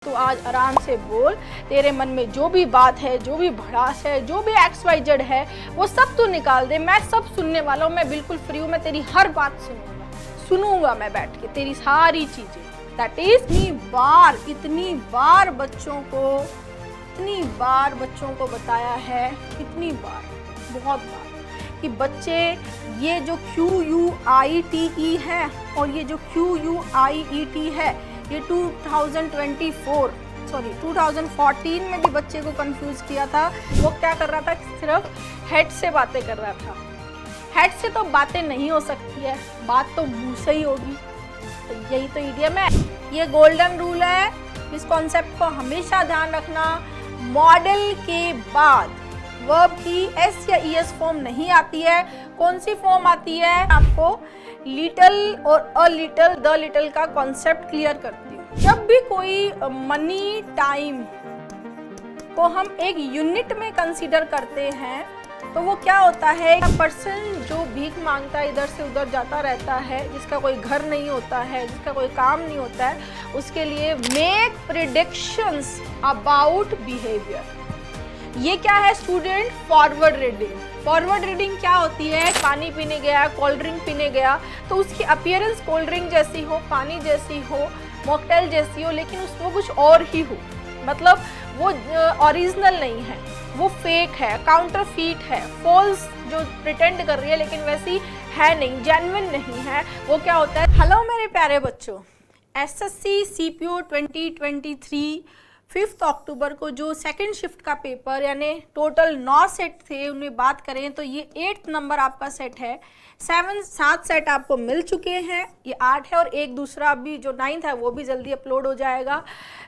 तो आज आराम से बोल, तेरे मन में जो भी बात है, जो भी भड़ास है, जो भी XYZ है, वो सब तू निकाल दे। मैं सब सुनने वाला हूँ, मैं बिल्कुल फ्री हूँ, मैं तेरी हर बात सुनूंगा मैं बैठ के तेरी सारी चीजें। दैट इज इतनी बार बच्चों को बताया है, कितनी बार, बहुत बार, कि बच्चे ये जो QUITE है और ये जो QUIET है, ये 2014 में भी बच्चे को कंफ्यूज किया था। वो क्या कर रहा था, सिर्फ हेड से बातें कर रहा था। हेड से तो बातें नहीं हो सकती है, बात तो मुंह से ही होगी। तो यही तो इडियम है, ये गोल्डन रूल है। इस कॉन्सेप्ट को हमेशा ध्यान रखना। मॉडल के बाद वर्ब की एस या ईएस फॉर्म नहीं आती है। कौन सी फॉर्म आती है? आपको लिटिल और अ लिटिल, द लिटिल का कॉन्सेप्ट क्लियर करती हूँ। जब भी कोई मनी टाइम को हम एक यूनिट में कंसीडर करते हैं तो वो क्या होता है, पर्सन जो भीख मांगता है, इधर से उधर जाता रहता है, जिसका कोई घर नहीं होता है, जिसका कोई काम नहीं होता है, उसके लिए मेक प्रेडिक्शंस अबाउट बिहेवियर। ये क्या है student? Forward reading. Forward reading क्या होती है? पानी पीने गया, कोल्ड ड्रिंक पीने गया, तो उसकी अपीयरेंस कोल्ड ड्रिंक जैसी हो, पानी जैसी हो, मॉकटेल जैसी हो, लेकिन उसमें कुछ और ही हो, मतलब वो ओरिजिनल नहीं है, वो फेक है, काउंटरफीट है, फॉल्स जो प्रिटेंड कर रही है लेकिन वैसी है नहीं, जेन्युइन नहीं है। वो क्या होता है? हेलो मेरे प्यारे बच्चों, SSC CPO 2023 5 अक्टूबर को जो सेकंड शिफ्ट का पेपर, यानी टोटल 9 सेट थे, उनमें बात करें तो ये 8th नंबर आपका सेट है। 7 सेट आपको मिल चुके हैं, ये 8 है, और एक दूसरा अभी जो 9th है वो भी जल्दी अपलोड हो जाएगा।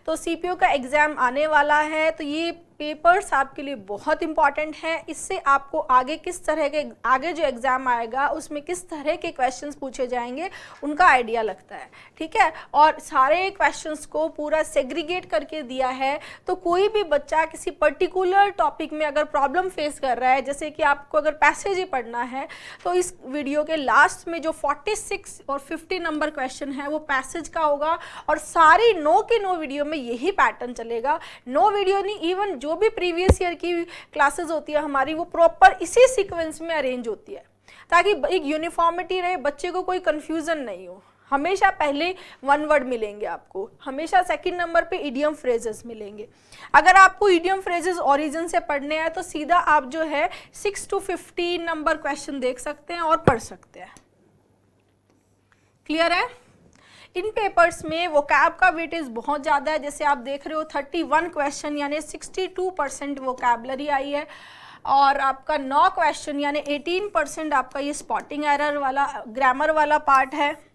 तो CPO का एग्ज़ाम आने वाला है, तो ये पेपर्स आपके लिए बहुत इंपॉर्टेंट है। इससे आपको आगे किस तरह के, आगे जो एग्ज़ाम आएगा उसमें किस तरह के क्वेश्चंस पूछे जाएंगे उनका आइडिया लगता है, ठीक है। और सारे क्वेश्चंस को पूरा सेग्रीगेट करके दिया है, तो कोई भी बच्चा किसी पर्टिकुलर टॉपिक में अगर प्रॉब्लम फेस कर रहा है, जैसे कि आपको अगर पैसेज ही पढ़ना है, तो इस वीडियो के लास्ट में जो 46 और 50 नंबर क्वेश्चन है वो पैसेज का होगा, और सारी 9 के 9 वीडियो में यही पैटर्न चलेगा। 9 वीडियो नहीं, इवन जो भी प्रीवियस ईयर की क्लासेस होती है हमारी, वो प्रॉपर इसी सीक्वेंस में अरेंज होती है, ताकि एक यूनिफॉर्मिटी रहे, बच्चे को कोई कंफ्यूजन नहीं हो। हमेशा पहले 1 वर्ड मिलेंगे आपको, हमेशा सेकंड नंबर पे इडियम फ्रेजेस मिलेंगे। अगर आपको इडियम फ्रेजेस ओरिजिन से पढ़ने हैं तो सीधा आप जो है 6 to 15 नंबर क्वेश्चन देख सकते हैं और पढ़ सकते हैं। क्लियर है? इन पेपर्स में वोकैब का वेटेज बहुत ज़्यादा है, जैसे आप देख रहे हो 31 क्वेश्चन यानी 62% वोकैबलरी आई है, और आपका 9 क्वेश्चन यानी 18% आपका ये स्पॉटिंग एरर वाला, ग्रामर वाला पार्ट है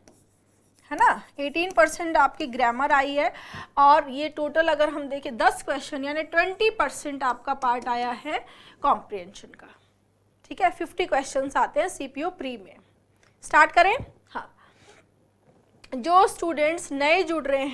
ना, 18% आपकी ग्रामर आई है। और ये टोटल अगर हम देखें 10 क्वेश्चन यानी 20% आपका पार्ट आया है कॉम्प्रिहेंशन का, ठीक है। 50 क्वेश्चन आते हैं CPO प्री में। स्टार्ट करें? हाँ, जो स्टूडेंट्स नए जुड़ रहे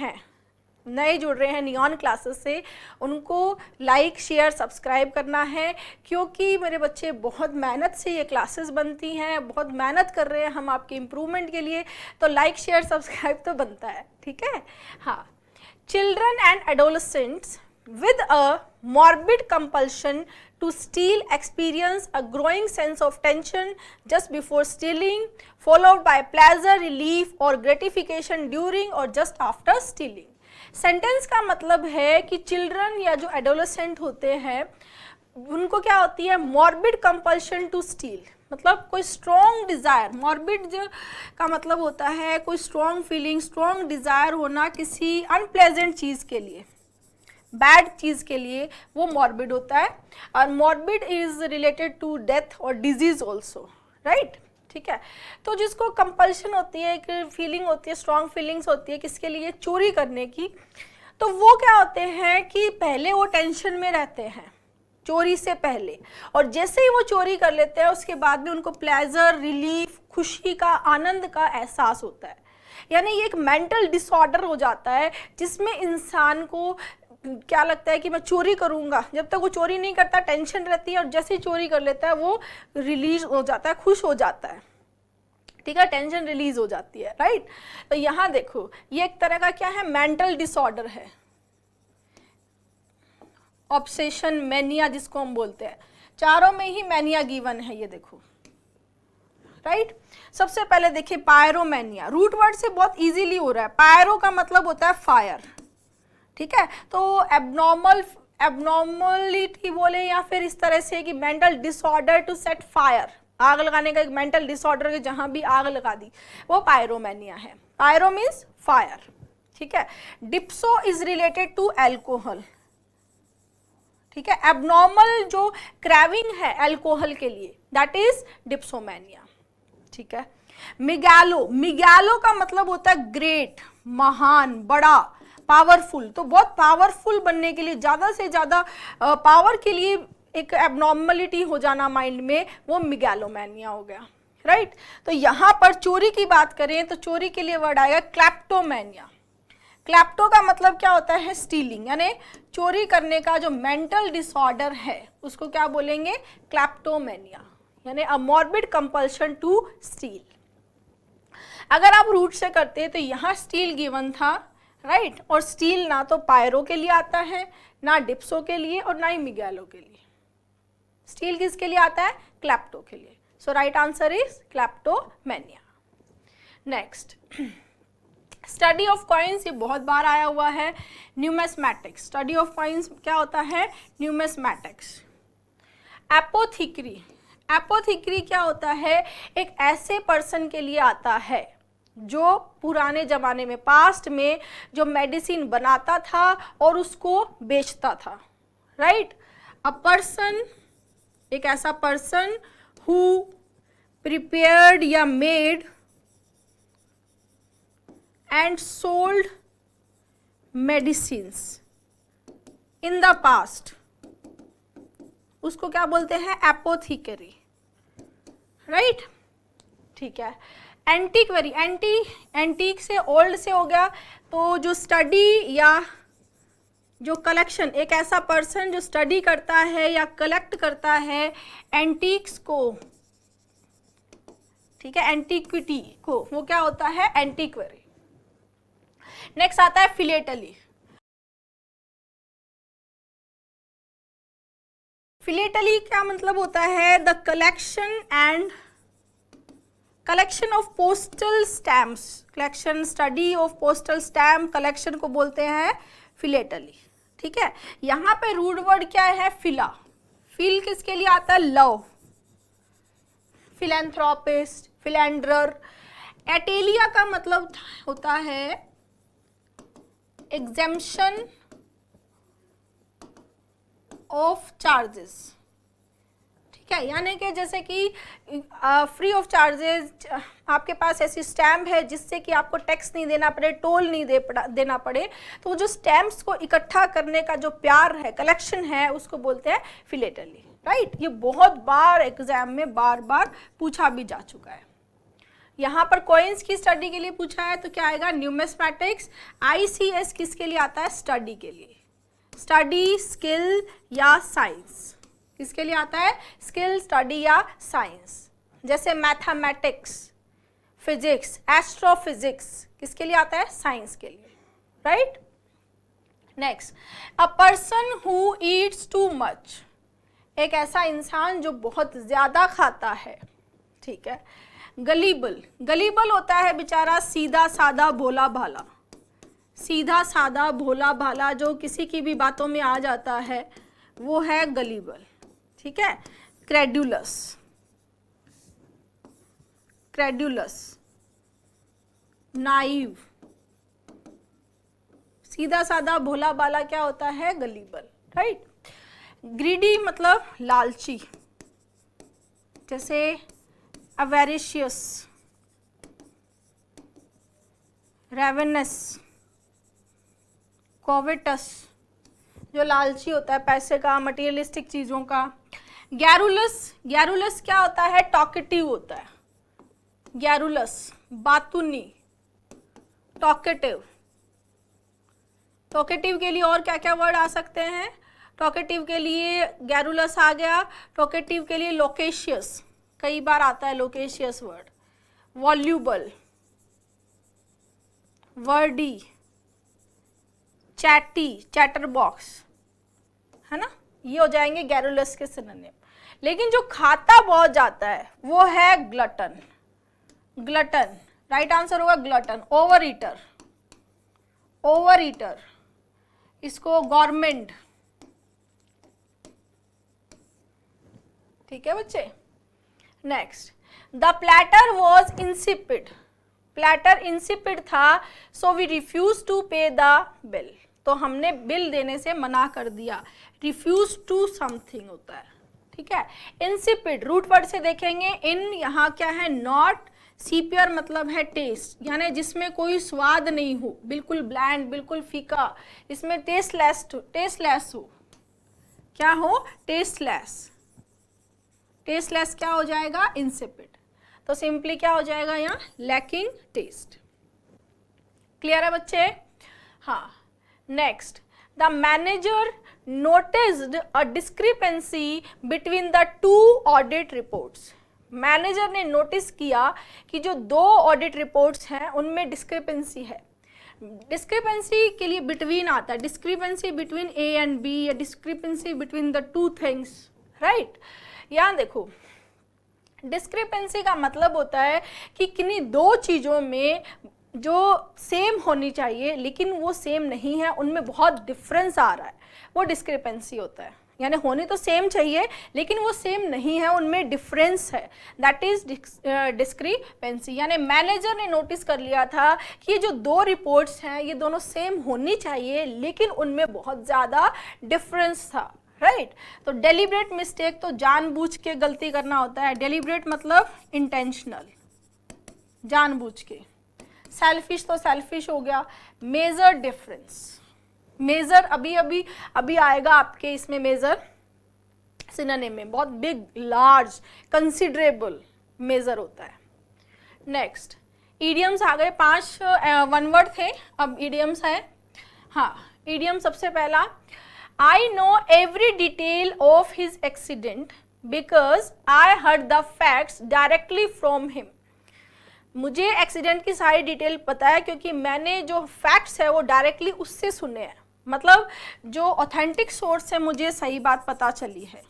हैं नियॉन क्लासेस से, उनको लाइक शेयर सब्सक्राइब करना है, क्योंकि मेरे बच्चे बहुत मेहनत से ये क्लासेस बनती हैं, बहुत मेहनत कर रहे हैं हम आपके इम्प्रूवमेंट के लिए, तो लाइक शेयर सब्सक्राइब तो बनता है, ठीक है। हाँ, children and adolescents with a morbid compulsion to steal experience a growing sense of tension just before stealing, followed by pleasure, relief or gratification during or just after stealing. Sentence का मतलब है कि चिल्ड्रन या जो adolescent होते हैं उनको क्या होती है? मॉर्बिड कंपल्शन टू स्टील, मतलब कोई स्ट्रॉन्ग डिज़ायर। मॉर्बिड जो का मतलब होता है कोई स्ट्रॉन्ग फीलिंग, स्ट्रॉन्ग डिज़ायर होना किसी अनप्लेजेंट चीज़ के लिए, बैड चीज़ के लिए, वो मॉर्बिड होता है। और morbid is related to death और डिजीज़ ऑल्सो, राइट, ठीक है। तो जिसको कंपल्शन होती है, एक फीलिंग होती है, स्ट्रॉन्ग फीलिंग्स होती है किसके लिए? चोरी करने की। तो वो क्या होते हैं कि पहले वो टेंशन में रहते हैं चोरी से पहले, और जैसे ही वो चोरी कर लेते हैं उसके बाद में उनको प्लेजर, रिलीफ, खुशी का, आनंद का एहसास होता है। यानी ये एक मेंटल डिसऑर्डर हो जाता है जिसमें इंसान को क्या लगता है कि मैं चोरी करूंगा, जब तक वो चोरी नहीं करता टेंशन रहती है, और जैसे ही चोरी कर लेता है वो रिलीज हो जाता है, खुश हो जाता है, ठीक है, टेंशन रिलीज हो जाती है, राइट। तो यहाँ देखो ये एक तरह का क्या है? मेंटल डिसऑर्डर है, ऑब्सेशन, मैनिया जिसको हम बोलते हैं, चारों में ही मैनिया गिवन है, ये देखो, राइट। सबसे पहले देखिए पायरोमैनिया, रूट वर्ड से बहुत इजीली हो रहा है। पायरो का मतलब होता है फायर, ठीक है। तो एब्नॉर्मलिटी बोले या फिर इस तरह से कि mental disorder to set fire, आग लगाने का एक मेंटल डिसऑर्डर है, जहां भी आग लगा दी, वो पायरोमैनिया है। पायरो मीन्स फायर, ठीक है। डिप्सो इज रिलेटेड टू एल्कोहल, ठीक है। एब्नॉर्मल जो क्रेविंग है अल्कोहल के लिए, दैट इज डिप्सोमैनिया, ठीक है। मिगैलो, मिगैलो का मतलब होता है ग्रेट, महान, बड़ा, पावरफुल। तो बहुत पावरफुल बनने के लिए, ज्यादा से ज्यादा पावर के लिए एक एब्नॉर्मलिटी हो जाना माइंड में, वो मिगैलोमैनिया हो गया, राइट। तो यहां पर चोरी की बात करें तो चोरी के लिए वर्ड आएगा क्लैप्टोमैनिया। क्लैप्टो का मतलब क्या होता है, स्टीलिंग, यानी चोरी करने का जो मेंटल डिसऑर्डर है उसको क्या बोलेंगे, क्लैप्टोमैनिया, यानी अ मॉर्बिड कंपल्शन टू स्टील। अगर आप रूट से करते तो यहाँ स्टील गिवन था, राइट, और स्टील ना तो पायरो के लिए आता है, ना डिप्सो के लिए, और ना ही मिगैलो के लिए। स्टील किसके लिए आता है, क्लैप्टो के लिए। So right answer is kleptomania. Next, study of coins, ये बहुत बार आया हुआ है। न्यूमिस्मैटिक्स, स्टडी ऑफ कॉइन्स क्या होता है, न्यूमिस्मैटिक्स। एपोथिकरी, एपोथिकरी क्या होता है, एक ऐसे पर्सन के लिए आता है जो पुराने जमाने में, पास्ट में, जो मेडिसिन बनाता था और उसको बेचता था, राइट। अ पर्सन, एक ऐसा पर्सन हु प्रिपेयर्ड या made and sold medicines in the past, उसको क्या बोलते हैं, एपोथिकरी, राइट, ठीक है। एंटीक्वरी, एंटीक से ओल्ड से हो गया, तो जो स्टडी या जो कलेक्शन, एक ऐसा पर्सन जो स्टडी करता है या कलेक्ट करता है एंटीक्स को, ठीक है, एंटीक्विटी को, वो क्या होता है, एंटीक्वरी। नेक्स्ट आता है फिलेटली। फिलेटली क्या मतलब होता है, the collection of postal stamps, collection, study of postal stamp collection को बोलते हैं फिलेटली, ठीक है। यहाँ पे रूट वर्ड क्या है, फिला। फिल किसके लिए आता है, लव, फिलैंथ्रोपिस्ट, फिलैंड्रर। एटेलिया का मतलब होता है एग्जेम्पशन ऑफ चार्जेस, ठीक है। यानी कि जैसे कि फ्री ऑफ चार्जेस, आपके पास ऐसी स्टैम्प है जिससे कि आपको टैक्स नहीं देना पड़े, टोल नहीं देना पड़े, तो जो स्टैम्प्स को इकट्ठा करने का जो प्यार है, कलेक्शन है, उसको बोलते हैं फिलेटली, राइट। ये बहुत बार एग्जाम में बार बार पूछा भी जा चुका है। यहाँ पर कॉइन्स की स्टडी के लिए पूछा है तो क्या आएगा, न्यूमिस्मैटिक्स। ICS किसके लिए आता है, स्टडी के लिए, स्टडी, स्किल या साइंस, किसके लिए आता है, स्किल, स्टडी या साइंस। जैसे मैथमेटिक्स, फिजिक्स, एस्ट्रोफिजिक्स किसके लिए आता है, साइंस के लिए, right. Next, a person who Yeats too much, एक ऐसा इंसान जो बहुत ज्यादा खाता है, ठीक है। गलीबल, गलीबल होता है बेचारा सीधा साधा भोला भाला, सीधा साधा भोला भाला, जो किसी की भी बातों में आ जाता है, वो है गलीबल, ठीक है। क्रेडुलस, क्रेडुलस, नाइव, सीधा साधा भोला भाला क्या होता है, गलीबल, राइट। ग्रीडी मतलब लालची, जैसे अवेरिशियस, रेवेनस, कोविटस, जो लालची होता है पैसे का, मटेरियलिस्टिक चीज़ों का। गैरुलस, गैरुलस क्या होता है, टॉकेटिव होता है, गैरुलस, बातूनी, टॉकेटिव। टॉकेटिव के लिए और क्या क्या वर्ड आ सकते हैं, टॉकेटिव के लिए गैरुलस आ गया, टॉकेटिव के लिए लोकेशियस, कई बार आता है loquacious word, voluble, Verde, chatty, chatter box, है ना, ये हो जाएंगे गैरुलस के सिनोनिम। लेकिन जो खाता बहुत जाता है वो है ग्लटन। ग्लटन राइट आंसर होगा glutton. Over eater, over eater, इसको गवर्नमेंट। ठीक है बच्चे। Next, the platter was insipid. Platter insipid था, सो वी रिफ्यूज टू पे द बिल। तो हमने बिल देने से मना कर दिया। रिफ्यूज टू समथिंग होता है, ठीक है। इंसिपिड रूट वर्ड से देखेंगे, इन यहाँ क्या है, नॉट, सीपियर मतलब है टेस्ट, यानी जिसमें कोई स्वाद नहीं हो, बिल्कुल ब्लैंड, बिल्कुल फीका, इसमें टेस्टलेस, टेस्टलेस हो, क्या हो, टेस्टलेस। टेस्टलेस क्या हो जाएगा, इंसिपिड। तो सिंपली क्या हो जाएगा यहाँ, लैकिंग टेस्ट। क्लियर है बच्चे। हाँ, next, the manager noticed a discrepancy between the to audit reports. Manager ने नोटिस किया कि जो दो ऑडिट रिपोर्ट्स हैं उनमें डिस्क्रिपेंसी है। डिस्क्रिपेंसी के लिए बिटवीन आता है, discrepancy between a and b या discrepancy between the two things, right. यहाँ देखो, डिस्क्रिपेंसी का मतलब होता है कि किन्हीं दो चीज़ों में जो सेम होनी चाहिए लेकिन वो सेम नहीं है, उनमें बहुत डिफरेंस आ रहा है, वो डिस्क्रिपेंसी होता है। यानी होनी तो सेम चाहिए लेकिन वो सेम नहीं है, उनमें डिफरेंस है, दैट इज डिस्क्रिपेंसी। यानी मैनेजर ने नोटिस कर लिया था कि ये जो दो रिपोर्ट्स हैं ये दोनों सेम होनी चाहिए लेकिन उनमें बहुत ज़्यादा डिफरेंस था, राइट। तो डेलिब्रेट मिस्टेक तो जानबूझ के गलती करना होता है, डेलिब्रेट मतलब इंटेंशनल, जानबूझ के। सेल्फिश तो सेल्फिश हो गया। मेजर डिफरेंस, मेजर अभी आएगा आपके इसमें, मेजर सिनोनिम में, बहुत बिग, लार्ज, कंसिडरेबल मेजर होता है। नेक्स्ट, इडियम्स आ गए, 5 वन वर्ड थे, अब इडियम्स है। हाँ, इडियम सबसे पहला, I know every detail of his accident because I heard the facts directly from him. मुझे एक्सीडेंट की सारी डिटेल पता है क्योंकि मैंने जो फैक्ट्स है वो डायरेक्टली उससे सुने हैं, मतलब जो ऑथेंटिक सोर्स से मुझे सही बात पता चली है,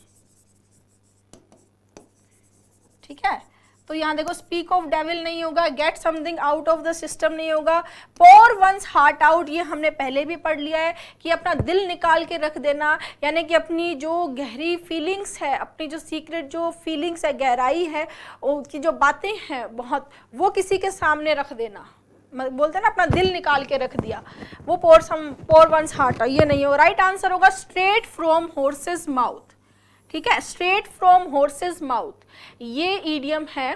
ठीक है। तो यहाँ देखो, स्पीक ऑफ डेविल नहीं होगा, get something out of the system नहीं होगा, पोर वंस हार्ट आउट, ये हमने पहले भी पढ़ लिया है कि अपना दिल निकाल के रख देना, यानी कि अपनी जो गहरी फीलिंग्स है, अपनी जो सीक्रेट जो फीलिंग्स है, गहराई है, उनकी जो बातें हैं बहुत, वो किसी के सामने रख देना, बोलते हैं ना अपना दिल निकाल के रख दिया, वो पोर वंस हार्ट, ये नहीं हो। राइट आंसर होगा स्ट्रेट फ्रॉम हॉर्सेस माउथ, ठीक है, स्ट्रेट फ्रॉम हॉर्सेस माउथ, ये ईडियम है।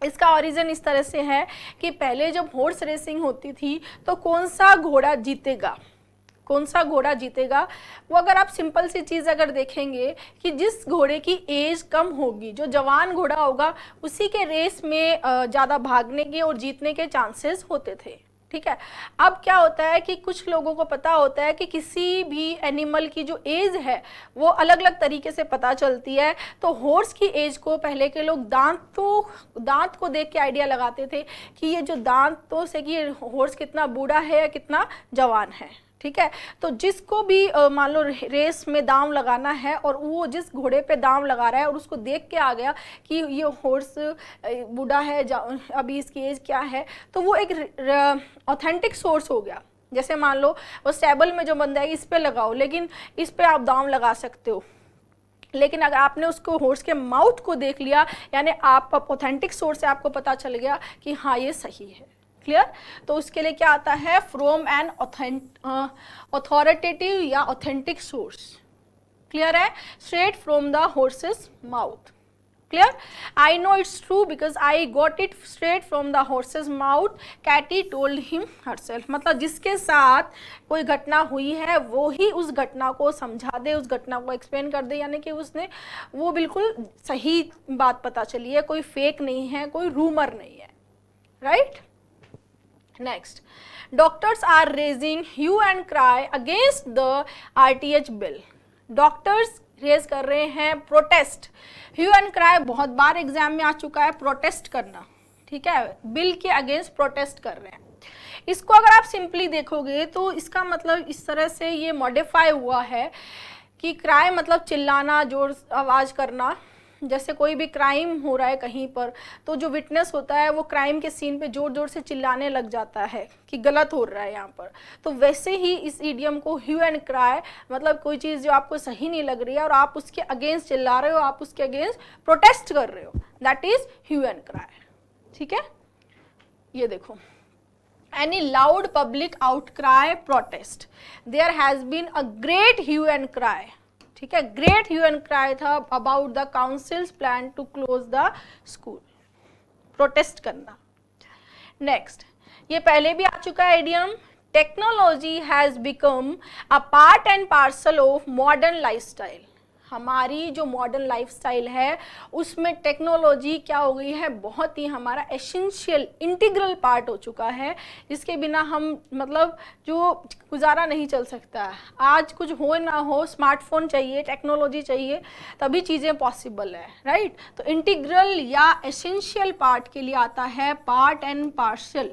इसका ओरिजिन इस तरह से है कि पहले जब हॉर्स रेसिंग होती थी तो कौन सा घोड़ा जीतेगा, कौन सा घोड़ा जीतेगा, वो अगर आप सिंपल सी चीज़ अगर देखेंगे कि जिस घोड़े की एज कम होगी, जो जवान घोड़ा होगा, उसी के रेस में ज़्यादा भागने के और जीतने के चांसेस होते थे, ठीक है। अब क्या होता है कि कुछ लोगों को पता होता है कि किसी भी एनिमल की जो एज है वो अलग अलग तरीके से पता चलती है। तो हॉर्स की एज को पहले के लोग दांत को देख के आइडिया लगाते थे कि ये जो दांतों से कि हॉर्स कितना बूढ़ा है या कितना जवान है, ठीक है। तो जिसको भी मान लो रेस में दांव लगाना है और वो जिस घोड़े पे दांव लगा रहा है और उसको देख के आ गया कि ये हॉर्स बूढ़ा है, अभी इसकी एज क्या है, तो वो एक ऑथेंटिक सोर्स हो गया। जैसे मान लो वो स्टेबल में जो बंदा है इस पे लगाओ, लेकिन इस पे आप दांव लगा सकते हो, लेकिन अगर आपने उसको हॉर्स के माउथ को देख लिया, यानी आप ऑथेंटिक सोर्स से आपको पता चल गया कि हाँ ये सही है। क्लियर। तो उसके लिए क्या आता है, फ्रॉम एन अथॉरिटेटिव या ऑथेंटिक सोर्स। क्लियर है, straight from the horse's mouth. Clear. I know it's true because I got it straight from the horse's mouth, Katy told him herself. मतलब जिसके साथ कोई घटना हुई है वो ही उस घटना को समझा दे, उस घटना को एक्सप्लेन कर दे, यानी कि उसने वो बिल्कुल सही बात पता चली है, कोई फेक नहीं है, कोई रूमर नहीं है। Right. Next, doctors are raising hue and cry against the RTH bill. Doctors raise कर रहे हैं प्रोटेस्ट। ह्यू एंड क्राई बहुत बार एग्जाम में आ चुका है, प्रोटेस्ट करना, ठीक है, बिल के अगेंस्ट प्रोटेस्ट कर रहे हैं। इसको अगर आप सिंपली देखोगे तो इसका मतलब इस तरह से ये मॉडिफाई हुआ है कि क्राई मतलब चिल्लाना, जोर आवाज़ करना। जैसे कोई भी क्राइम हो रहा है कहीं पर, तो जो विटनेस होता है वो क्राइम के सीन पे जोर जोर से चिल्लाने लग जाता है कि गलत हो रहा है यहाँ पर। तो वैसे ही इस इडियम को ह्यू एंड क्राई, मतलब कोई चीज़ जो आपको सही नहीं लग रही है और आप उसके अगेंस्ट चिल्ला रहे हो, आप उसके अगेंस्ट प्रोटेस्ट कर रहे हो, that is hue and cry. ठीक है, ये देखो, any loud public outcry protest, there has been a great hue and cry। ठीक है, great hue and cry था about the council's plan to close the school, protest करना। next, ये पहले भी आ चुका है idiom, technology has become a part and parcel of modern lifestyle। हमारी जो मॉडर्न लाइफस्टाइल है उसमें टेक्नोलॉजी क्या हो गई है, बहुत ही हमारा एसेंशियल इंटीग्रल पार्ट हो चुका है, जिसके बिना हम मतलब जो गुजारा नहीं चल सकता है। आज कुछ हो ना हो, स्मार्टफोन चाहिए, टेक्नोलॉजी चाहिए, तभी चीज़ें पॉसिबल है, राइट। तो इंटीग्रल या एसेंशियल पार्ट के लिए आता है पार्ट एंड पार्सल,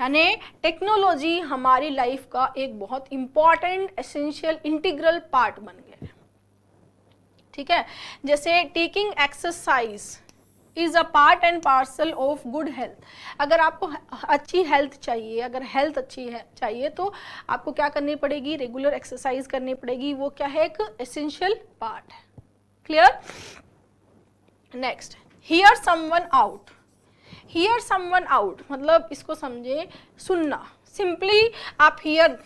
यानी टेक्नोलॉजी हमारी लाइफ का एक बहुत इंपॉर्टेंट एसेंशियल इंटीग्रल पार्ट बन गया है। ठीक है, जैसे taking exercise is a part and parcel of good health. अगर आपको अच्छी हेल्थ चाहिए, अगर हेल्थ अच्छी है चाहिए तो आपको क्या करनी पड़ेगी, रेगुलर एक्सरसाइज करनी पड़ेगी, वो क्या है, एक एसेंशियल पार्ट है। Clear. Next, here someone out. Here someone out मतलब इसको समझे, सुनना। सिंपली आप हियर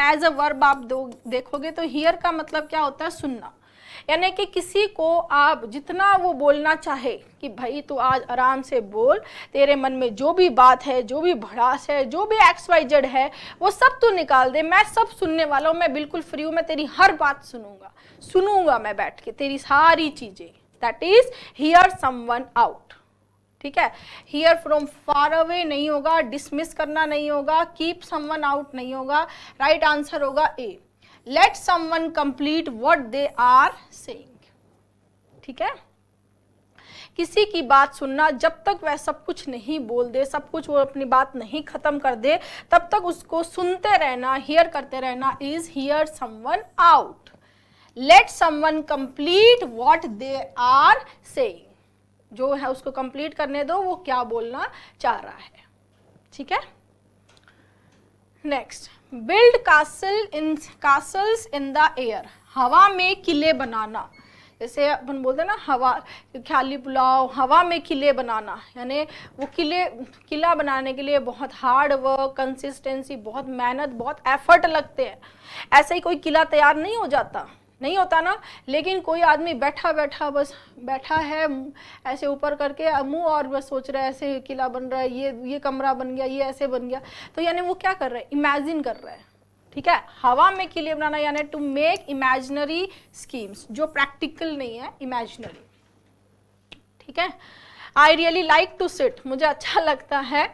एज अ वर्ब आप देखोगे तो हियर का मतलब क्या होता है, सुनना। यानी कि किसी को आप जितना वो बोलना चाहे कि भाई तू आज आराम से बोल, तेरे मन में जो भी बात है, जो भी भड़ास है, जो भी XYZ है, वो सब तू निकाल दे, मैं सब सुनने वाला हूँ, मैं बिल्कुल फ्री हूँ, मैं तेरी हर बात सुनूंगा मैं बैठ के तेरी सारी चीजें। That is here someone out. ठीक है, हियर फ्रॉम फार अवे नहीं होगा, डिसमिस करना नहीं होगा, कीप समवन आउट नहीं होगा, राइट आंसर होगा ए। Let someone complete what they are saying। ठीक है, किसी की बात सुनना, जब तक वह सब कुछ नहीं बोल दे, सब कुछ वो अपनी बात नहीं खत्म कर दे, तब तक उसको सुनते रहना, हियर करते रहना is here someone out. Let someone complete what they are saying। जो है उसको कंप्लीट करने दो, वो क्या बोलना चाह रहा है। ठीक है, next, build castles in the air. हवा में किले बनाना। जैसे अपन बोलते हैं ना, हवा ख्याली पुलाव, हवा में किले बनाना, यानी वो किला बनाने के लिए बहुत हार्ड वर्क, कंसिस्टेंसी, बहुत मेहनत, बहुत एफर्ट लगते हैं। ऐसे ही कोई किला तैयार नहीं होता ना। लेकिन कोई आदमी बैठा है ऐसे ऊपर करके मुंह और बस सोच रहा है ऐसे किला बन रहा है, ये कमरा बन गया, ये ऐसे बन गया, तो यानी वो क्या कर रहा है, इमेजिन कर रहा है। ठीक है, हवा में किले बनाना यानी टू मेक इमेजिनरी स्कीम्स, जो प्रैक्टिकल नहीं है, इमेजिनरी। ठीक है, I really like to sit, मुझे अच्छा लगता है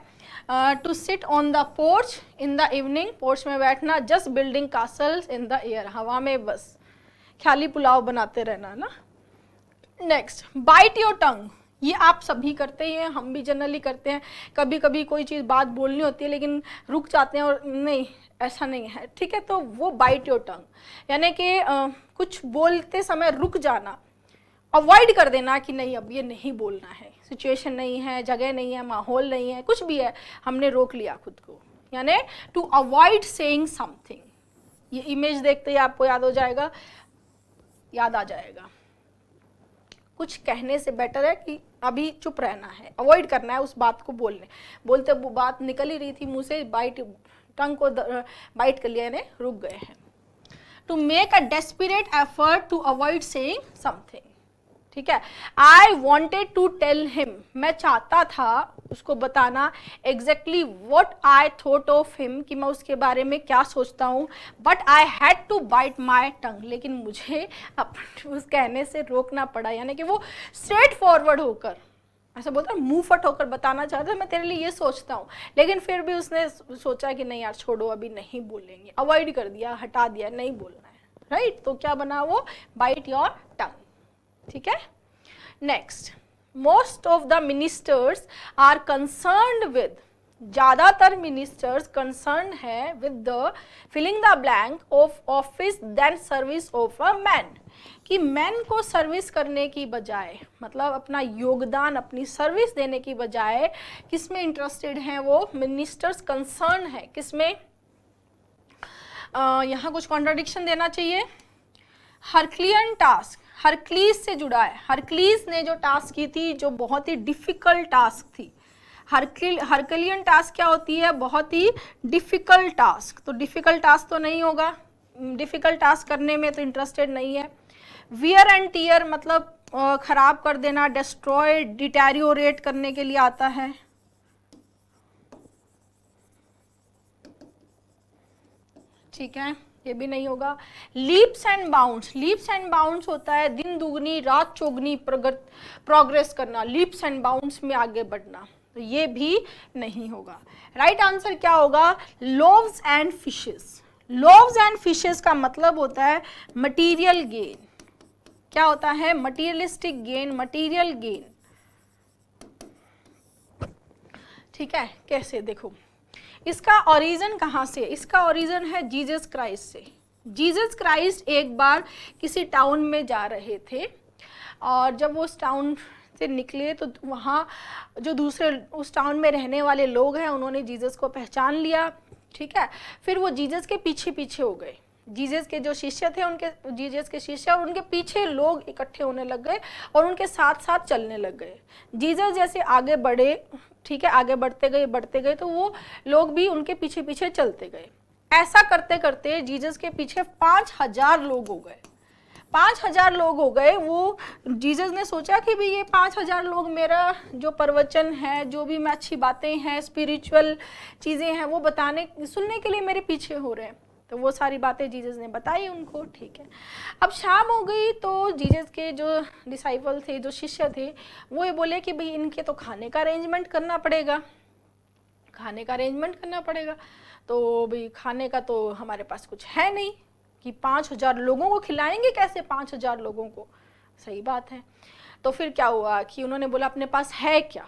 to sit on the porch in the evening, porch में बैठना, just building castles in the air, हवा में बस ख्याली पुलाव बनाते रहना ना। Next, bite your tongue. ये आप सभी करते ही हैं, हम भी जनरली करते हैं। कभी कभी कोई चीज़ बात बोलनी होती है लेकिन रुक जाते हैं और नहीं, ऐसा नहीं है। ठीक है, तो वो बाइट योर टंग यानी कि कुछ बोलते समय रुक जाना, अवॉइड कर देना कि नहीं अब ये नहीं बोलना है, सिचुएशन नहीं है, जगह नहीं है, माहौल नहीं है, कुछ भी है, हमने रोक लिया खुद को, यानी टू अवॉइड सेइंग समथिंग। ये इमेज देखते ही आपको याद आ जाएगा। कुछ कहने से बेटर है कि अभी चुप रहना है, अवॉइड करना है उस बात को बोलते वो बात निकल ही रही थी मुंह से, टंग को बाइट कर लिया, यानी रुक गए हैं। To make a desperate effort to avoid saying something. ठीक है, I wanted to tell him, मैं चाहता था उसको बताना exactly what I thought of him, कि मैं उसके बारे में क्या सोचता हूँ, but I had to bite my tongue, लेकिन मुझे उस कहने से रोकना पड़ा। यानी कि वो स्ट्रेट फॉरवर्ड होकर, ऐसा बोलता है मुंह फट होकर बताना चाहता है मैं तेरे लिए ये सोचता हूँ, लेकिन फिर भी उसने सोचा कि नहीं यार छोड़ो, अभी नहीं बोलेंगे, अवॉइड कर दिया, हटा दिया, नहीं बोलना है, राइट। तो क्या बना वो, बाइट योर टंग। ठीक है, next, most of the ministers are concerned with, ज़्यादातर मिनिस्टर्स कंसर्न है with the filling the blank of office then service of a man, कि मैन को सर्विस करने की बजाय, मतलब अपना योगदान अपनी सर्विस देने की बजाय किसमें इंटरेस्टेड हैं वो मिनिस्टर्स, कंसर्न है किसमें। यहाँ कुछ कॉन्ट्राडिक्शन देना चाहिए। हरक्लियन टास्क, हरक्लीज से जुड़ा है। हरक्लीज ने जो टास्क की थी जो बहुत ही डिफिकल्ट टास्क थी। हरक्लियन टास्क क्या होती है? बहुत ही डिफिकल्ट टास्क। तो डिफिकल्ट टास्क तो नहीं होगा, डिफिकल्ट टास्क करने में तो इंटरेस्टेड नहीं है। वियर एंड टीयर मतलब खराब कर देना, डिस्ट्रॉय, डिटेरियोरेट करने के लिए आता है। ठीक है, ये भी नहीं होगा। Leaps and bounds, leaps and bounds होता है दिन दुगनी रात चौगनी प्रोग्रेस करना, लीप्स एंड बाउंड्स में आगे बढ़ना, तो ये भी नहीं होगा। राइट आंसर क्या होगा? Loaves and fishes. Loaves and fishes का मतलब होता है मटीरियल गेन। क्या होता है? Materialistic gain, material gain. ठीक है, कैसे? देखो इसका ओरिजिन कहाँ से? इसका ओरिजिन है जीसस क्राइस्ट से। जीसस क्राइस्ट एक बार किसी टाउन में जा रहे थे और जब वो उस टाउन से निकले तो वहाँ जो दूसरे उस टाउन में रहने वाले लोग हैं उन्होंने जीसस को पहचान लिया। ठीक है, फिर वो जीसस के पीछे पीछे हो गए। जीसस के जो शिष्य थे उनके, जीसस के शिष्य और उनके पीछे लोग इकट्ठे होने लग गए और उनके साथ साथ चलने लग गए। जीसस जैसे आगे बढ़े, ठीक है, आगे बढ़ते गए तो वो लोग भी उनके पीछे पीछे चलते गए। ऐसा करते करते जीसस के पीछे 5000 लोग हो गए। 5000 लोग हो गए। वो जीसस ने सोचा कि भाई ये 5000 लोग मेरा जो प्रवचन है, जो भी मैं अच्छी बातें हैं, स्पिरिचुअल चीज़ें हैं वो बताने सुनने के लिए मेरे पीछे हो रहे हैं। तो वो सारी बातें जीसस ने बताई उनको। ठीक है, अब शाम हो गई तो जीसस के जो डिसाइपल थे, जो शिष्य थे, वो ये बोले कि भाई इनके तो खाने का अरेंजमेंट करना पड़ेगा, खाने का अरेंजमेंट करना पड़ेगा। तो भाई खाने का तो हमारे पास कुछ है नहीं कि 5000 लोगों को खिलाएंगे कैसे 5000 लोगों को? सही बात है। तो फिर क्या हुआ कि उन्होंने बोला अपने पास है क्या?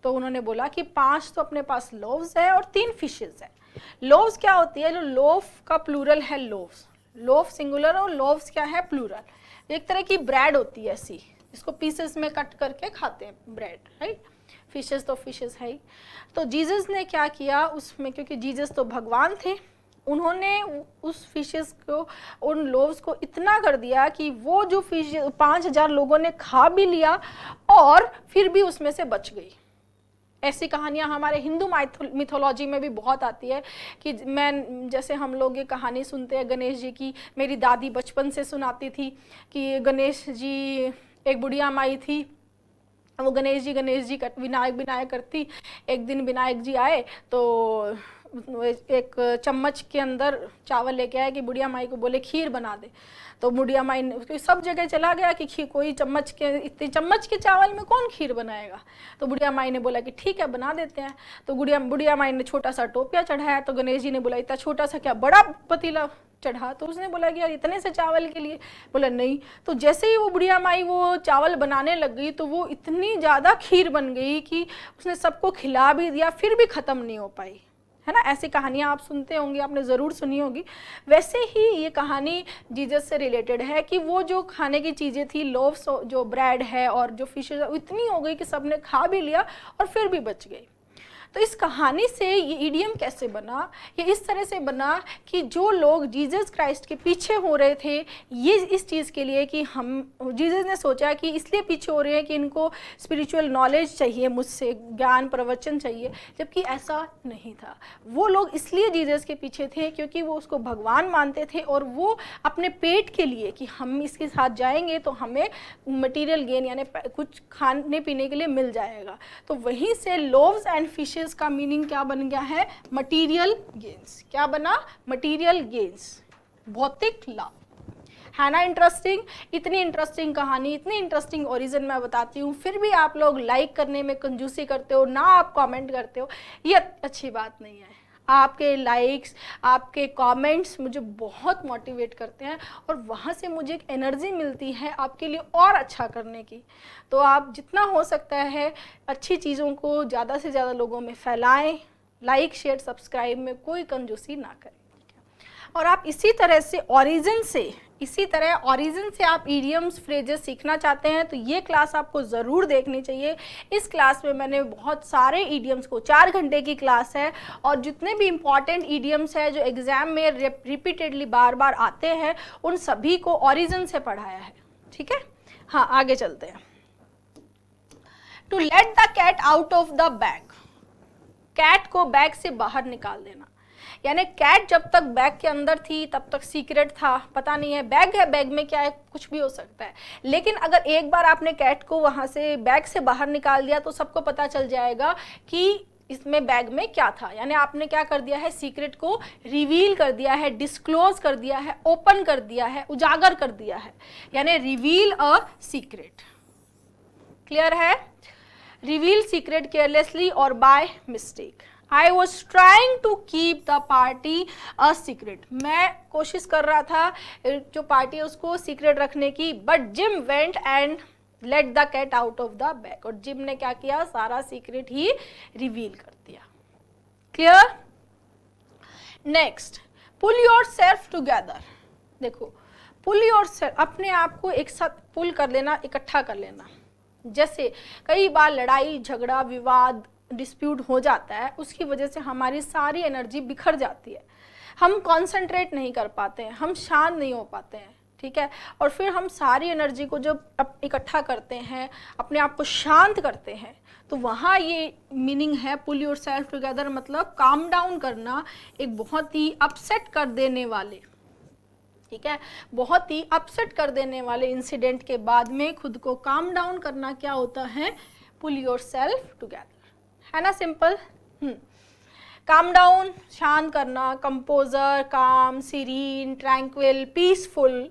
तो उन्होंने बोला कि 5 तो अपने पास लोव्स है और 3 फिशेस है। लोव्स क्या होती है? जो लोफ का प्लूरल है लोव्स, लोफ सिंगुलर और लोव्स क्या है? प्लूरल। एक तरह की ब्रेड होती है ऐसी, इसको पीसेस में कट करके खाते हैं ब्रेड, राइट। फिशेस तो फिशेस है ही। तो जीसस ने क्या किया उसमें, क्योंकि जीसस तो भगवान थे, उन्होंने उस फिशेस को, उन लोव्स को इतना कर दिया कि वो जो फिश 5000 लोगों ने खा भी लिया और फिर भी उसमें से बच गई। ऐसी कहानियाँ हमारे हिंदू मिथोलॉजी में भी बहुत आती है कि मैं, जैसे हम लोग ये कहानी सुनते हैं गणेश जी की, मेरी दादी बचपन से सुनाती थी कि गणेश जी, एक बुढ़िया माई थी, वो गणेश जी विनायक करती। एक दिन विनायक जी आए तो एक चम्मच के अंदर चावल लेके आए कि बुढ़िया माई को बोले खीर बना दे। तो बुढ़िया माई ने सब जगह चला गया कि कोई चम्मच के, इतने चम्मच के चावल में कौन खीर बनाएगा? तो बुढ़िया माई ने बोला कि ठीक है बना देते हैं। तो बुढ़िया माई ने छोटा सा टोपिया चढ़ाया। तो गणेश जी ने बोला इतना छोटा सा क्या, बड़ा पतीला चढ़ा? तो उसने बोला कि यार इतने से चावल के लिए? बोला नहीं। तो जैसे ही वो बुढ़िया माई वो चावल बनाने लग गई तो वो इतनी ज़्यादा खीर बन गई कि उसने सबको खिला भी दिया, फिर भी ख़त्म नहीं हो पाई, है ना। ऐसी कहानियाँ आप सुनते होंगे, आपने ज़रूर सुनी होगी। वैसे ही ये कहानी जीसस से रिलेटेड है कि वो जो खाने की चीज़ें थी, लोव्स जो ब्रेड है और जो फिशेज, इतनी हो गई कि सबने खा भी लिया और फिर भी बच गई। तो इस कहानी से ये इडियम कैसे बना? ये इस तरह से बना कि जो लोग जीसस क्राइस्ट के पीछे हो रहे थे, ये इस चीज़ के लिए कि हम, जीसस ने सोचा कि इसलिए पीछे हो रहे हैं कि इनको स्पिरिचुअल नॉलेज चाहिए, मुझसे ज्ञान प्रवचन चाहिए, जबकि ऐसा नहीं था। वो लोग इसलिए जीसस के पीछे थे क्योंकि वो उसको भगवान मानते थे और वो अपने पेट के लिए कि हम इसके साथ जाएंगे तो हमें मटीरियल गेन यानी कुछ खाने पीने के लिए मिल जाएगा। तो वहीं से लोव्स एंड फिशेस का मीनिंग क्या बन गया है? Material gains. क्या बना? मटीरियल गेन्स, भौतिक लाभ। है ना इंटरेस्टिंग? इतनी इंटरेस्टिंग कहानी, इतनी इंटरेस्टिंग ओरिजिन मैं बताती हूँ, फिर भी आप लोग लाइक करने में कंजूसी करते हो ना, आप कमेंट करते हो, ये अच्छी बात नहीं है। आपके लाइक्स, आपके कमेंट्स मुझे बहुत मोटिवेट करते हैं और वहाँ से मुझे एक एनर्जी मिलती है आपके लिए और अच्छा करने की। तो आप जितना हो सकता है अच्छी चीज़ों को ज़्यादा से ज़्यादा लोगों में फैलाएं, लाइक शेयर सब्सक्राइब में कोई कंजूसी ना करें। और आप इसी तरह ओरिजिन से आप इडियम्स फ्रेजेस सीखना चाहते हैं तो ये क्लास आपको ज़रूर देखनी चाहिए। इस क्लास में मैंने बहुत सारे इडियम्स को, 4 घंटे की क्लास है, और जितने भी इम्पॉर्टेंट इडियम्स हैं जो एग्जाम में रिपीटेडली बार बार आते हैं उन सभी को ओरिजिन से पढ़ाया है। ठीक है, हाँ आगे चलते हैं। To let the cat out of the bag, cat को बैग से बाहर निकाल देना। यानी कैट जब तक बैग के अंदर थी तब तक सीक्रेट था, पता नहीं है, बैग है, बैग में क्या है, कुछ भी हो सकता है। लेकिन अगर एक बार आपने कैट को वहां से बैग से बाहर निकाल दिया तो सबको पता चल जाएगा कि इसमें बैग में क्या था। यानी आपने क्या कर दिया है, सीक्रेट को रिवील कर दिया है, डिस्क्लोज कर दिया है, ओपन कर दिया है, उजागर कर दिया है, यानी रिवील अ सीक्रेट। क्लियर है? रिवील सीक्रेट केयरलेसली और by mistake. I was trying to keep the party a secret. मैं कोशिश कर रहा था जो पार्टी है उसको सीक्रेट रखने की, but Jim went and let the cat out of the bag. और जिम ने क्या किया, सारा सीक्रेट ही रिवील कर दिया। क्लियर? नेक्स्ट, पुल yourself together। देखो, पुल yourself, अपने आप को एक साथ पुल कर लेना, इकट्ठा कर लेना। जैसे कई बार लड़ाई झगड़ा विवाद डिस्प्यूट हो जाता है, उसकी वजह से हमारी सारी एनर्जी बिखर जाती है, हम कंसंट्रेट नहीं कर पाते हैं, हम शांत नहीं हो पाते हैं। ठीक है, और फिर हम सारी एनर्जी को जब इकट्ठा करते हैं, अपने आप को शांत करते हैं, तो वहाँ ये मीनिंग है पुल योरसेल्फ टुगेदर, मतलब काम डाउन करना एक बहुत ही अपसेट कर देने वाले, ठीक है, बहुत ही अपसेट कर देने वाले इंसिडेंट के बाद में खुद को काम डाउन करना क्या होता है, पुल योरसेल्फ टुगेदर, है ना, सिंपल। काम डाउन, शांत करना, कंपोजर, काम, सीरीन, ट्रैंक्विल, पीसफुल।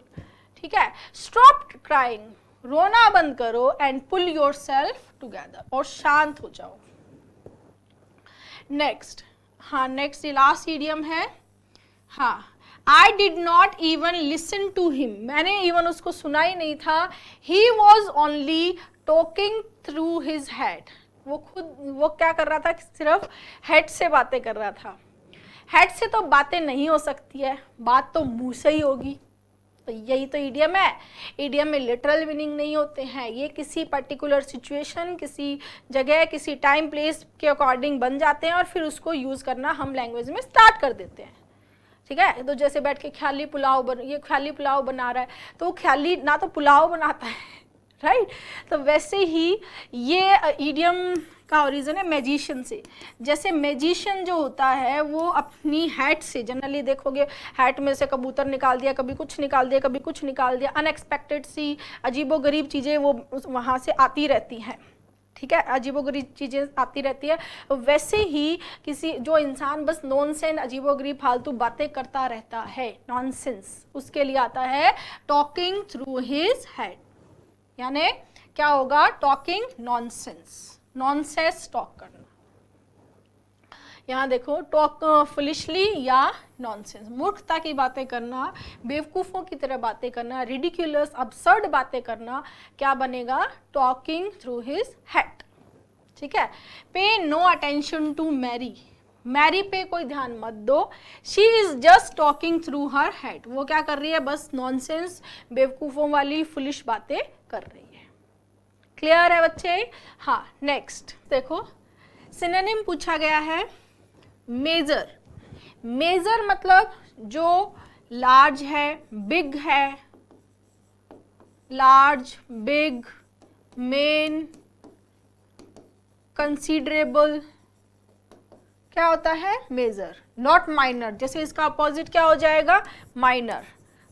ठीक है, स्टॉप क्राइंग, रोना बंद करो, एंड पुल योरसेल्फ टुगेदर, और शांत हो जाओ। नेक्स्ट, हाँ नेक्स्ट ये लास्ट इडियम है। हाँ, I did not even listen to him, मैंने इवन उसको सुना ही नहीं था। He was only talking through his head, वो क्या कर रहा था, सिर्फ हेड से बातें कर रहा था। हेड से तो बातें नहीं हो सकती है, बात तो मुंह से ही होगी। तो यही तो इडियम है। इडियम में लिटरल मीनिंग नहीं होते हैं, ये किसी पर्टिकुलर सिचुएशन, किसी जगह, किसी टाइम प्लेस के अकॉर्डिंग बन जाते हैं और फिर उसको यूज़ करना हम लैंग्वेज में स्टार्ट कर देते हैं। ठीक है, तो जैसे बैठ के ख्याली पुलाव बना रहा है, तो वो ख्याली ना तो पुलाव बनाता है, राइट। तो वैसे ही ये इडियम का ओरिजिन है मैजिशियन से। जैसे मैजिशियन जो होता है वो अपनी हैट से, जनरली देखोगे हैट में से कबूतर निकाल दिया, कभी कुछ निकाल दिया, कभी कुछ निकाल दिया, अनएक्सपेक्टेड सी अजीबोगरीब चीज़ें वो वहाँ से आती रहती हैं। ठीक है, अजीबोगरीब चीज़ें आती रहती है। वैसे ही किसी जो इंसान बस नॉनसेंस अजीबोगरीब फालतू बातें करता रहता है, नॉनसेंस, उसके लिए आता है टॉकिंग थ्रू हिज हेड। यानी क्या होगा, टॉकिंग नॉनसेंस, नॉनसेंस टॉक करना। यहाँ देखो, टॉक फुलिशली या नॉनसेंस, मूर्खता की बातें करना, बेवकूफ़ों की तरह बातें करना, रिडिक्यूलस अब्सर्ड बातें करना, क्या बनेगा, टॉकिंग थ्रू हिज हेड। ठीक है, pay no attention to Mary, Mary पे कोई ध्यान मत दो, she is just talking through her head, वो क्या कर रही है, बस नॉनसेंस बेवकूफ़ों वाली फुलिश बातें कर रही है। क्लियर है बच्चे? हाँ, नेक्स्ट देखो, सिनोनिम पूछा गया है मेजर। मेजर मतलब जो लार्ज है, बिग है, लार्ज, बिग, मेन, कंसीडरेबल, क्या होता है, मेजर। नॉट माइनर, जैसे इसका अपोजिट क्या हो जाएगा, माइनर,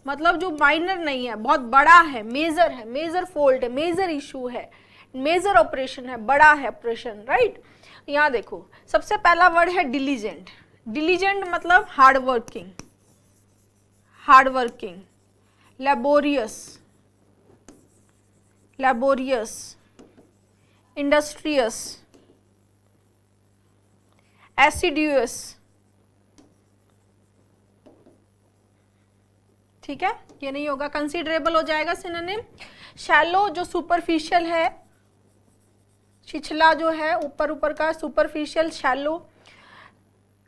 मतलब जो माइनर नहीं है, बहुत बड़ा है, मेजर है, मेजर फॉल्ट है, मेजर इशू है, मेजर ऑपरेशन है, बड़ा है ऑपरेशन, राइट। यहाँ देखो, सबसे पहला वर्ड है डिलीजेंट। डिलीजेंट मतलब hard working, hard working, laborious, laborious, industrious, assiduous. ठीक है, ये नहीं होगा, कंसीडरेबल हो जाएगा सिनोनिम। शैलो जो सुपरफिशियल है, छिछला जो है ऊपर ऊपर का, सुपरफिशियल, शैलो।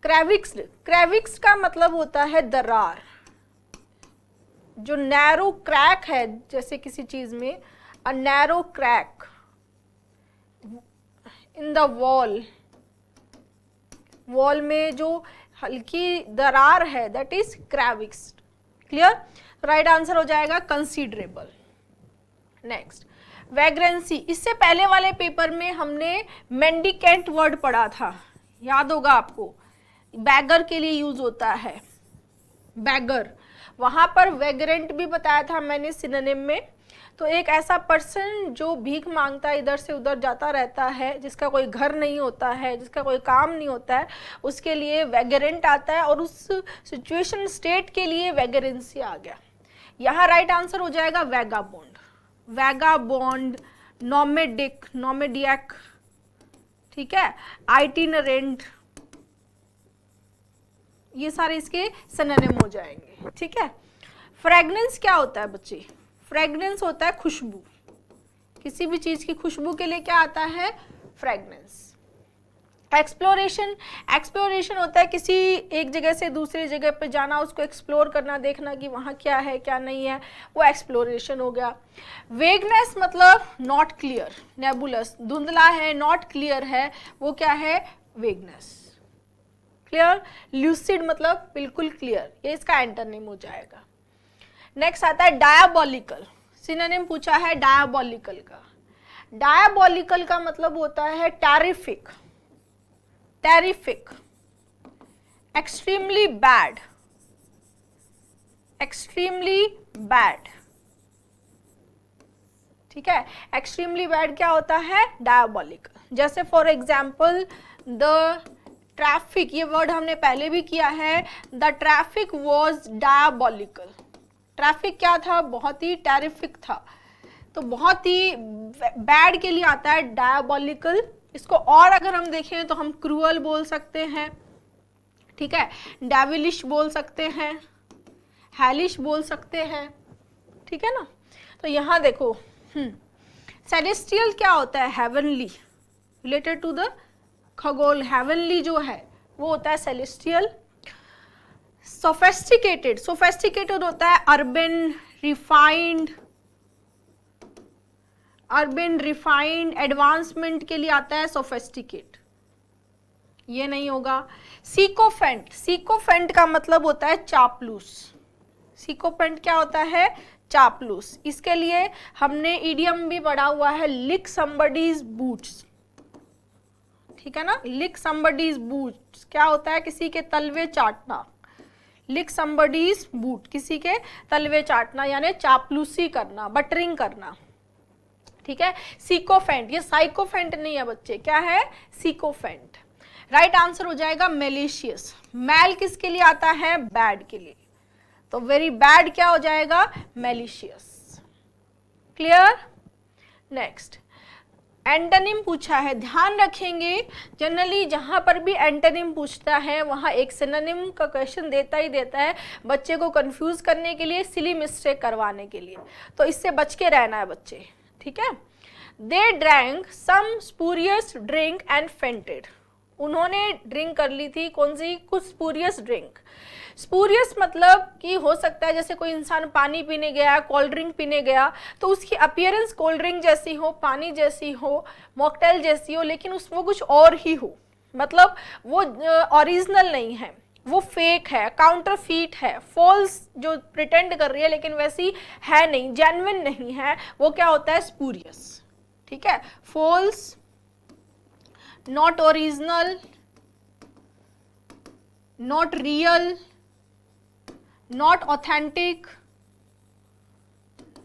क्रेविक्स्ड, क्रेविक्स का मतलब होता है दरार, जो नैरो क्रैक है जैसे किसी चीज में, a narrow crack in the wall, wall में जो हल्की दरार है, that is crevice. Clear? Right answer हो जाएगा कंसीडरेबल। नेक्स्ट, वैग्रेंसी। इससे पहले वाले पेपर में हमने मेंडिकेंट वर्ड पढ़ा था, याद होगा आपको, बैगर के लिए यूज होता है, बैगर। वहां पर वैग्रेंट भी बताया था मैंने सिनोनिम में। तो एक ऐसा पर्सन जो भीख मांगता है, इधर से उधर जाता रहता है, जिसका कोई घर नहीं होता है, जिसका कोई काम नहीं होता है, उसके लिए वैग्रेंट आता है, और उस सिचुएशन स्टेट के लिए वैग्रेंसी आ गया। यहाँ राइट आंसर हो जाएगा वैगाबॉन्ड, वैगाबॉन्ड, नोमेडिक, नोमेडियक, ठीक है, आइटिनरेंट, ये सारे इसके सिनोनिम हो जाएंगे। ठीक है। फ्रेगनेंस क्या होता है बच्चे? फ्रेगनेंस होता है खुशबू, किसी भी चीज की खुशबू के लिए क्या आता है? फ्रेगनेंस। एक्सप्लोरेशन, एक्सप्लोरेशन होता है किसी एक जगह से दूसरी जगह पे जाना, उसको एक्सप्लोर करना, देखना कि वहाँ क्या है क्या नहीं है, वो एक्सप्लोरेशन हो गया। वेगनेस मतलब नॉट क्लियर, नेबुलस, धुंधला है, नॉट क्लियर है, वो क्या है? वेगनेस। क्लियर? ल्यूसिड मतलब बिल्कुल क्लियर, ये इसका एंटोनिम हो जाएगा। नेक्स्ट आता है डायबोलिकल, सिनोनिम पूछा है डायबोलिकल का। डायबोलिकल का मतलब होता है terrific, terrific, extremely bad, extremely bad. ठीक है, एक्सट्रीमली बैड क्या होता है? डायबोलिकल। जैसे फॉर एग्जाम्पल द ट्रैफिक, ये वर्ड हमने पहले भी किया है, the traffic was diabolical. Traffic क्या था? बहुत ही टेरिफिक था, तो बहुत ही बैड के लिए आता है डायबोलिकल। इसको और अगर हम देखें तो हम क्रूअल बोल सकते हैं, ठीक है, डेविलिश बोल सकते हैं, हेलिश बोल सकते हैं, ठीक है ना। तो यहाँ देखो, सेलेस्टियल क्या होता है? हेवनली, रिलेटेड टू द खगोल, हेवनली जो है वो होता है सेलेस्टियल। सोफेस्टिकेटेड, सोफेस्टिकेटेड होता है urban, refined, urban refined, advancement के लिए आता है सोफेस्टिकेट, ये नहीं होगा। सीकोफेंट, सीकोफेंट का मतलब होता है चापलूस, सीकोफेंट क्या होता है? चापलूस। इसके लिए हमने इडियम भी पढ़ा हुआ है, लिक समबडीज बूट्स, ठीक है ना, लिक समबडीज बूट्स क्या होता है? किसी के तलवे चाटना, लिक समबडीज बूट, किसी के तलवे चाटना, यानी चापलूसी करना, बटरिंग करना, ठीक है। सीकोफेंट, ये साइकोफेंट नहीं है बच्चे, क्या है? सीकोफेंट। राइट आंसर हो जाएगा मेलिशियस। मैल किसके लिए आता है? बैड के लिए, तो वेरी बैड क्या हो जाएगा? मेलिशियस। क्लियर? नेक्स्ट, एंटोनिम पूछा है, ध्यान रखेंगे जनरली जहां पर भी एंटोनिम पूछता है वहां एक सिनोनिम का क्वेश्चन देता ही देता है, बच्चे को कंफ्यूज करने के लिए, सिली मिस्टेक करवाने के लिए, तो इससे बच के रहना है बच्चे, ठीक है। They drank some spurious drink and fainted, उन्होंने ड्रिंक कर ली थी, कौन सी? कुछ स्पूरियस ड्रिंक। स्पूरियस मतलब कि हो सकता है जैसे कोई इंसान पानी पीने गया, कोल्ड ड्रिंक पीने गया, तो उसकी अपीयरेंस कोल्ड ड्रिंक जैसी हो, पानी जैसी हो, मॉकटेल जैसी हो, लेकिन वो कुछ और ही हो, मतलब वो ओरिजिनल नहीं है, वो फेक है, काउंटरफीट है, फॉल्स जो प्रिटेंड कर रही है लेकिन वैसी है नहीं, जेन्युइन नहीं है, वो क्या होता है? स्पूरियस। ठीक है, false, not original, not real, not authentic,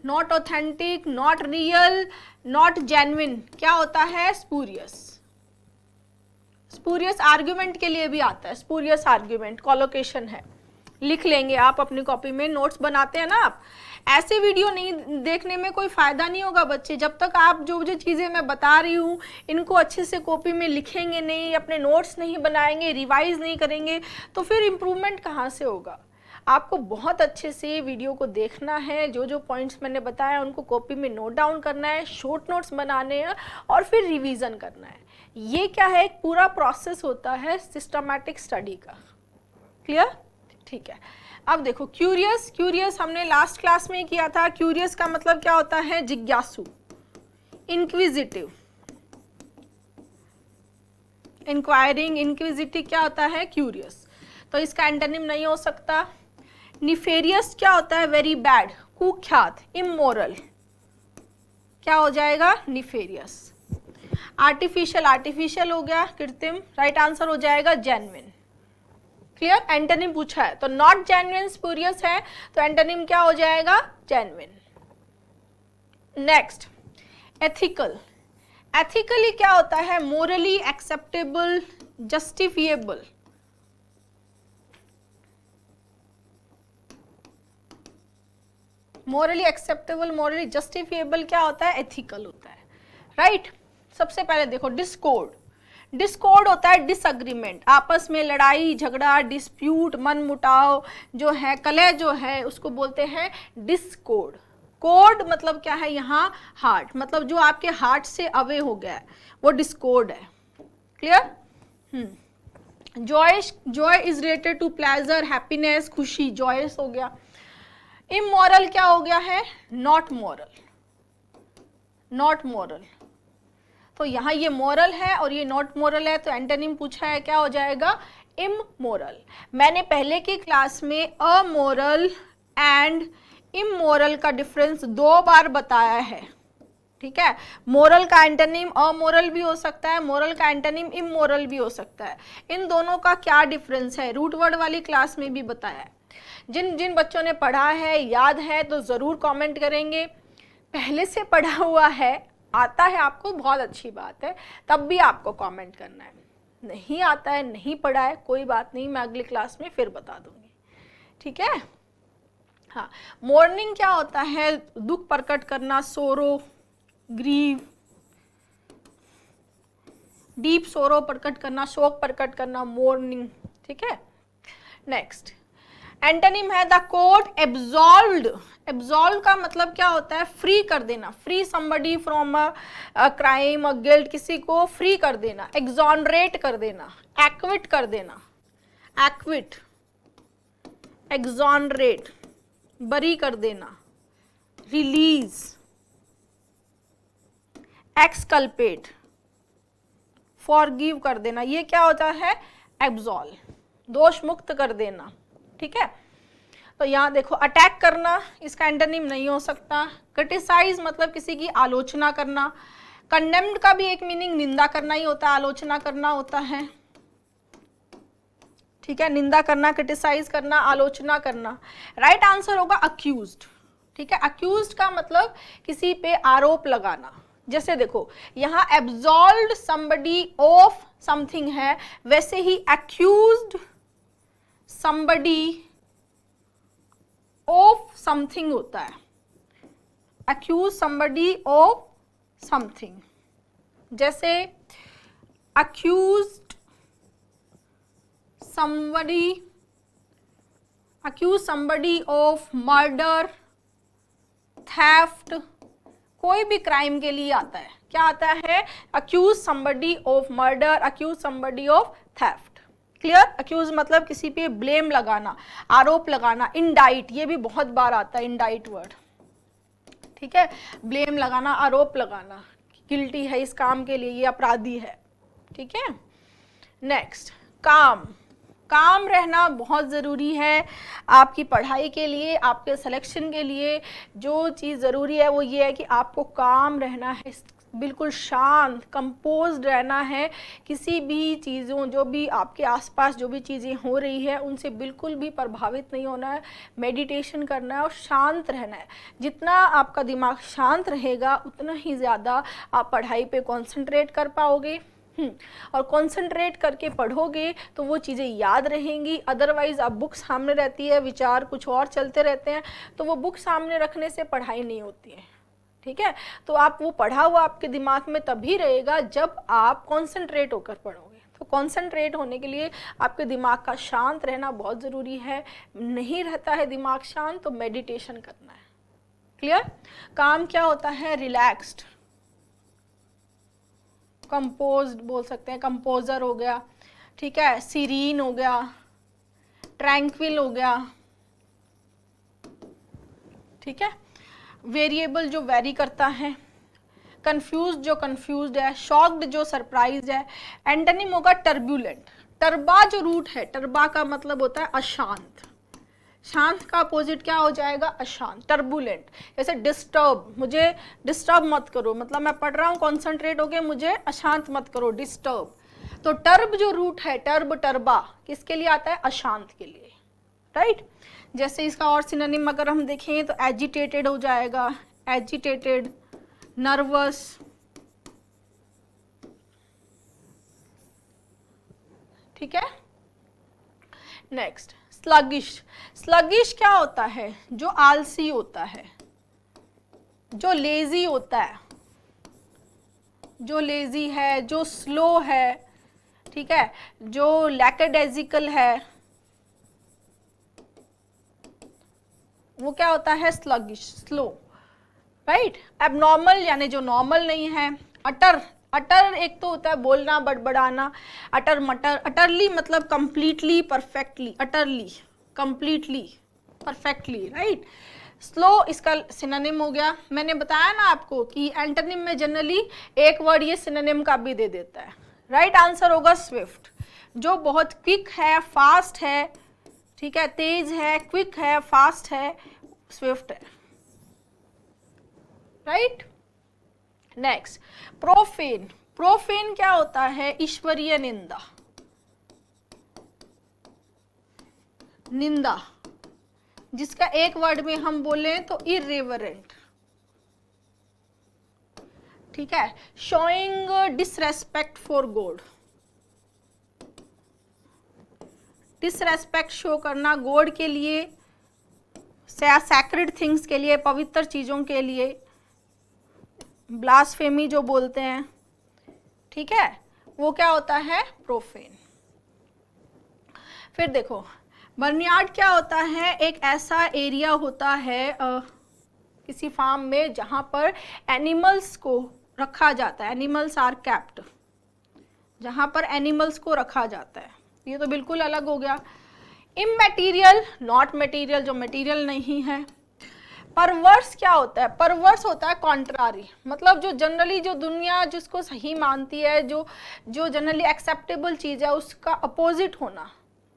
not authentic, not real, not genuine, क्या होता है? स्पूरियस। स्पूरियस आर्ग्यूमेंट के लिए भी आता है, स्पूरियस आर्ग्यूमेंट कॉलोकेशन है, लिख लेंगे आप अपनी कॉपी में, नोट्स बनाते हैं ना आप। ऐसे वीडियो नहीं देखने में कोई फायदा नहीं होगा बच्चे, जब तक आप जो जो चीज़ें मैं बता रही हूँ इनको अच्छे से कॉपी में लिखेंगे नहीं, अपने नोट्स नहीं बनाएंगे, रिवाइज नहीं करेंगे, तो फिर इम्प्रूवमेंट कहाँ से होगा? आपको बहुत अच्छे से वीडियो को देखना है, जो जो पॉइंट्स मैंने बताया उनको कॉपी में नोट डाउन करना है, शॉर्ट नोट्स बनाने हैं और फिर रिवीजन करना है। ये क्या है, एक पूरा प्रोसेस होता है सिस्टमैटिक स्टडी का। क्लियर? ठीक है। अब देखो क्यूरियस, क्यूरियस हमने लास्ट क्लास में किया था। क्यूरियस का मतलब क्या होता है, जिज्ञासु, इंक्विजिटिव, इंक्वायरिंग, इंक्विजिटिव क्या होता है, क्यूरियस। तो इसका एंटोनिम नहीं हो सकता। निफेरियस क्या होता है, वेरी बैड, कुख्यात, इमोरल, क्या हो जाएगा, निफेरियस। आर्टिफिशियल, आर्टिफिशियल हो गया, कृत्रिम, राइट आंसर हो जाएगा जेन्युइन। क्लियर? एंटोनिम पूछा है तो नॉट जेन्युइन स्पूरियस है, तो एंटोनिम क्या हो जाएगा, जेन्युइन। Next, ethical. एथिकली क्या होता है, morally acceptable, justifiable. Morally acceptable, morally justifiable क्या होता है, एथिकल होता है, राइट। सबसे पहले देखो डिस्कॉर्ड, डिस्कॉर्ड होता है डिसएग्रीमेंट, आपस में लड़ाई झगड़ा, डिस्प्यूट, मनमुटाव जो है, कलह जो है, उसको बोलते हैं डिस्कॉर्ड। कॉर्ड मतलब क्या है यहाँ, हार्ट, मतलब जो आपके हार्ट से अवे हो गया है वो डिस्कॉर्ड है। Clear? Joy, joy is related to pleasure, happiness, खुशी, जॉयस हो गया। इमोरल क्या हो गया है, नॉट मोरल, नॉट मोरल। तो यहाँ ये मोरल है और ये नॉट मोरल है, तो एंटोनिम पूछा है, क्या हो जाएगा, इमोरल। मैंने पहले की क्लास में अमोरल एंड इमोरल का डिफरेंस 2 बार बताया है। ठीक है, मोरल का एंटोनिम अमोरल भी हो सकता है, मोरल का एंटोनिम इमोरल भी हो सकता है। इन दोनों का क्या डिफरेंस है, रूट वर्ड वाली क्लास में भी बताया है। जिन जिन बच्चों ने पढ़ा है, याद है, तो ज़रूर कमेंट करेंगे। पहले से पढ़ा हुआ है, आता है आपको, बहुत अच्छी बात है, तब भी आपको कमेंट करना है। नहीं आता है, नहीं पढ़ा है, कोई बात नहीं, मैं अगली क्लास में फिर बता दूंगी। ठीक है। हाँ, मोर्निंग क्या होता है, दुख प्रकट करना, सोरो, ग्रीव, डीप सोरो प्रकट करना, शोक प्रकट करना, मोर्निंग। ठीक है। नेक्स्ट, एंटोनिम है द कोर्ट एब्सॉल्व्ड। एब्सॉल्व का मतलब क्या होता है, फ्री कर देना, free somebody from a crime, a guilt, किसी को फ्री कर देना, एक्सॉनरेट कर देना, एक्विट कर देना, एक्विट, एक्सॉनरेट, बरी कर देना, रिलीज, एक्सकल्पेट, फॉरगिव कर देना, ये क्या होता है, एब्सॉल्व, दोष मुक्त कर देना। ठीक है। तो यहाँ देखो अटैक करना, इसका एंटोनिम नहीं हो सकता। क्रिटिसाइज मतलब किसी की आलोचना करना। कंडेम्ड का भी एक मीनिंग निंदा करना ही होता है, आलोचना करना होता है। ठीक है, निंदा करना, क्रिटिसाइज करना, आलोचना करना। राइट आंसर होगा अक्यूज्ड। ठीक है, अक्यूज्ड का मतलब किसी पे आरोप लगाना। जैसे देखो यहाँ एब्सॉल्व्ड समबडी ऑफ समथिंग है, वैसे ही अक्यूज्ड somebody of something होता है, accuse somebody of something। जैसे accused somebody of murder, theft, कोई भी क्राइम के लिए आता है, क्या आता है, accuse somebody of murder, accuse somebody of theft। Clear? Accuse मतलब किसी पे ब्लेम लगाना, आरोप लगाना। इंडाइट, ये भी बहुत बार आता है, इंडाइट वर्ड। ठीक है, ब्लेम लगाना, आरोप लगाना, गिल्टी है इस काम के लिए, ये अपराधी है। ठीक है। नेक्स्ट, काम। काम रहना बहुत ज़रूरी है आपकी पढ़ाई के लिए, आपके सिलेक्शन के लिए। जो चीज़ ज़रूरी है वो ये है कि आपको काम रहना है, बिल्कुल शांत, कंपोज्ड रहना है। किसी भी चीज़ों, जो भी आपके आसपास जो भी चीज़ें हो रही है उनसे बिल्कुल भी प्रभावित नहीं होना है। मेडिटेशन करना है और शांत रहना है। जितना आपका दिमाग शांत रहेगा उतना ही ज़्यादा आप पढ़ाई पे कंसंट्रेट कर पाओगे। और कंसंट्रेट करके पढ़ोगे तो वो चीज़ें याद रहेंगी। अदरवाइज़ आप बुक सामने रहती है, विचार कुछ और चलते रहते हैं, तो वो बुक सामने रखने से पढ़ाई नहीं होती है। ठीक है, तो आप वो पढ़ा हुआ आपके दिमाग में तभी रहेगा जब आप कंसंट्रेट होकर पढ़ोगे। तो कंसंट्रेट होने के लिए आपके दिमाग का शांत रहना बहुत ज़रूरी है। नहीं रहता है दिमाग शांत तो मेडिटेशन करना है। क्लियर? काम क्या होता है? रिलैक्स्ड, कंपोज्ड बोल सकते हैं, कंपोजर हो गया, ठीक है, सीरीन हो गया, ट्रैंक्विल हो गया, ठीक है, वेरिएबल जो वेरी करता है, कंफ्यूज जो कंफ्यूज्ड है, शॉक्ड जो सरप्राइज है। एंटोनिम होगा टर्बुलेंट। टर्बा जो रूट है, टर्बा का मतलब होता है अशांत, शांत का अपोजिट क्या हो जाएगा? अशांत, टर्बुलेंट। जैसे डिस्टर्ब, मुझे डिस्टर्ब मत करो, मतलब मैं पढ़ रहा हूँ कॉन्सेंट्रेट होके, मुझे अशांत मत करो, डिस्टर्ब। तो टर्ब जो रूट है, टर्ब टर्बा किसके लिए आता है? अशांत के लिए, राइट। जैसे इसका और सिनोनिम अगर हम देखें तो एजिटेटेड हो जाएगा, एजिटेटेड, नर्वस, ठीक है। Next sluggish. स्लगिश क्या होता है? जो आलसी होता है, जो लेजी होता है, जो लेजी है, जो स्लो है, ठीक है, जो लैकेडेजिकल है, वो क्या होता है? Sluggish, slow, right. एबनॉर्मल यानी जो नॉर्मल नहीं है। अटर, अटर एक तो होता है बोलना, बड़बड़ाना, अटर मटर, अटरली मतलब completely, perfectly, utterly, completely, perfectly, right. Slow इसका सिनोनिम हो गया। मैंने बताया ना आपको कि एंटोनिम में जनरली एक वर्ड ये सिनोनिम का भी दे देता है। राइट आंसर होगा स्विफ्ट, जो बहुत क्विक है, फास्ट है, ठीक है, तेज है, क्विक है, फास्ट है, स्विफ्ट है, राइट। Next profane. प्रोफेन क्या होता है? ईश्वरीय निंदा, निंदा, जिसका एक वर्ड में हम बोले तो इरेवरेंट, ठीक है। Showing disrespect for God, disrespect show करना गॉड के लिए, सैक्रेड थिंग्स के लिए, पवित्र चीजों के लिए, ब्लास्फेमी जो बोलते हैं, ठीक है, वो क्या होता है? प्रोफेन। फिर देखो बर्नयार्ड क्या होता है? एक ऐसा एरिया होता है किसी फार्म में जहां पर एनिमल्स को रखा जाता है, एनिमल्स आर केप्ट, जहां पर एनिमल्स को रखा जाता है। ये तो बिल्कुल अलग हो गया। इमैटीरियल, नॉट मटेरियल, जो मटेरियल नहीं है। परवर्स क्या होता है? परवर्स होता है कॉन्ट्रारी, मतलब जो जनरली जो दुनिया जिसको सही मानती है, जो जनरली एक्सेप्टेबल चीज़ है उसका अपोजिट होना,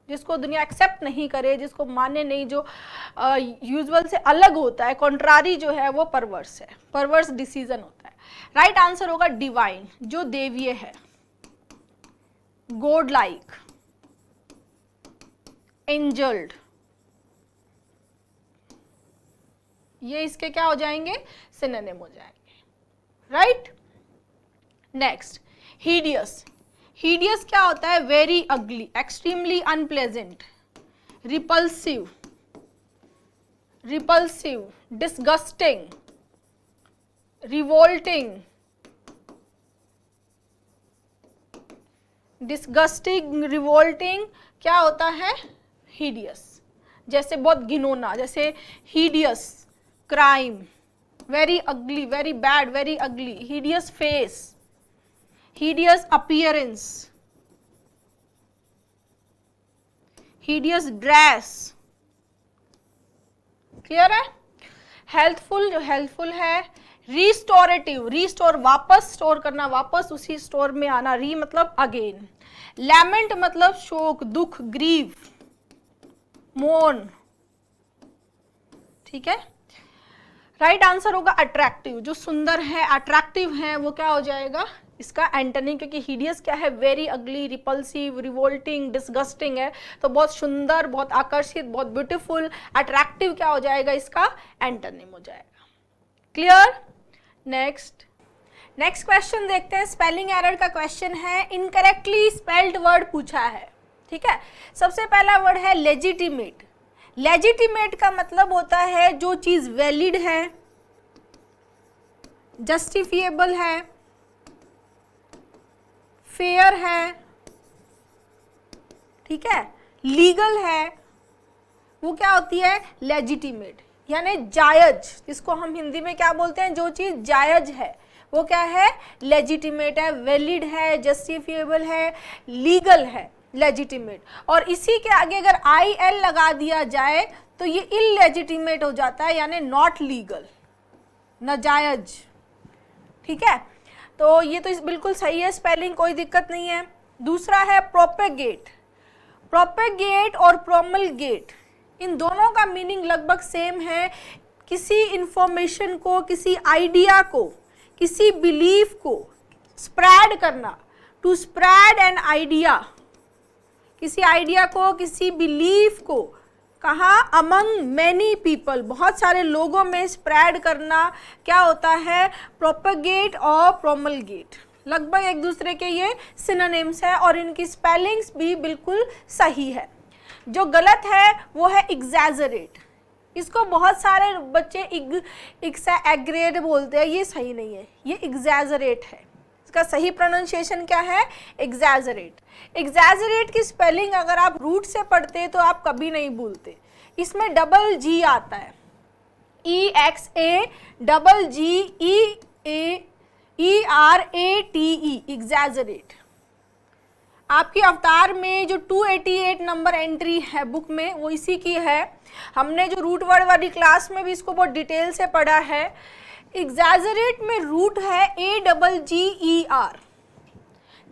जिसको दुनिया एक्सेप्ट नहीं करे, जिसको माने नहीं, जो यूजुअल से अलग होता है, कॉन्ट्रारी जो है वो परवर्स है, परवर्स डिसीजन होता है। राइट आंसर होगा डिवाइन, जो देवीय है, गॉड लाइक, एंजल्ड, ये इसके क्या हो जाएंगे? सिनोनिम हो जाएंगे, राइट। Next hideous. हिडियस क्या होता है? Very ugly, extremely unpleasant, repulsive, repulsive, disgusting, revolting, disgusting, revolting क्या होता है? हिडियस। जैसे बहुत घिनौना, जैसे hideous crime, very ugly, very bad, very ugly, hideous face, hideous appearance, hideous dress. Clear है? हेल्थफुल, जो हेल्थफुल है। रिस्टोरेटिव, रिस्टोर वापस, स्टोर करना, वापस उसी स्टोर में आना, री मतलब अगेन। लैमेंट मतलब शोक, दुख, ग्रीव, मोन, ठीक है। राइट आंसर होगा अट्रैक्टिव, जो सुंदर है, अट्रैक्टिव है, वो क्या हो जाएगा? इसका एंटोनिम, क्योंकि हिडियस क्या है? Very ugly, repulsive, revolting, disgusting है, तो बहुत सुंदर, बहुत आकर्षित, बहुत ब्यूटीफुल। अट्रैक्टिव क्या हो जाएगा? इसका एंटोनिम हो जाएगा। क्लियर? नेक्स्ट क्वेश्चन देखते हैं। स्पेलिंग एरर का क्वेश्चन है, इनकरेक्टली स्पेल्ड वर्ड पूछा है, ठीक है। सबसे पहला वर्ड है लेजिटिमेट। लेजिटिमेट का मतलब होता है जो चीज वैलिड है, जस्टिफिएबल है, फेयर है, ठीक है। लीगल है वो क्या होती है, लेजिटिमेट, यानी जायज, जिसको हम हिंदी में क्या बोलते हैं, जो चीज जायज है वो क्या है, लेजिटिमेट है, वैलिड है, जस्टिफिएबल है, लीगल है, लेजिटिमेट। और इसी के आगे अगर IL लगा दिया जाए तो ये इलेजिटिमेट हो जाता है, यानी नॉट लीगल, नाजायज। ठीक है, तो ये तो बिल्कुल सही है स्पेलिंग, कोई दिक्कत नहीं है। दूसरा है प्रोपेगेट। प्रोपेगेट और प्रोमलगेट, इन दोनों का मीनिंग लगभग सेम है। किसी इंफॉर्मेशन को, किसी आइडिया को, किसी बिलीफ को स्प्रेड करना, टू स्प्रेड एन आइडिया, किसी आइडिया को, किसी बिलीफ को कहाँ, अमंग मैनी पीपल, बहुत सारे लोगों में स्प्रेड करना क्या होता है, प्रोपेगेट और प्रोमलगेट। लगभग एक दूसरे के ये सिनोनिम्स है और इनकी स्पेलिंग्स भी बिल्कुल सही है। जो गलत है वो है एग्जैजरेट। इसको बहुत सारे बच्चे एग्रेड बोलते हैं, ये सही नहीं है, ये एग्जैजरेट है। इसका सही प्रोनाउंसिएशन क्या है, एग्जैजरेट। एग्जैजरेट की स्पेलिंग अगर आप रूट से पढ़ते तो आप कभी नहीं भूलते। इसमें डबल जी आता है, EXAGGERATE, एग्जैजरेट। आपकी अवतार में जो 288 नंबर एंट्री है बुक में वो इसी की है। हमने जो रूट वर्ड वाली क्लास में भी इसको बहुत डिटेल से पढ़ा है। एग्जैजरेट में रूट है AGGER,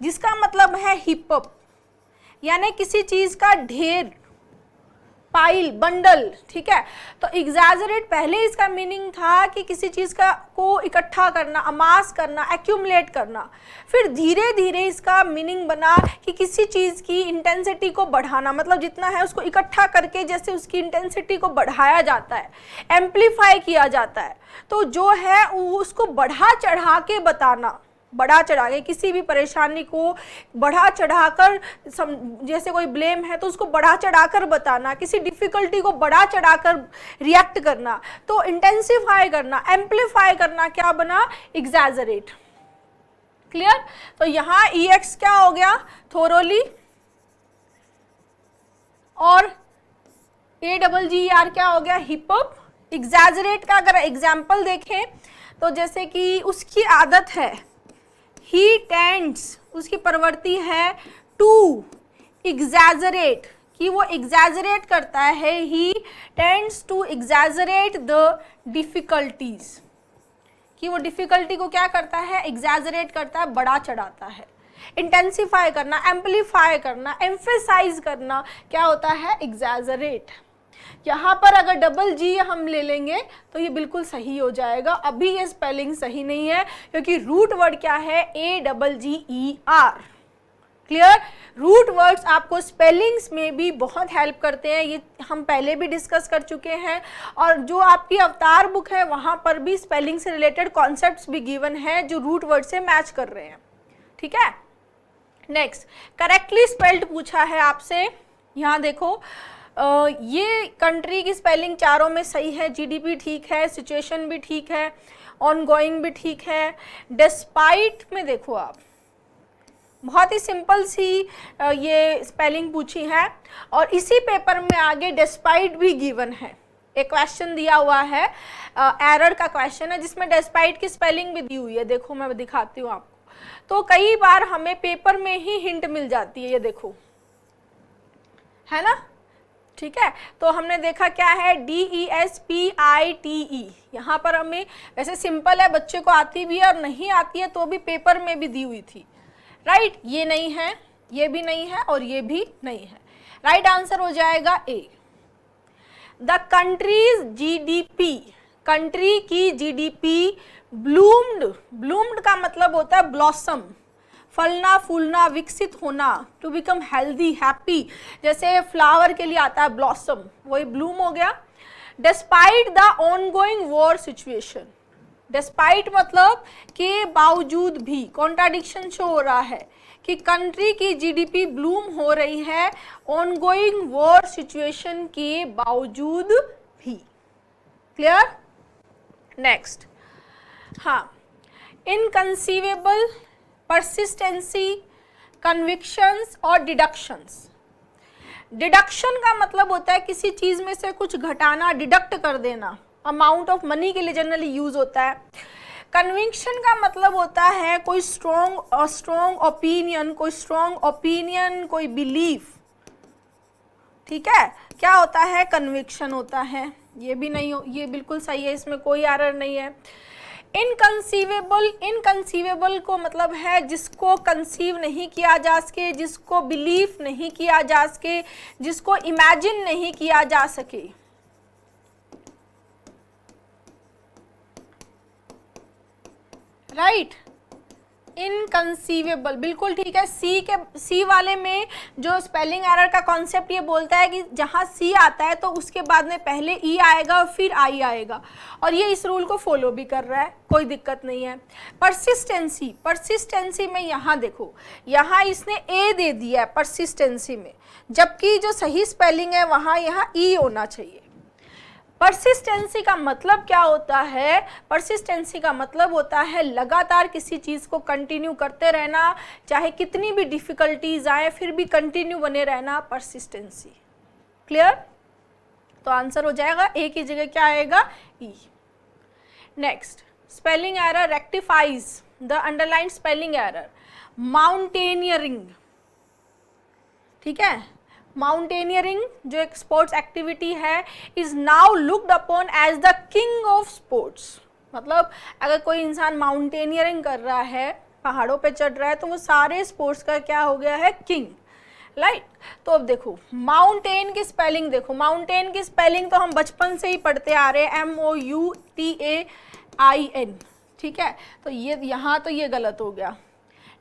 जिसका मतलब है हिपअप, यानी किसी चीज का ढेर, पाइल, बंडल। ठीक है, तो एग्जैजरेट पहले इसका मीनिंग था कि किसी चीज का को इकट्ठा करना, अमास करना, एक्यूमुलेट करना। फिर धीरे धीरे इसका मीनिंग बना कि किसी चीज की इंटेंसिटी को बढ़ाना, मतलब जितना है उसको इकट्ठा करके जैसे उसकी इंटेंसिटी को बढ़ाया जाता है, एम्पलीफाई किया जाता है, तो जो है उसको बढ़ा चढ़ा के बताना, बढ़ा चढ़ा के किसी भी परेशानी को बढ़ा चढ़ाकर, जैसे कोई ब्लेम है तो उसको बढ़ा चढ़ाकर बताना, किसी डिफिकल्टी को बढ़ा चढ़ाकर रिएक्ट करना, तो इंटेंसिफाई करना, एम्पलीफाई करना, क्या बना, एग्जैजरेट। क्लियर? तो यहाँ EX क्या हो गया, थोरोली, और AGGER क्या हो गया, हिपअप। एग्जैजरेट का अगर एग्जाम्पल देखें तो जैसे कि उसकी आदत है, ही टेंड्स, उसकी प्रवृत्ति है, टू एग्जैजरेट, कि वो एग्जैजरेट करता है, he tends to exaggerate the difficulties, कि वो डिफिकल्टी को क्या करता है, एग्जैजरेट करता है, बढ़ा चढ़ाता है। इंटेंसिफाई करना, एम्पलीफाई करना, एम्फेसाइज करना, क्या होता है, एग्जैजरेट। यहाँ पर अगर डबल जी हम ले लेंगे तो ये बिल्कुल सही हो जाएगा। अभी ये स्पेलिंग सही नहीं है क्योंकि रूट वर्ड क्या है, AGGER। क्लियर? रूट वर्ड्स आपको स्पेलिंग्स में भी बहुत हेल्प करते हैं, ये हम पहले भी डिस्कस कर चुके हैं। और जो आपकी अवतार बुक है वहाँ पर भी स्पेलिंग से रिलेटेड कॉन्सेप्ट्स भी गिवन है जो रूट वर्ड से मैच कर रहे हैं। ठीक है, नेक्स्ट, करेक्टली स्पेल्ड पूछा है आपसे। यहाँ देखो, ये कंट्री की स्पेलिंग चारों में सही है, GDP ठीक है, सिचुएशन भी ठीक है, ऑनगोइंग भी ठीक है। डिस्पाइट में देखो आप, बहुत ही सिंपल सी ये स्पेलिंग पूछी है और इसी पेपर में आगे डिस्पाइट भी गिवन है। एक क्वेश्चन दिया हुआ है, एरर का क्वेश्चन है जिसमें डिस्पाइट की स्पेलिंग भी दी हुई है। देखो मैं दिखाती हूँ आपको, तो कई बार हमें पेपर में ही हिंट मिल जाती है, ये देखो, है ना। ठीक है, तो हमने देखा क्या है, DESPITE। यहाँ पर हमें वैसे सिंपल है, बच्चे को आती भी है और नहीं आती है तो भी पेपर में भी दी हुई थी। राइट, ये नहीं है, ये भी नहीं है और ये भी नहीं है। राइट आंसर हो जाएगा A। The countries GDP, country की GDP ब्लूम्ड, ब्लूम्ड का मतलब होता है ब्लॉसम, फलना फूलना, विकसित होना, टू बिकम हेल्दी, हैप्पी, जैसे फ्लावर के लिए आता है ब्लॉसम, वही ब्लूम हो गया। Despite the ongoing war situation, despite मतलब के बावजूद भी, कॉन्ट्राडिक्शन शो हो रहा है कि कंट्री की GDP ब्लूम हो रही है ऑनगोइंग वॉर सिचुएशन के बावजूद भी। क्लियर? नेक्स्ट, हाँ, इनकंसीवेबल, परसिस्टेंसी, कन्विक्शंस और डिडक्शंस, डिडक्शन का मतलब होता है किसी चीज में से कुछ घटाना, डिडक्ट कर देना, अमाउंट ऑफ मनी के लिए जनरली यूज होता है। कन्विक्शन का मतलब होता है कोई स्ट्रॉन्ग ओपिनियन, कोई बिलीफ, ठीक है। क्या होता है? कन्विक्शन होता है। ये भी नहीं हो, ये बिल्कुल सही है, इसमें कोई एरर नहीं है। इनकंसीवेबल को मतलब है जिसको कंसीव नहीं किया जा सके, जिसको बिलीव नहीं किया जा सके, जिसको इमेजिन नहीं किया जा सके। राइट, इनकंसीवेबल, बिल्कुल ठीक है। सी वाले में जो स्पेलिंग एरर का कॉन्सेप्ट ये बोलता है कि जहाँ सी आता है तो उसके बाद में पहले ई आएगा और फिर आई आएगा, और ये इस रूल को फॉलो भी कर रहा है, कोई दिक्कत नहीं है। परसिस्टेंसी में यहाँ देखो, यहाँ इसने ए दे दिया है परसिस्टेंसी में, जबकि जो सही स्पेलिंग है वहाँ यहाँ ई होना चाहिए। परसिस्टेंसी का मतलब क्या होता है? परसिस्टेंसी का मतलब होता है लगातार किसी चीज़ को कंटिन्यू करते रहना, चाहे कितनी भी डिफिकल्टीज आए फिर भी कंटिन्यू बने रहना, परसिस्टेंसी। क्लियर? तो आंसर हो जाएगा ए की जगह क्या आएगा? E. Next, spelling error rectifies the underline spelling error. Mountaineering, ठीक है, माउंटेनियरिंग जो एक स्पोर्ट्स एक्टिविटी है, is now looked upon as the king of sports. मतलब अगर कोई इंसान माउंटेनियरिंग कर रहा है, पहाड़ों पे चढ़ रहा है, तो वो सारे स्पोर्ट्स का क्या हो गया है? किंग। राइट, तो अब देखो माउंटेन की स्पेलिंग देखो, माउंटेन की स्पेलिंग तो हम बचपन से ही पढ़ते आ रहे हैं, MOUTAIN, ठीक है। तो ये यहाँ तो ये गलत हो गया।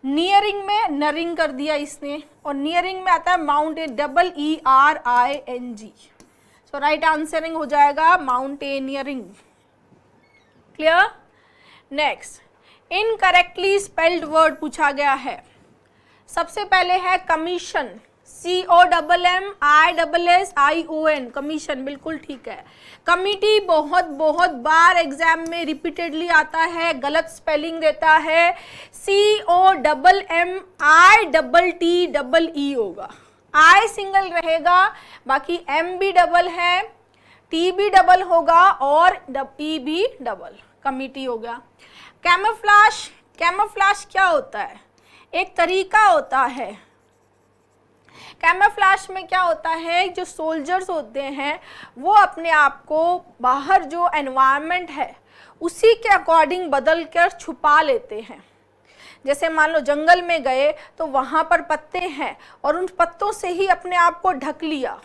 नियरिंग में नरिंग कर दिया इसने, और नियरिंग में आता है माउंटेन, ERING। सो राइट आंसरिंग हो जाएगा mountaineering. Clear? Next, incorrectly spelled word पूछा गया है। सबसे पहले है कमीशन, COMMISSION, कमीशन, बिल्कुल ठीक है। कमिटी बहुत बार एग्जाम में रिपीटेडली आता है, गलत स्पेलिंग देता है, COMMITTEE होगा, I सिंगल रहेगा, बाकी M भी डबल है, T भी डबल होगा और E भी डबल, कमिटी हो गया। कैमोफ्लेज, कैमोफ्लेज क्या होता है? एक तरीका होता है। कैमोफ्लेज में क्या होता है, जो सोल्जर्स होते हैं वो अपने आप को बाहर जो एनवायरनमेंट है उसी के अकॉर्डिंग बदल कर छुपा लेते हैं। जैसे मान लो जंगल में गए तो वहाँ पर पत्ते हैं और उन पत्तों से ही अपने आप को ढक लिया,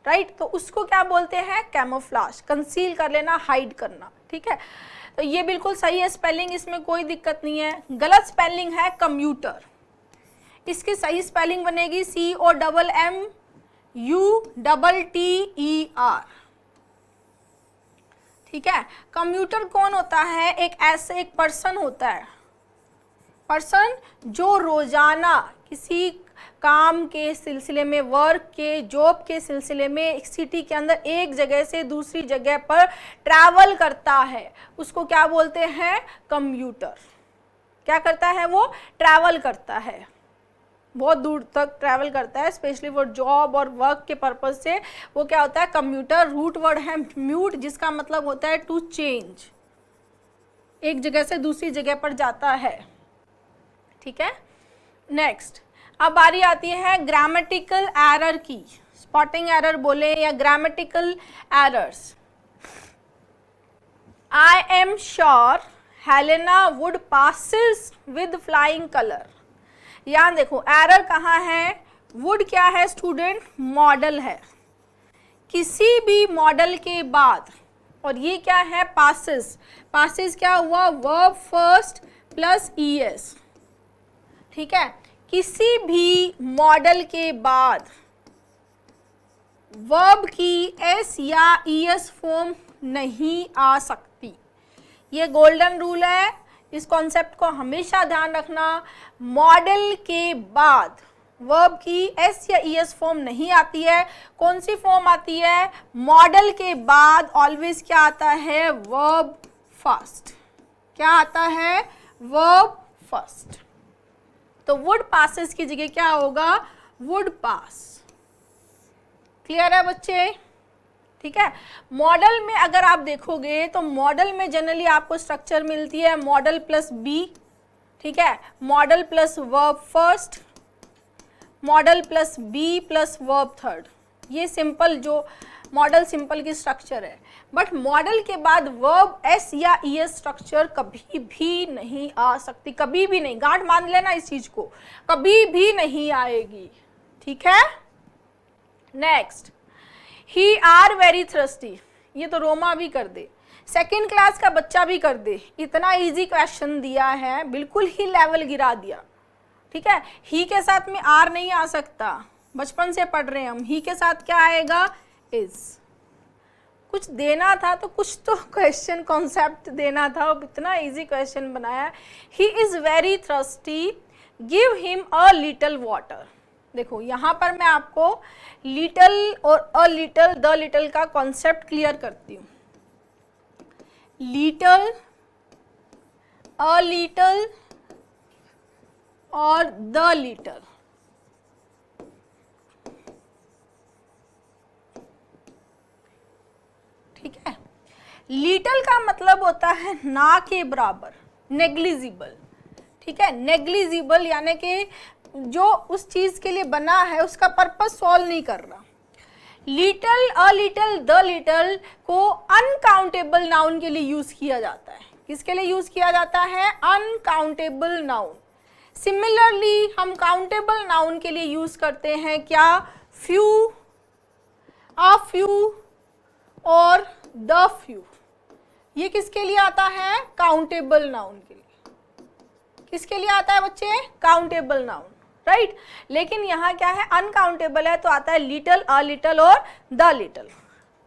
राइट, तो उसको क्या बोलते हैं? कैमोफ्लेज, कंसील कर लेना, हाइड करना, ठीक है। तो ये बिल्कुल सही है स्पेलिंग, इसमें कोई दिक्कत नहीं है। गलत स्पेलिंग है कम्यूटर, इसकी सही स्पेलिंग बनेगी COMMUTTER, ठीक है। कम्यूटर कौन होता है? एक ऐसे एक पर्सन होता है, पर्सन जो रोजाना किसी काम के सिलसिले में, वर्क के, जॉब के सिलसिले में एक सिटी के अंदर एक जगह से दूसरी जगह पर ट्रैवल करता है, उसको क्या बोलते हैं? कम्यूटर। क्या करता है वो? ट्रैवल करता है, बहुत दूर तक ट्रैवल करता है, स्पेशली वो जॉब और वर्क के पर्पज से, वो क्या होता है? कम्यूटर। रूट वर्ड है म्यूट, जिसका मतलब होता है टू चेंज, एक जगह से दूसरी जगह पर जाता है, ठीक है। नेक्स्ट, अब बारी आती है ग्रामेटिकल एरर की, स्पॉटिंग एरर बोले या grammatical errors. I am sure Helena would passes with flying colour. यहाँ देखो एरर कहाँ है? वुड क्या है स्टूडेंट? मॉडल है, किसी भी मॉडल के बाद, और ये क्या है? पासिस। पासिस क्या हुआ? वर्ब फर्स्ट प्लस ES, ठीक है। किसी भी मॉडल के बाद वर्ब की S या ES फॉर्म नहीं आ सकती, ये गोल्डन रूल है, इस कॉन्सेप्ट को हमेशा ध्यान रखना। मॉडल के बाद वर्ब की S या ES फॉर्म नहीं आती है। कौन सी फॉर्म आती है? मॉडल के बाद ऑलवेज क्या आता है? Verb first. क्या आता है? Verb first. तो वुड पासेस की जगह क्या होगा? Would pass. क्लियर है बच्चे? ठीक है, मॉडल में अगर आप देखोगे तो मॉडल में जनरली आपको स्ट्रक्चर मिलती है मॉडल प्लस बी, ठीक है, modal plus verb first, modal plus B plus verb third, ये सिंपल जो मॉडल सिंपल की स्ट्रक्चर है। बट मॉडल के बाद वर्ब एस या ईएस स्ट्रक्चर कभी भी नहीं आ सकती, कभी भी नहीं, गांठ मान लेना इस चीज को, कभी भी नहीं आएगी, ठीक है। Next, he are very thirsty, ये तो रोमा भी कर दे, सेकेंड क्लास का बच्चा भी कर दे, इतना इजी क्वेश्चन दिया है, बिल्कुल ही लेवल गिरा दिया, ठीक है। ही के साथ में आर नहीं आ सकता, बचपन से पढ़ रहे हैं हम, ही के साथ क्या आएगा, इज। कुछ देना था तो कुछ तो क्वेश्चन कॉन्सेप्ट देना था, अब इतना इजी क्वेश्चन बनाया। He is very thirsty, give him a little water. देखो यहाँ पर मैं आपको लिटिल और अ लिटिल, द लिटिल का कॉन्सेप्ट क्लियर करती हूँ। लिटिल, अ लिटिल और द लिटिल, ठीक है। लिटिल का मतलब होता है ना के बराबर, नेग्लिजिबल, ठीक है। नेग्लिजिबल यानी कि जो उस चीज के लिए बना है उसका पर्पस सॉल्व नहीं कर रहा। Little, a little, the little को अनकाउंटेबल नाउन के लिए यूज किया जाता है। किसके लिए यूज किया जाता है, अनकाउंटेबल नाउन। सिमिलरली हम काउंटेबल नाउन के लिए यूज करते हैं क्या, फ्यू, अ फ्यू और द फ्यू। ये किसके लिए आता है, काउंटेबल नाउन के लिए। किसके लिए आता है बच्चे, काउंटेबल नाउन, राइट। लेकिन यहाँ क्या है, अनकाउंटेबल है तो आता है लिटिल, अ लिटिल और द लिटिल।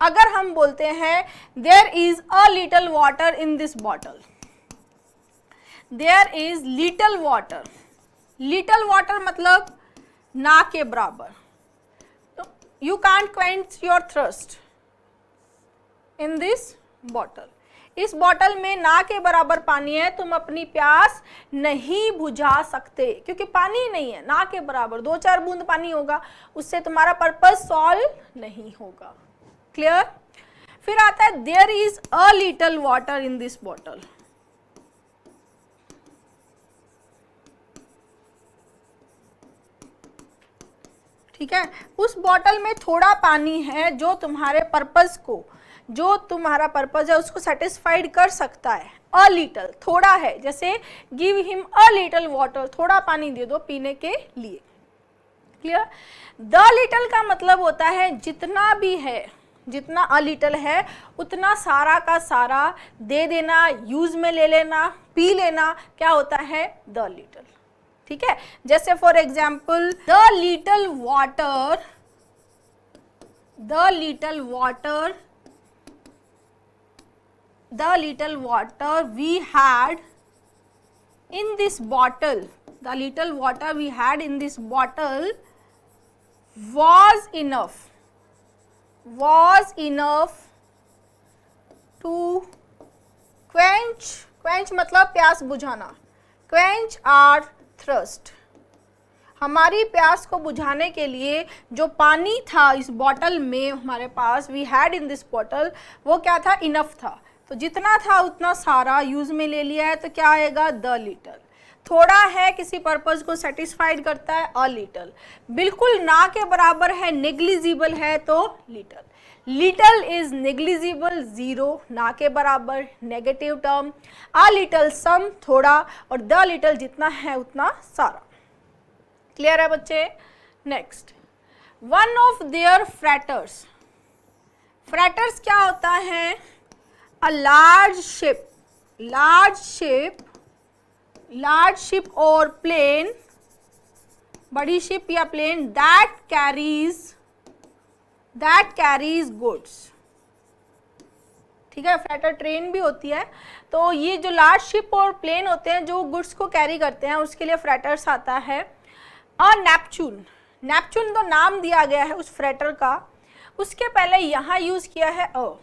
अगर हम बोलते हैं there is a little water in this bottle, there is little water, little water मतलब ना के बराबर, तो you can't quench your thirst in this bottle. इस बॉटल में ना के बराबर पानी है, तुम अपनी प्यास नहीं बुझा सकते क्योंकि पानी नहीं है, ना के बराबर 2-4 बूंद पानी होगा, उससे तुम्हारा पर्पस सॉल्व नहीं होगा। क्लियर? फिर आता है there is a little water in this bottle. ठीक है, उस बॉटल में थोड़ा पानी है जो तुम्हारे पर्पस को, जो तुम्हारा पर्पस है उसको सेटिस्फाइड कर सकता है। अ लिटिल थोड़ा है, जैसे give him a little water, थोड़ा पानी दे दो पीने के लिए। क्लियर? द लिटिल का मतलब होता है जितना भी है, जितना अ लिटिल है उतना सारा का सारा दे देना, यूज में ले लेना, पी लेना, क्या होता है, द लिटिल। ठीक है, जैसे for example the little water, the little water, the little water we had in this bottle, the little water we had in this bottle was enough to quench मतलब प्यास बुझाना, quench our thirst। हमारी प्यास को बुझाने के लिए जो पानी था इस बॉटल में हमारे पास, we had in this bottle, वो क्या था, इनफ था। तो जितना था उतना सारा यूज में ले लिया है तो क्या आएगा, द लिटिल। थोड़ा है, किसी पर्पस को सेटिस्फाइड करता है, अ लिटिल। बिल्कुल ना के बराबर है, नेग्लिजिबल है तो little. Little is negligible, zero, ना के बराबर, नेगेटिव टर्म। अ लिटिल सम, थोड़ा, और द लिटिल जितना है उतना सारा। क्लियर है बच्चे? Next, one of their freighters. Freighters क्या होता है, a large ship or plane, बड़ी शिप या प्लेन that carries goods। ठीक है, फ्रैटर ट्रेन भी होती है, तो ये जो लार्ज शिप और प्लेन होते हैं जो गुड्स को कैरी करते हैं उसके लिए फ्रैटर्स आता है। और नेपच्यून, नेपच्यून तो नाम दिया गया है उस फ्रैटर का, उसके पहले यहाँ यूज किया है अ।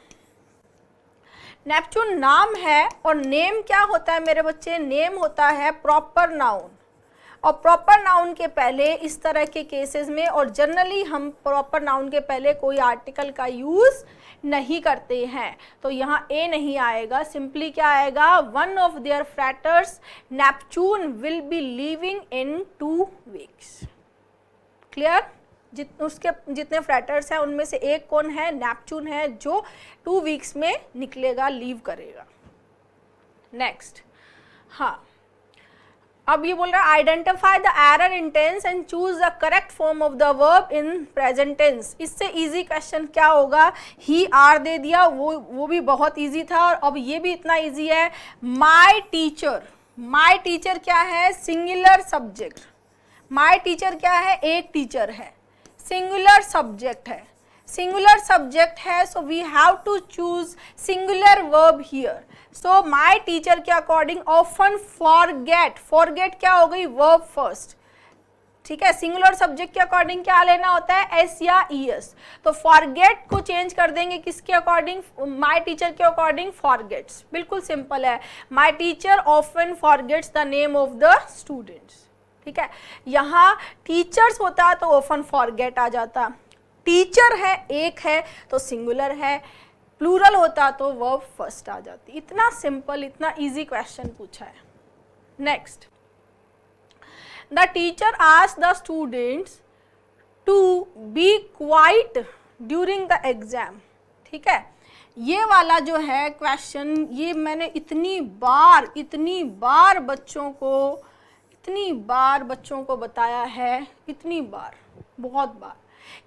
नेपच्यून नाम है और नेम क्या होता है मेरे बच्चे, नेम होता है प्रॉपर नाउन। और प्रॉपर नाउन के पहले इस तरह के केसेस में, और जनरली हम प्रॉपर नाउन के पहले कोई आर्टिकल का यूज नहीं करते हैं, तो यहाँ ए नहीं आएगा, सिंपली क्या आएगा, one of their freighters Neptune will be leaving in 2 weeks. Clear? उसके जितने फ्रैटर्स हैं उनमें से एक कौन है, नेपच्यून है, जो 2 वीक्स में निकलेगा, लीव करेगा। नेक्स्ट, हाँ, अब ये बोल रहा है identify the error in tense and choose the correct form of the verb in present tense. इससे इजी क्वेश्चन क्या होगा, ही आर दे दिया, वो भी बहुत इजी था, और अब ये भी इतना इजी है। माय टीचर, माय टीचर क्या है, सिंगुलर सब्जेक्ट, माय टीचर क्या है, एक टीचर है, सिंगुलर सब्जेक्ट है, सिंगुलर सब्जेक्ट है, so we have to choose singular verb here. So my teacher के अकॉर्डिंग ऑफन फॉरगेट, फॉरगेट क्या हो गई, वर्ब फर्स्ट, ठीक है। सिंगुलर सब्जेक्ट के अकॉर्डिंग क्या लेना होता है, एस या ई एस, तो फॉरगेट को चेंज कर देंगे किसके अकॉर्डिंग, माय टीचर के अकॉर्डिंग, फॉरगेट्स। बिल्कुल सिंपल है, my teacher often forgets the name of the students, ठीक है। यहाँ टीचर्स होता तो ऑफन फॉरगेट आ जाता, टीचर है, एक है तो सिंगुलर है, प्लूरल होता तो वर्ब फर्स्ट आ जाती। इतना सिंपल, इतना इजी क्वेश्चन पूछा है। Next, the teacher asked the students to be quite during the exam, ठीक है। ये वाला जो है क्वेश्चन, ये मैंने इतनी बार बच्चों को बताया है, इतनी बार, बहुत बार,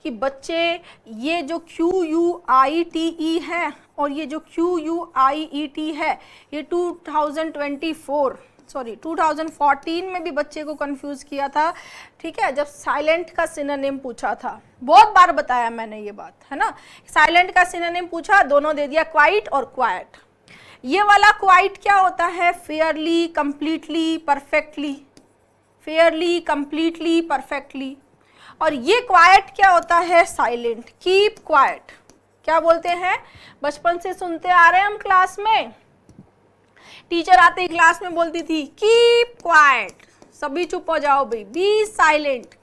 कि बच्चे ये जो QUITE है और ये जो QUIET है, ये 2014 में भी बच्चे को कंफ्यूज किया था, ठीक है, जब साइलेंट का सिनोनिम पूछा था। बहुत बार बताया मैंने ये बात, है ना। साइलेंट का सिनोनिम पूछा, दोनों दे दिया, क्वाइट और क्वाइट। ये वाला क्वाइट क्या होता है, Fairlie, completely, perfectly, Fairlie, completely, perfectly. और ये क्वाइट क्या होता है, साइलेंट, कीप क्वाइट। क्या बोलते हैं, बचपन से सुनते आ रहे हैं हम क्लास में, टीचर आते ही क्लास में बोलती थी कीप क्वाइट, सभी चुप हो जाओ भाई, बी साइलेंट,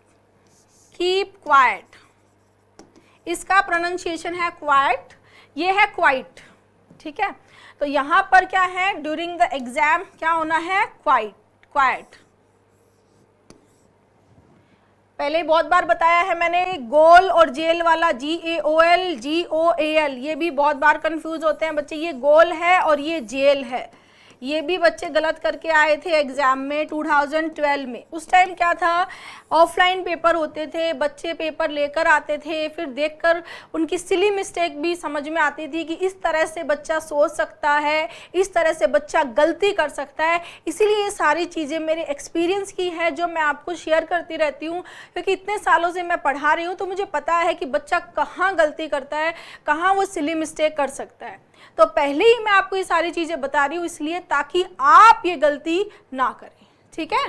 कीप क्वाइट। इसका प्रोनाउंसिएशन है क्वाइट, ये है क्वाइट, ठीक है। तो यहाँ पर क्या है, ड्यूरिंग द एग्जाम क्या होना है, क्वाइट, क्वाइट। पहले ही बहुत बार बताया है मैंने, गोल और जेल वाला, GAOL GOAL, ये भी बहुत बार कंफ्यूज होते हैं बच्चे, ये गोल है और ये जेल है। ये भी बच्चे गलत करके आए थे एग्जाम में 2012 में। उस टाइम क्या था, ऑफलाइन पेपर होते थे, बच्चे पेपर लेकर आते थे, फिर देखकर उनकी सिली मिस्टेक भी समझ में आती थी कि इस तरह से बच्चा सोच सकता है, इस तरह से बच्चा गलती कर सकता है। इसीलिए ये सारी चीज़ें मेरे एक्सपीरियंस की है जो मैं आपको शेयर करती रहती हूँ, क्योंकि इतने सालों से मैं पढ़ा रही हूँ, तो मुझे पता है कि बच्चा कहाँ गलती करता है, कहाँ वो सिली मिस्टेक कर सकता है। तो पहले ही मैं आपको ये सारी चीज़ें बता रही हूँ इसलिए, ताकि आप ये गलती ना करें, ठीक है।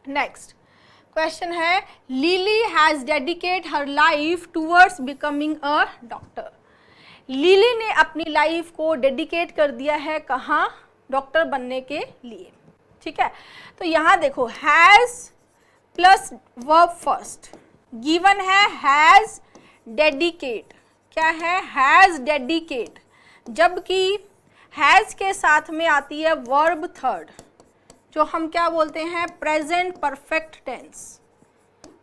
नेक्स्ट क्वेश्चन है, lily has dedicate her life towards becoming a doctor. Lily ने अपनी लाइफ को डेडिकेट कर दिया है, कहाँ, डॉक्टर बनने के लिए, ठीक है। तो यहाँ देखो, has plus verb first, given है हैज डेडिकेट, क्या है, हैज डेडिकेट, जबकि हैज के साथ में आती है वर्ब थर्ड, जो हम क्या बोलते हैं, present perfect tense.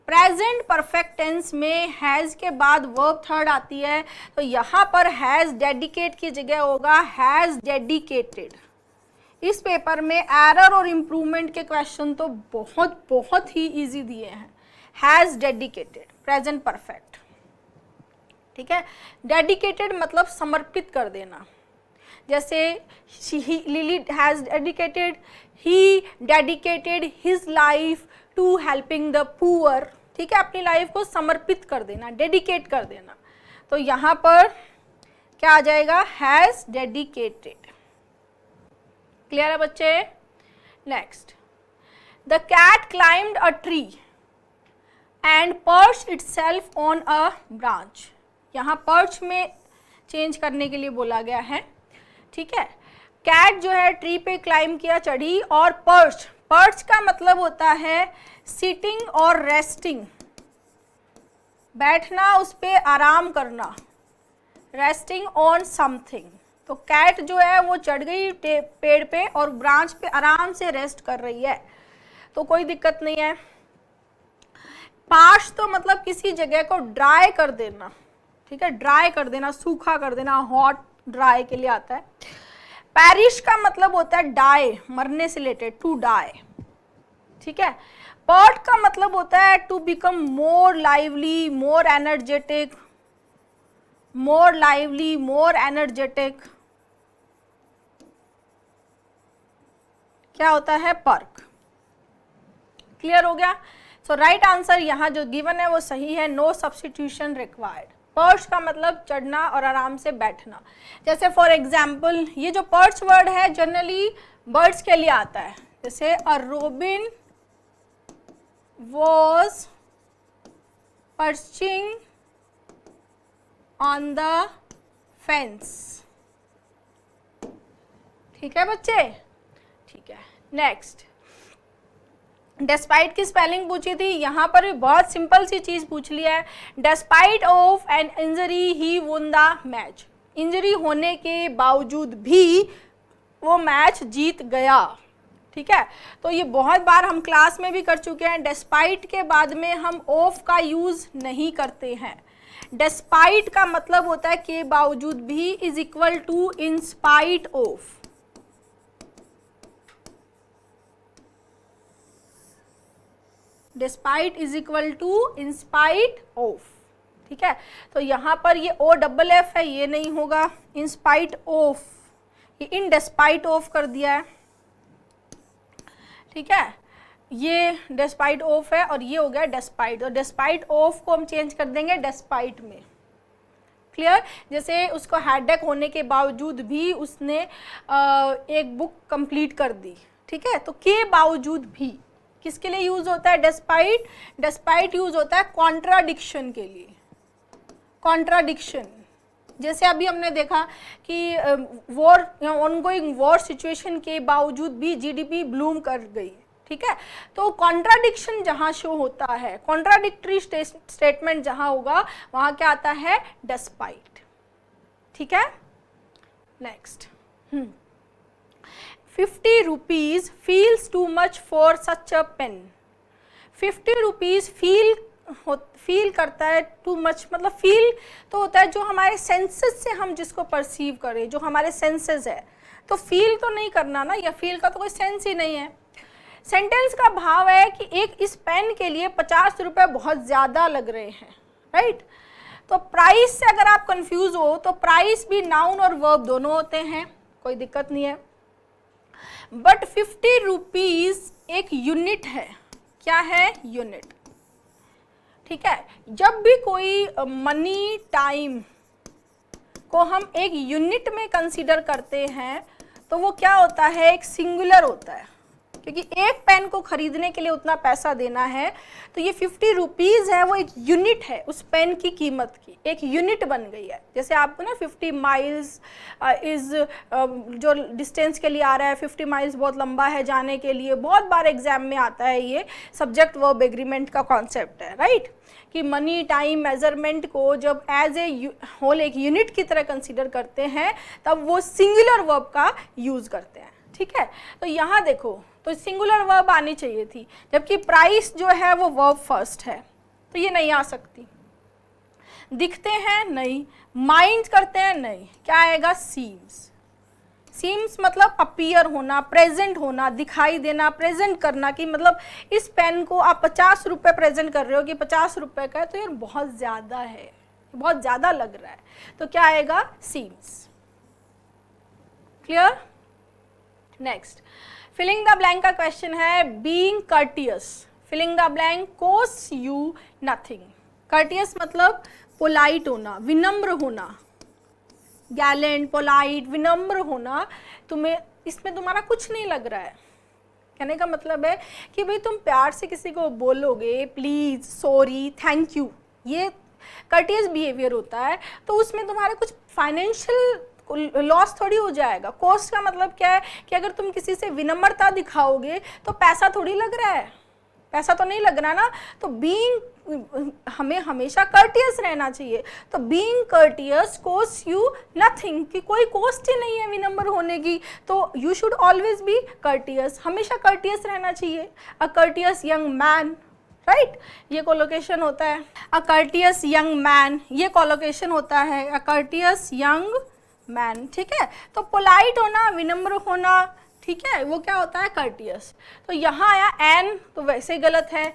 Present perfect tense में हैज के बाद वर्ब थर्ड आती है, तो यहाँ पर हैज डेडिकेट की जगह होगा हैज डेडिकेटेड। इस पेपर में एरर और इम्प्रूवमेंट के क्वेश्चन तो बहुत ही इजी दिए हैं। हैज डेडिकेटेड, प्रेजेंट परफेक्ट, ठीक है। डेडिकेटेड मतलब समर्पित कर देना, जैसे Lily has dedicated, he dedicated his life to helping the poor, ठीक है, अपनी लाइफ को समर्पित कर देना, डेडिकेट कर देना। तो यहाँ पर क्या आ जाएगा, हैज डेडिकेटेड। क्लियर है बच्चे। Next, the cat climbed a tree and perched itself on a branch. यहाँ पर्च में चेंज करने के लिए बोला गया है, ठीक है। कैट जो है ट्री पे क्लाइम किया, चढ़ी, और पर्च, पर्च का मतलब होता है सिटिंग और रेस्टिंग, बैठना, उस पे आराम करना, रेस्टिंग ऑन समथिंग। तो कैट जो है वो चढ़ गई पेड़ पे और ब्रांच पे आराम से रेस्ट कर रही है, तो कोई दिक्कत नहीं है। पार्च तो मतलब किसी जगह को ड्राई कर देना, ठीक है, ड्राई कर देना, सूखा कर देना, हॉट ड्राई के लिए आता है। पैरिश का मतलब होता है डाई, मरने से रिलेटेड, टू डाई, ठीक है। पर्ट का मतलब होता है to become more lively, more energetic, more lively, more energetic, क्या होता है, पर्क। क्लियर हो गया। सो राइट आंसर यहाँ जो गिवन है वो सही है, नो सब्स्टिट्यूशन रिक्वायर्ड। पर्च का मतलब चढ़ना और आराम से बैठना। जैसे फॉर एग्जाम्पल ये जो पर्च वर्ड है जनरली बर्ड्स के लिए आता है, जैसे a robin was perching on the fence. ठीक है बच्चे, ठीक है। नेक्स्ट, डेस्पाइट की स्पेलिंग पूछी थी, यहाँ पर भी बहुत सिंपल सी चीज पूछ लिया है। Despite of an injury he won the match, injury होने के बावजूद भी वो मैच जीत गया, ठीक है। तो ये बहुत बार हम क्लास में भी कर चुके हैं। डेस्पाइट के बाद में हम ऑफ का यूज नहीं करते हैं। डेस्पाइट का मतलब होता है के बावजूद भी is equal to in spite of. Despite is equal to in spite of, ठीक है। तो यहाँ पर ये ओ डबल एफ है, ये नहीं होगा, इन स्पाइट ऑफ, ये इन डिस्पाइट ऑफ कर दिया है, ठीक है। ये डिस्पाइट ऑफ है और ये हो गया डिस्पाइट, और डिस्पाइट ऑफ को हम चेंज कर देंगे डिस्पाइट में। क्लियर। जैसे उसको हेडेक होने के बावजूद भी उसने एक बुक कंप्लीट कर दी, ठीक है। तो के बावजूद भी किसके लिए यूज होता है डिस्पाइट? डिस्पाइट यूज होता है कॉन्ट्राडिक्शन के लिए। कॉन्ट्राडिक्शन, जैसे अभी हमने देखा कि वॉर, ऑनगोइंग वॉर सिचुएशन के बावजूद भी जीडीपी ब्लूम कर गई, ठीक है। तो कॉन्ट्राडिक्शन जहां शो होता है, कॉन्ट्राडिक्टरी स्टेटमेंट जहां होगा वहां क्या आता है? डिस्पाइट, ठीक है। Next, 50 rupees feels too much for such a pen। 50 rupees feel करता है टू मच, मतलब फील तो होता है जो हमारे सेंसेस से हम जिसको परसीव करें, जो हमारे सेंसेस है, तो फील तो नहीं करना ना, या फील का तो कोई सेंस ही नहीं है। सेंटेंस का भाव है कि एक इस पेन के लिए 50 रुपये बहुत ज़्यादा लग रहे हैं, राइट। तो प्राइस से अगर आप कंफ्यूज हो तो प्राइस भी नाउन और वर्ब दोनों होते हैं, कोई दिक्कत नहीं है। बट 50 रुपीज एक यूनिट है, क्या है? यूनिट, ठीक है। जब भी कोई मनी टाइम को हम एक यूनिट में कंसीडर करते हैं तो वो क्या होता है? एक सिंगुलर होता है, क्योंकि एक पेन को खरीदने के लिए उतना पैसा देना है। तो ये 50 रुपीज़ है, वो एक यूनिट है उस पेन की कीमत की, एक यूनिट बन गई है। जैसे आपको ना 50 माइल्स इज़ जो डिस्टेंस के लिए आ रहा है, 50 माइल्स बहुत लंबा है जाने के लिए, बहुत बार एग्जाम में आता है, ये सब्जेक्ट वर्ब एग्रीमेंट का कॉन्सेप्ट है, राइट। कि मनी टाइम मेजरमेंट को जब एज ए होल एक यूनिट की तरह कंसीडर करते हैं तब वो सिंगुलर वर्ब का यूज़ करते हैं, ठीक है। तो यहाँ देखो, तो सिंगुलर वर्ब आनी चाहिए थी, जबकि प्राइस जो है वो वर्ब फर्स्ट है, तो ये नहीं आ सकती। दिखते हैं, नहीं। माइंड करते हैं, नहीं। क्या आएगा? सीम्स। सीम्स मतलब अपीयर होना, प्रेजेंट होना, दिखाई देना, प्रेजेंट करना, कि मतलब इस पेन को आप 50 रुपये प्रेजेंट कर रहे हो कि 50 रुपये का है, तो यार बहुत ज़्यादा है, बहुत ज़्यादा लग रहा है, तो क्या आएगा? Seems. Clear. Next, filling the blank का क्वेश्चन है। Being courteous, filling the blank cost you nothing. Courteous मतलब पोलाइट होना, विनम्र होना, गैलेंट, पोलाइट, विनम्र होना, तुम्हें इसमें तुम्हारा कुछ नहीं लग रहा है। कहने का मतलब है कि भाई तुम प्यार से किसी को बोलोगे प्लीज, सॉरी, थैंक यू, ये कर्टियस बिहेवियर होता है, तो उसमें तुम्हारे कुछ फाइनेंशियल लॉस थोड़ी हो जाएगा। कॉस्ट का मतलब क्या है कि अगर तुम किसी से विनम्रता दिखाओगे तो पैसा थोड़ी लग रहा है, पैसा तो नहीं लग रहा ना। तो हमें हमेशा कर्टियस रहना चाहिए। तो being courteous cost you nothing, कि कोई कॉस्ट ही नहीं है विनम्र होने की। तो you should always be courteous, हमेशा कर्टियस रहना चाहिए। A courteous young man, right, ये कोलोकेशन होता है। अ कर्टियस यंग मैन, ये कोलोकेशन होता है अ कर्टियस यंग मैन, ठीक है। तो पोलाइट होना, विनम्र होना, ठीक है, वो क्या होता है, कर्टियस। तो यहाँ आया एन, तो वैसे ही गलत है।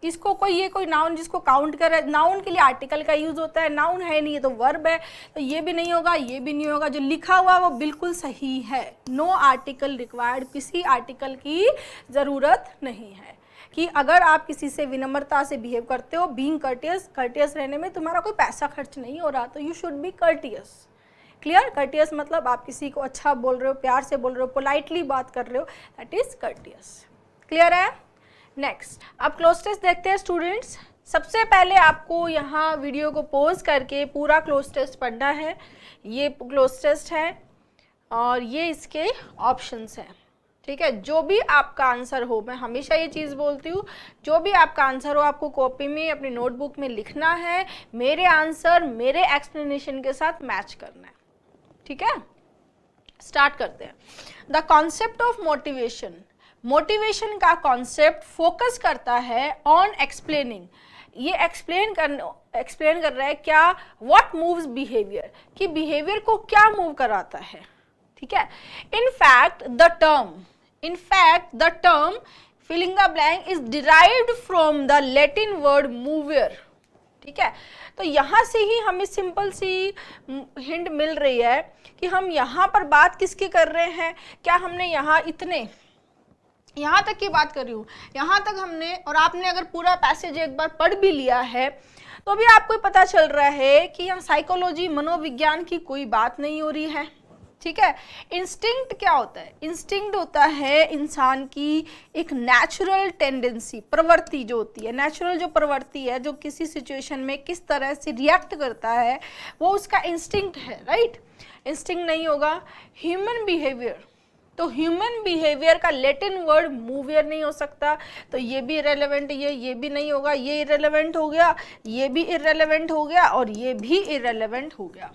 इसको कोई नाउन जिसको काउंट करे, नाउन के लिए आर्टिकल का यूज होता है, नाउन है नहीं, ये तो वर्ब है, तो ये भी नहीं होगा, ये भी नहीं होगा। जो लिखा हुआ वो बिल्कुल सही है, नो आर्टिकल रिक्वायर्ड, किसी आर्टिकल की ज़रूरत नहीं है। कि अगर आप किसी से विनम्रता से बिहेव करते हो, बीइंग कर्टियस, कर्टियस रहने में तुम्हारा कोई पैसा खर्च नहीं हो रहा, तो you should be courteous. Clear? Courteous मतलब आप किसी को अच्छा बोल रहे हो, प्यार से बोल रहे हो, पोलाइटली बात कर रहे हो, दैट इज कर्टियस। क्लियर है? नेक्स्ट, अब क्लोज टेस्ट देखते हैं स्टूडेंट्स। सबसे पहले आपको यहाँ वीडियो को पॉज करके पूरा क्लोज टेस्ट पढ़ना है। ये क्लोज टेस्ट है और ये इसके ऑप्शंस हैं, ठीक है। जो भी आपका आंसर हो, मैं हमेशा ये चीज़ बोलती हूँ, जो भी आपका आंसर हो आपको कॉपी में, अपनी नोटबुक में लिखना है। मेरे आंसर मेरे एक्सप्लेनेशन के साथ मैच करना है, ठीक है। स्टार्ट करते हैं। The concept of motivation, motivation का कॉन्सेप्ट फोकस करता है ऑन एक्सप्लेनिंग, ये एक्सप्लेन कर रहा है क्या, व्हाट मूव्स बिहेवियर, कि बिहेवियर को क्या मूव कराता है, ठीक है। In fact the term filling the blank is derived from the Latin word movere, ठीक है। तो यहाँ से ही हमें सिंपल सी हिंट मिल रही है कि हम यहाँ पर बात किसकी कर रहे हैं। क्या हमने यहाँ तक की बात कर रही हूँ, यहाँ तक हमने, और आपने अगर पूरा पैसेज एक बार पढ़ भी लिया है तो भी आपको पता चल रहा है कि यहाँ साइकोलॉजी, मनोविज्ञान की कोई बात नहीं हो रही है, ठीक है। इंस्टिंक्ट क्या होता है? इंस्टिंक्ट होता है इंसान की एक नेचुरल टेंडेंसी, प्रवृत्ति जो होती है, नेचुरल जो प्रवृत्ति है, जो किसी सिचुएशन में किस तरह से रिएक्ट करता है, वो उसका इंस्टिंक्ट है, राइट। इंस्टिंक्ट नहीं होगा। ह्यूमन बिहेवियर, तो ह्यूमन बिहेवियर का लैटिन वर्ड मूवियर नहीं हो सकता, तो ये भी इरेलेवेंट है, ये भी नहीं होगा, ये इरेलेवेंट हो गया, ये भी इरेलेवेंट हो गया और ये भी इरेलेवेंट हो गया।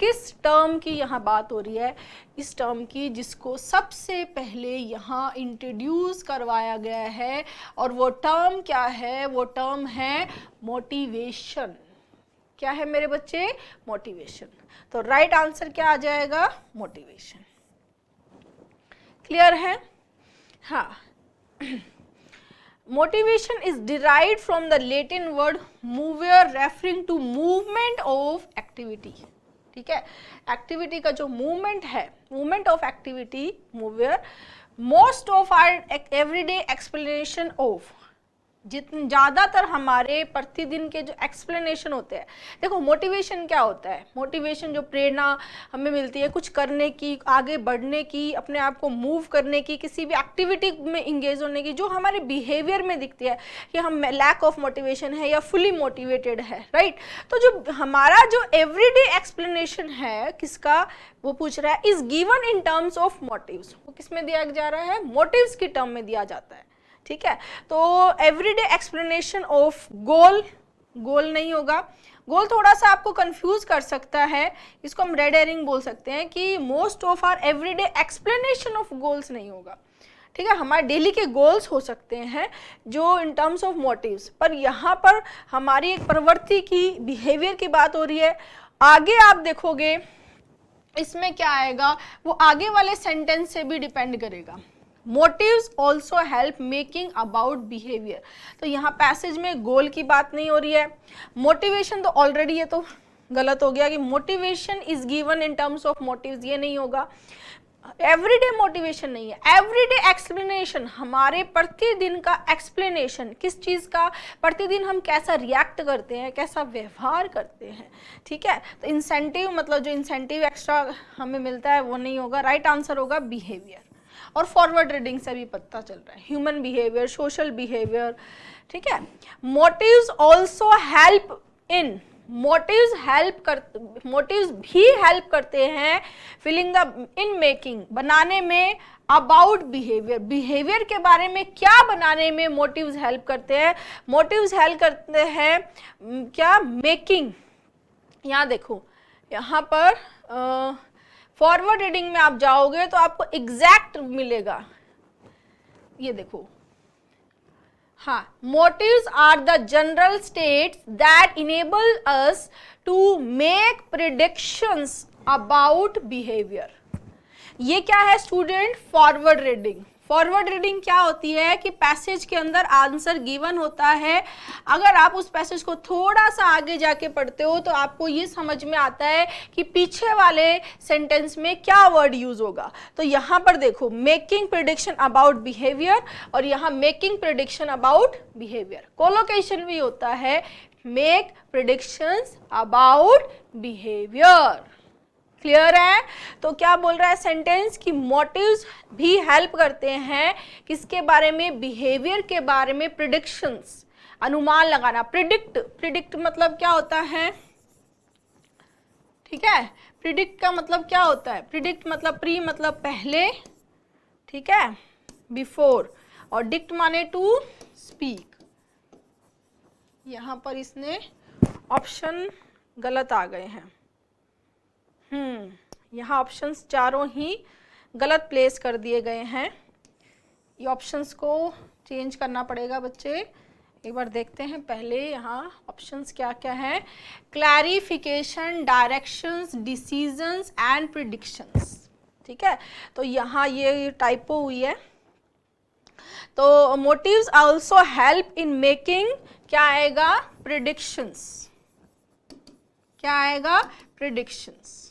किस टर्म की यहाँ बात हो रही है? इस टर्म की जिसको सबसे पहले यहाँ इंट्रोड्यूस करवाया गया है, और वो टर्म क्या है? वो टर्म है मोटिवेशन। क्या है मेरे बच्चे? मोटिवेशन। तो राइट आंसर क्या आ जाएगा? मोटिवेशन। क्लियर है? हाँ। Motivation is derived from the Latin word movere referring to movement of activity, ठीक है। एक्टिविटी का जो मूवमेंट है, movement of activity, movere. Most of our everyday explanation of, जितने ज़्यादातर हमारे प्रतिदिन के जो एक्सप्लेनेशन होते हैं, देखो मोटिवेशन क्या होता है? मोटिवेशन जो प्रेरणा हमें मिलती है कुछ करने की, आगे बढ़ने की, अपने आप को मूव करने की, किसी भी एक्टिविटी में इंगेज होने की, जो हमारे बिहेवियर में दिखती है कि हम लैक ऑफ मोटिवेशन है या फुली मोटिवेटेड है, राइट। तो जो हमारा जो एवरीडे एक्सप्लेनेशन है किसका, वो पूछ रहा है, is given in terms of motives. वो किस में दिया जा रहा है? मोटिव्स की टर्म में दिया जाता है, ठीक है। तो एवरीडे एक्सप्लेनेशन ऑफ गोल, गोल नहीं होगा। गोल थोड़ा सा आपको कंफ्यूज कर सकता है, इसको हम रेड हेरिंग बोल सकते हैं कि most of our everyday explanation of goals नहीं होगा, ठीक है। हमारे डेली के गोल्स हो सकते हैं जो इन टर्म्स ऑफ मोटिव्स, पर यहाँ पर हमारी एक प्रवृत्ति की, बिहेवियर की बात हो रही है। आगे आप देखोगे इसमें क्या आएगा, वो आगे वाले सेंटेंस से भी डिपेंड करेगा। Motives also help making about behaviour, तो यहाँ पैसेज में गोल की बात नहीं हो रही है। मोटिवेशन तो ऑलरेडी, ये तो गलत हो गया कि motivation is given in terms of motives, ये नहीं होगा। एवरीडे मोटिवेशन नहीं है, एवरीडे एक्सप्लेनेशन, हमारे प्रतिदिन का एक्सप्लेनेशन, किस चीज़ का? प्रतिदिन हम कैसा रिएक्ट करते हैं, कैसा व्यवहार करते हैं, ठीक है। तो इंसेंटिव, मतलब जो इंसेंटिव एक्स्ट्रा हमें मिलता है वो नहीं होगा। राइट आंसर होगा बिहेवियर। और फॉरवर्ड रीडिंग से भी पता चल रहा है, ह्यूमन बिहेवियर, सोशल बिहेवियर, ठीक है। Motives also help in motives भी हेल्प करते हैं फीलिंग द इन मेकिंग, बनाने में, अबाउट बिहेवियर के बारे में क्या बनाने में मोटिव्स हेल्प करते हैं। मोटिव्स हेल्प करते हैं क्या, मेकिंग। यहाँ देखो, यहाँ पर फॉरवर्ड रीडिंग में आप जाओगे तो आपको एग्जैक्ट मिलेगा, ये देखो, हाँ, motives are the general states that enable us to make predictions about behavior। ये क्या है student, forward reading. Forward reading क्या होती है कि पैसेज के अंदर आंसर गिवन होता है, अगर आप उस पैसेज को थोड़ा सा आगे जाके पढ़ते हो तो आपको ये समझ में आता है कि पीछे वाले सेंटेंस में क्या वर्ड यूज होगा। तो यहाँ पर देखो, मेकिंग प्रिडिक्शन अबाउट बिहेवियर, और यहाँ making prediction about behaviour. Collocation भी होता है, make predictions about behaviour. Clear है? तो क्या बोल रहा है सेंटेंस कि मोटिव्स भी हेल्प करते हैं किसके बारे में, बिहेवियर के बारे में, प्रिडिक्शंस, अनुमान लगाना। प्रिडिक्ट मतलब क्या होता है, ठीक है, प्रिडिक्ट का मतलब क्या होता है, प्रिडिक्ट मतलब प्री मतलब पहले, ठीक है, बिफोर, और डिक्ट माने टू स्पीक। यहां पर इसने ऑप्शन गलत आ गए हैं, यहाँ ऑप्शंस चारों ही गलत प्लेस कर दिए गए हैं। ये ऑप्शंस को चेंज करना पड़ेगा बच्चे। एक बार देखते हैं पहले यहाँ ऑप्शंस क्या क्या है। Clarification, directions, decisions and predictions, ठीक है। तो यहाँ ये टाइपो हुई है। तो motives also help in making, क्या आएगा, प्रिडिक्शंस, क्या आएगा, प्रिडिक्शंस,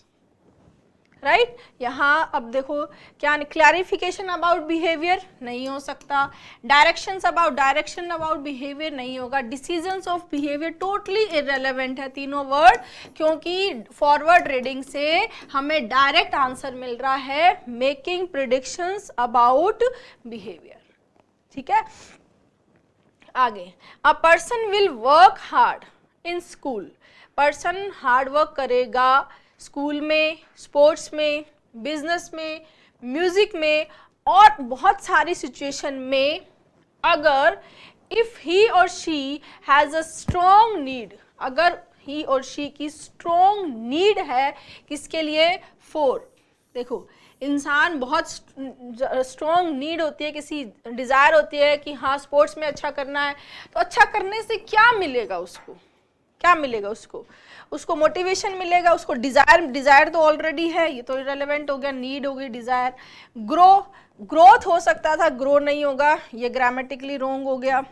राइट। यहाँ अब देखो क्या, क्लैरिफिकेशन अबाउट बिहेवियर नहीं हो सकता, डायरेक्शन अबाउट बिहेवियर नहीं होगा, decisions of behaviour totally irrelevant है तीनों वर्ड, क्योंकि फॉरवर्ड रीडिंग से हमें डायरेक्ट आंसर मिल रहा है मेकिंग प्रिडिक्शंस अबाउट बिहेवियर, ठीक है। आगे, a person will work hard in school, person hard work करेगा स्कूल में, स्पोर्ट्स में, बिजनेस में, म्यूजिक में और बहुत सारी सिचुएशन में, अगर इफ ही और she has a strong need, अगर ही और शी की स्ट्रॉन्ग नीड है किसके लिए, फॉर। देखो, इंसान बहुत स्ट्रॉन्ग नीड होती है, किसी डिज़ायर होती है कि हाँ स्पोर्ट्स में अच्छा करना है, तो अच्छा करने से क्या मिलेगा उसको, क्या मिलेगा उसको मोटिवेशन मिलेगा, उसको डिजायर तो ऑलरेडी है, ये तो इररिलेवेंट हो गया, नीड हो गई, डिजायर। ग्रोथ हो सकता था, ग्रो नहीं होगा, ये ग्रामेटिकली रॉन्ग हो गया।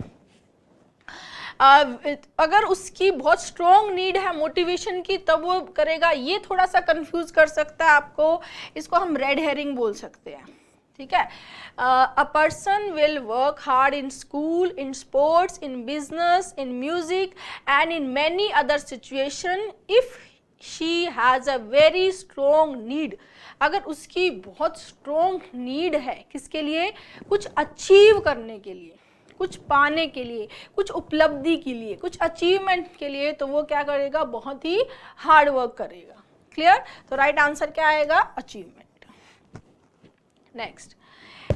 अगर उसकी बहुत स्ट्रॉन्ग नीड है मोटिवेशन की तब वो करेगा, ये थोड़ा सा कंफ्यूज कर सकता है आपको, इसको हम रेड हेरिंग बोल सकते हैं, ठीक है। A person will work hard in school, in sports, in business, in music and in many other situation if she has a very strong need, अगर उसकी बहुत स्ट्रॉन्ग नीड है किसके लिए, कुछ अचीव करने के लिए, कुछ पाने के लिए, कुछ उपलब्धि के लिए, कुछ अचीवमेंट के लिए, तो वो क्या करेगा, बहुत ही हार्ड वर्क करेगा। क्लियर? तो राइट आंसर क्या आएगा, achievement. Next,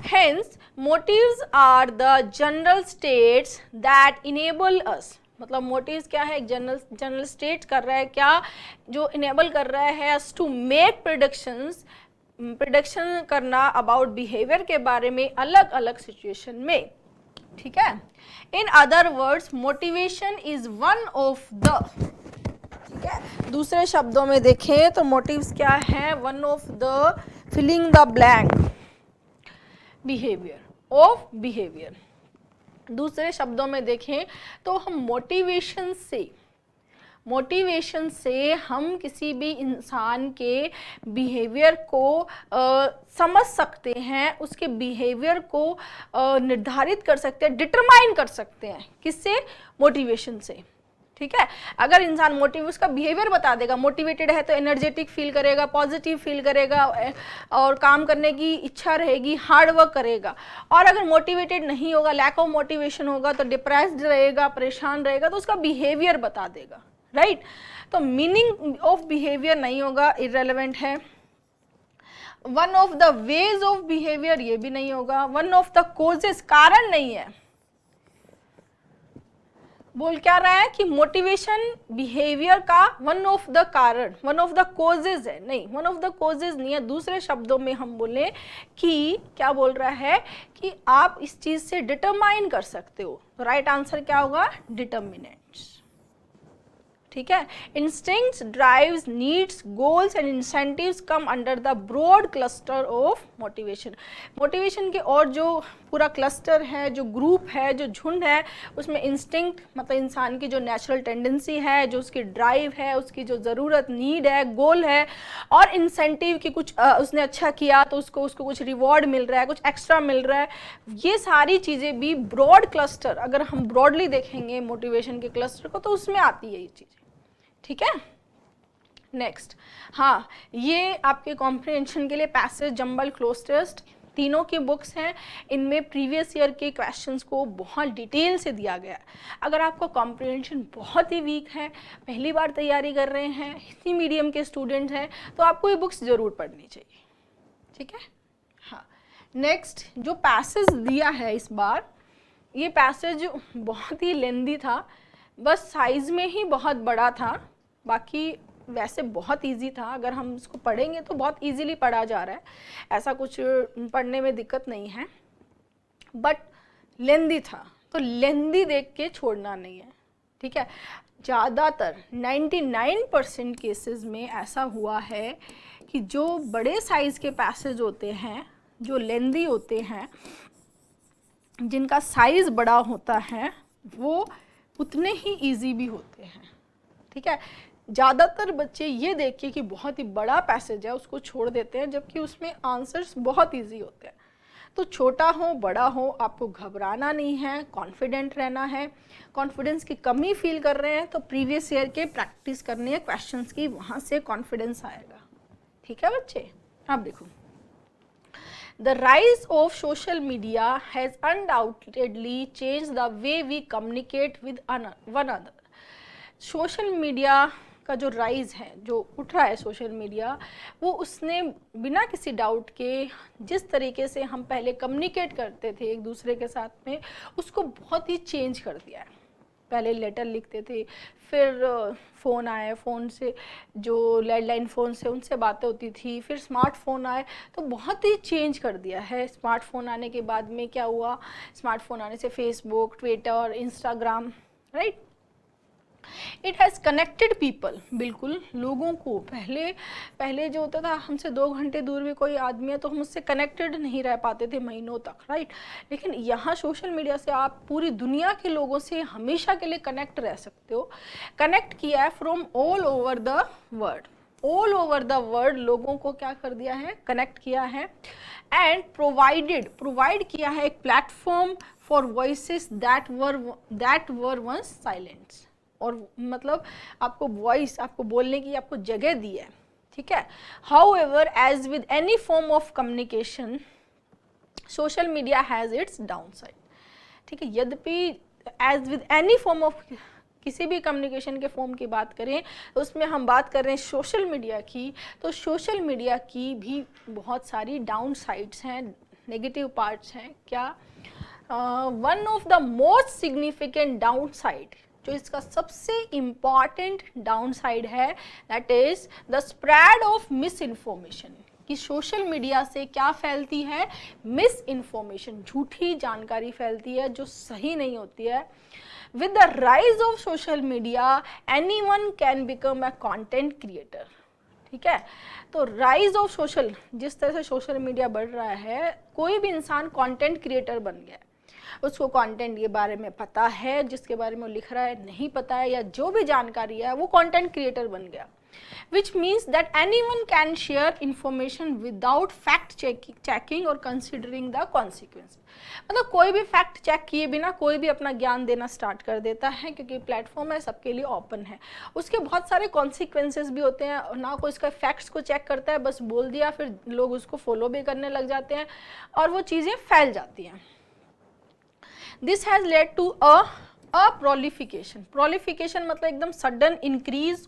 hence motives are the general states that enable us, मतलब मोटिव्स क्या है, एक जनरल स्टेट कर रहा है क्या, जो इनेबल कर रहा है अस टू मेक प्रिडिक्शन करना अबाउट बिहेवियर के बारे में अलग अलग सिचुएशन में, ठीक है। In other words motivation is one of the, ठीक है, दूसरे शब्दों में देखें तो मोटिव्स क्या है, one of the filling the blank behavior of behavior. दूसरे शब्दों में देखें तो हम मोटिवेशन से हम किसी भी इंसान के बिहेवियर को समझ सकते हैं, उसके बिहेवियर को निर्धारित कर सकते हैं, डिटरमाइन कर सकते हैं, किससे, मोटिवेशन से, ठीक है। अगर इंसान उसका बिहेवियर बता देगा, मोटिवेटेड है तो एनर्जेटिक फील करेगा, पॉजिटिव फील करेगा और काम करने की इच्छा रहेगी, हार्ड वर्क करेगा। और अगर मोटिवेटेड नहीं होगा, लैक ऑफ मोटिवेशन होगा तो डिप्रेस्ड रहेगा, परेशान रहेगा, तो उसका बिहेवियर बता देगा, राइट। तो मीनिंग ऑफ बिहेवियर नहीं होगा, इररेलेवेंट है। One of the ways of behaviour ये भी नहीं होगा। वन ऑफ द कोजेस, कारण नहीं है। बोल क्या रहा है कि मोटिवेशन बिहेवियर का वन ऑफ द कारण, वन ऑफ द कोजेज है, नहीं, वन ऑफ द कोजेज नहीं है। दूसरे शब्दों में हम बोले कि क्या बोल रहा है कि आप इस चीज से डिटरमाइन कर सकते हो। तो राइट आंसर क्या होगा, डिटर्मिनेंट्स। ठीक है। Instincts, drives, needs, goals and incentives come under the broad cluster of motivation. Motivation के और जो पूरा क्लस्टर है, जो ग्रुप है, जो झुंड है, उसमें इंस्टिंक्ट मतलब इंसान की जो नेचुरल टेंडेंसी है, जो उसकी ड्राइव है, उसकी जो ज़रूरत, नीड है, गोल है, और इंसेंटिव की कुछ उसने अच्छा किया तो उसको कुछ रिवॉर्ड मिल रहा है, कुछ एक्स्ट्रा मिल रहा है। ये सारी चीज़ें भी ब्रॉड क्लस्टर, अगर हम ब्रॉडली देखेंगे मोटिवेशन के क्लस्टर को, तो उसमें आती है ये चीज़ें। ठीक है। नेक्स्ट, हाँ, ये आपके कॉम्प्रिहेंशन के लिए पैसेज, जंबल, क्लोज टेस्ट, तीनों की बुक्स हैं। इनमें प्रीवियस ईयर के क्वेश्चंस को बहुत डिटेल से दिया गया है। अगर आपका कॉम्प्रिहेंशन बहुत ही वीक है, पहली बार तैयारी कर रहे हैं, हिंदी मीडियम के स्टूडेंट हैं, तो आपको ये बुक्स ज़रूर पढ़नी चाहिए। ठीक है। हाँ, नेक्स्ट जो पैसेज दिया है इस बार, ये पैसेज बहुत ही लेंदी था, बस साइज़ में ही बहुत बड़ा था, बाकी वैसे बहुत इजी था। अगर हम इसको पढ़ेंगे तो बहुत इजीली पढ़ा जा रहा है, ऐसा कुछ पढ़ने में दिक्कत नहीं है, बट लेंदी था, तो लेंदी देख के छोड़ना नहीं है। ठीक है। ज़्यादातर 99% केसेस में ऐसा हुआ है कि जो बड़े साइज़ के पैसेज होते हैं, जो लेंदी होते हैं, जिनका साइज़ बड़ा होता है, वो उतने ही इजी भी होते हैं। ठीक है। ज़्यादातर बच्चे ये देख के कि बहुत ही बड़ा पैसेज है उसको छोड़ देते हैं, जबकि उसमें आंसर्स बहुत इजी होते हैं। तो छोटा हो बड़ा हो, आपको घबराना नहीं है, कॉन्फिडेंट रहना है। कॉन्फिडेंस की कमी फील कर रहे हैं तो प्रीवियस ईयर के प्रैक्टिस करनी है क्वेश्चंस की, वहाँ से कॉन्फिडेंस आएगा। ठीक है बच्चे। अब देखो, The rise of social media has undoubtedly changed the way we communicate with one another. Social media का जो राइज है, जो उठ रहा है सोशल मीडिया, वो उसने बिना किसी डाउट के जिस तरीके से हम पहले कम्युनिकेट करते थे एक दूसरे के साथ में, उसको बहुत ही चेंज कर दिया है। पहले लेटर लिखते थे, फिर फ़ोन आए, फ़ोन से जो लैंडलाइन फ़ोन से उनसे बातें होती थी, फिर स्मार्टफोन आए, तो बहुत ही चेंज कर दिया है। स्मार्टफोन आने के बाद में क्या हुआ, स्मार्टफोन आने से Facebook, Twitter, Instagram, right, it has connected people. बिल्कुल, लोगों को पहले जो होता था, हमसे 2 घंटे दूर भी कोई आदमी है तो हम उससे कनेक्टेड नहीं रह पाते थे महीनों तक, राइट। लेकिन यहाँ सोशल मीडिया से आप पूरी दुनिया के लोगों से हमेशा के लिए कनेक्ट रह सकते हो। कनेक्ट किया है from all over the world, all over the world लोगों को क्या कर दिया है, कनेक्ट किया है। एंड प्रोवाइड किया है एक platform for voices that were once silent. और मतलब आपको वॉइस, आपको बोलने की आपको जगह दी है। ठीक है। However, as with any form of communication, social media has its down side. ठीक है। यद्यपि as with any form of, किसी भी कम्युनिकेशन के फॉर्म की बात करें तो उसमें हम बात कर रहे हैं सोशल मीडिया की, तो सोशल मीडिया की भी बहुत सारी डाउन साइड्स हैं, नेगेटिव पार्ट्स हैं। क्या? One of the most significant down side, जो इसका सबसे इम्पॉर्टेंट डाउन साइड है, that is the spread of miss information. कि सोशल मीडिया से क्या फैलती है, मिस इन्फॉर्मेशन, झूठी जानकारी फैलती है जो सही नहीं होती है। With the rise of social media, anyone can become a content creator. ठीक है। तो राइज ऑफ सोशल, जिस तरह से सोशल मीडिया बढ़ रहा है, कोई भी इंसान कंटेंट क्रिएटर बन गया। उसको कंटेंट के बारे में पता है, जिसके बारे में वो लिख रहा है नहीं पता है, या जो भी जानकारी है, वो कंटेंट क्रिएटर बन गया। which means that anyone can share information without fact checking और considering the consequences। मतलब कोई भी फैक्ट चेक किए बिना कोई भी अपना ज्ञान देना स्टार्ट कर देता है, क्योंकि प्लेटफॉर्म है, सबके लिए ओपन है। उसके बहुत सारे कॉन्सिक्वेंसेस भी होते हैं, ना कोई इसका फैक्ट्स को चेक करता है, बस बोल दिया, फिर लोग उसको फॉलो भी करने लग जाते हैं और वो चीज़ें फैल जाती हैं। This has led to a proliferation, proliferation मतलब एकदम सडन इंक्रीज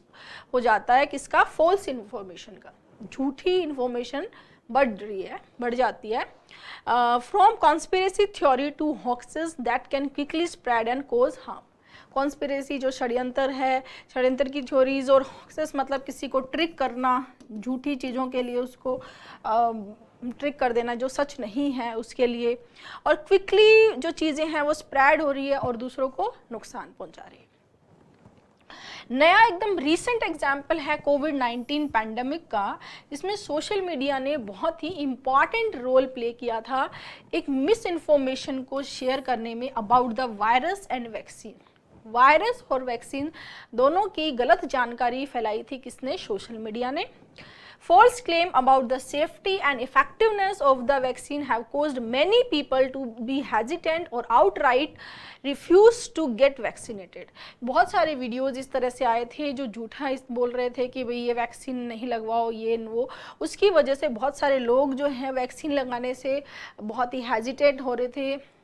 हो जाता है किसका, फॉल्स इन्फॉर्मेशन का, झूठी इन्फॉर्मेशन बढ़ जाती है। From conspiracy theory to hoaxes that can quickly spread and cause harm. Conspiracy जो षड्यंत्र है, षड्यंत्र की थ्योरीज, और हॉक्सेस मतलब किसी को ट्रिक करना, झूठी चीज़ों के लिए उसको ट्रिक कर देना जो सच नहीं है उसके लिए, और क्विकली जो चीज़ें हैं वो स्प्रेड हो रही है और दूसरों को नुकसान पहुंचा रही है। नया एकदम रीसेंट एग्जाम्पल है कोविड-19 पैंडमिक का, जिसमें सोशल मीडिया ने बहुत ही इम्पॉर्टेंट रोल प्ले किया था एक मिस इन्फॉर्मेशन को शेयर करने में about the virus and vaccine. Virus और वैक्सीन दोनों की गलत जानकारी फैलाई थी किसने, सोशल मीडिया ने। False claim about the safety and effectiveness of the vaccine have caused many people to be hesitant or outright refuse to get vaccinated। बहुत सारे वीडियोज इस तरह से आए थे जो झूठा बोल रहे थे कि भाई ये वैक्सीन नहीं लगवाओ, ये वो, उसकी वजह से बहुत सारे लोग जो हैं वैक्सीन लगाने से बहुत ही हेजिटेट हो रहे थे,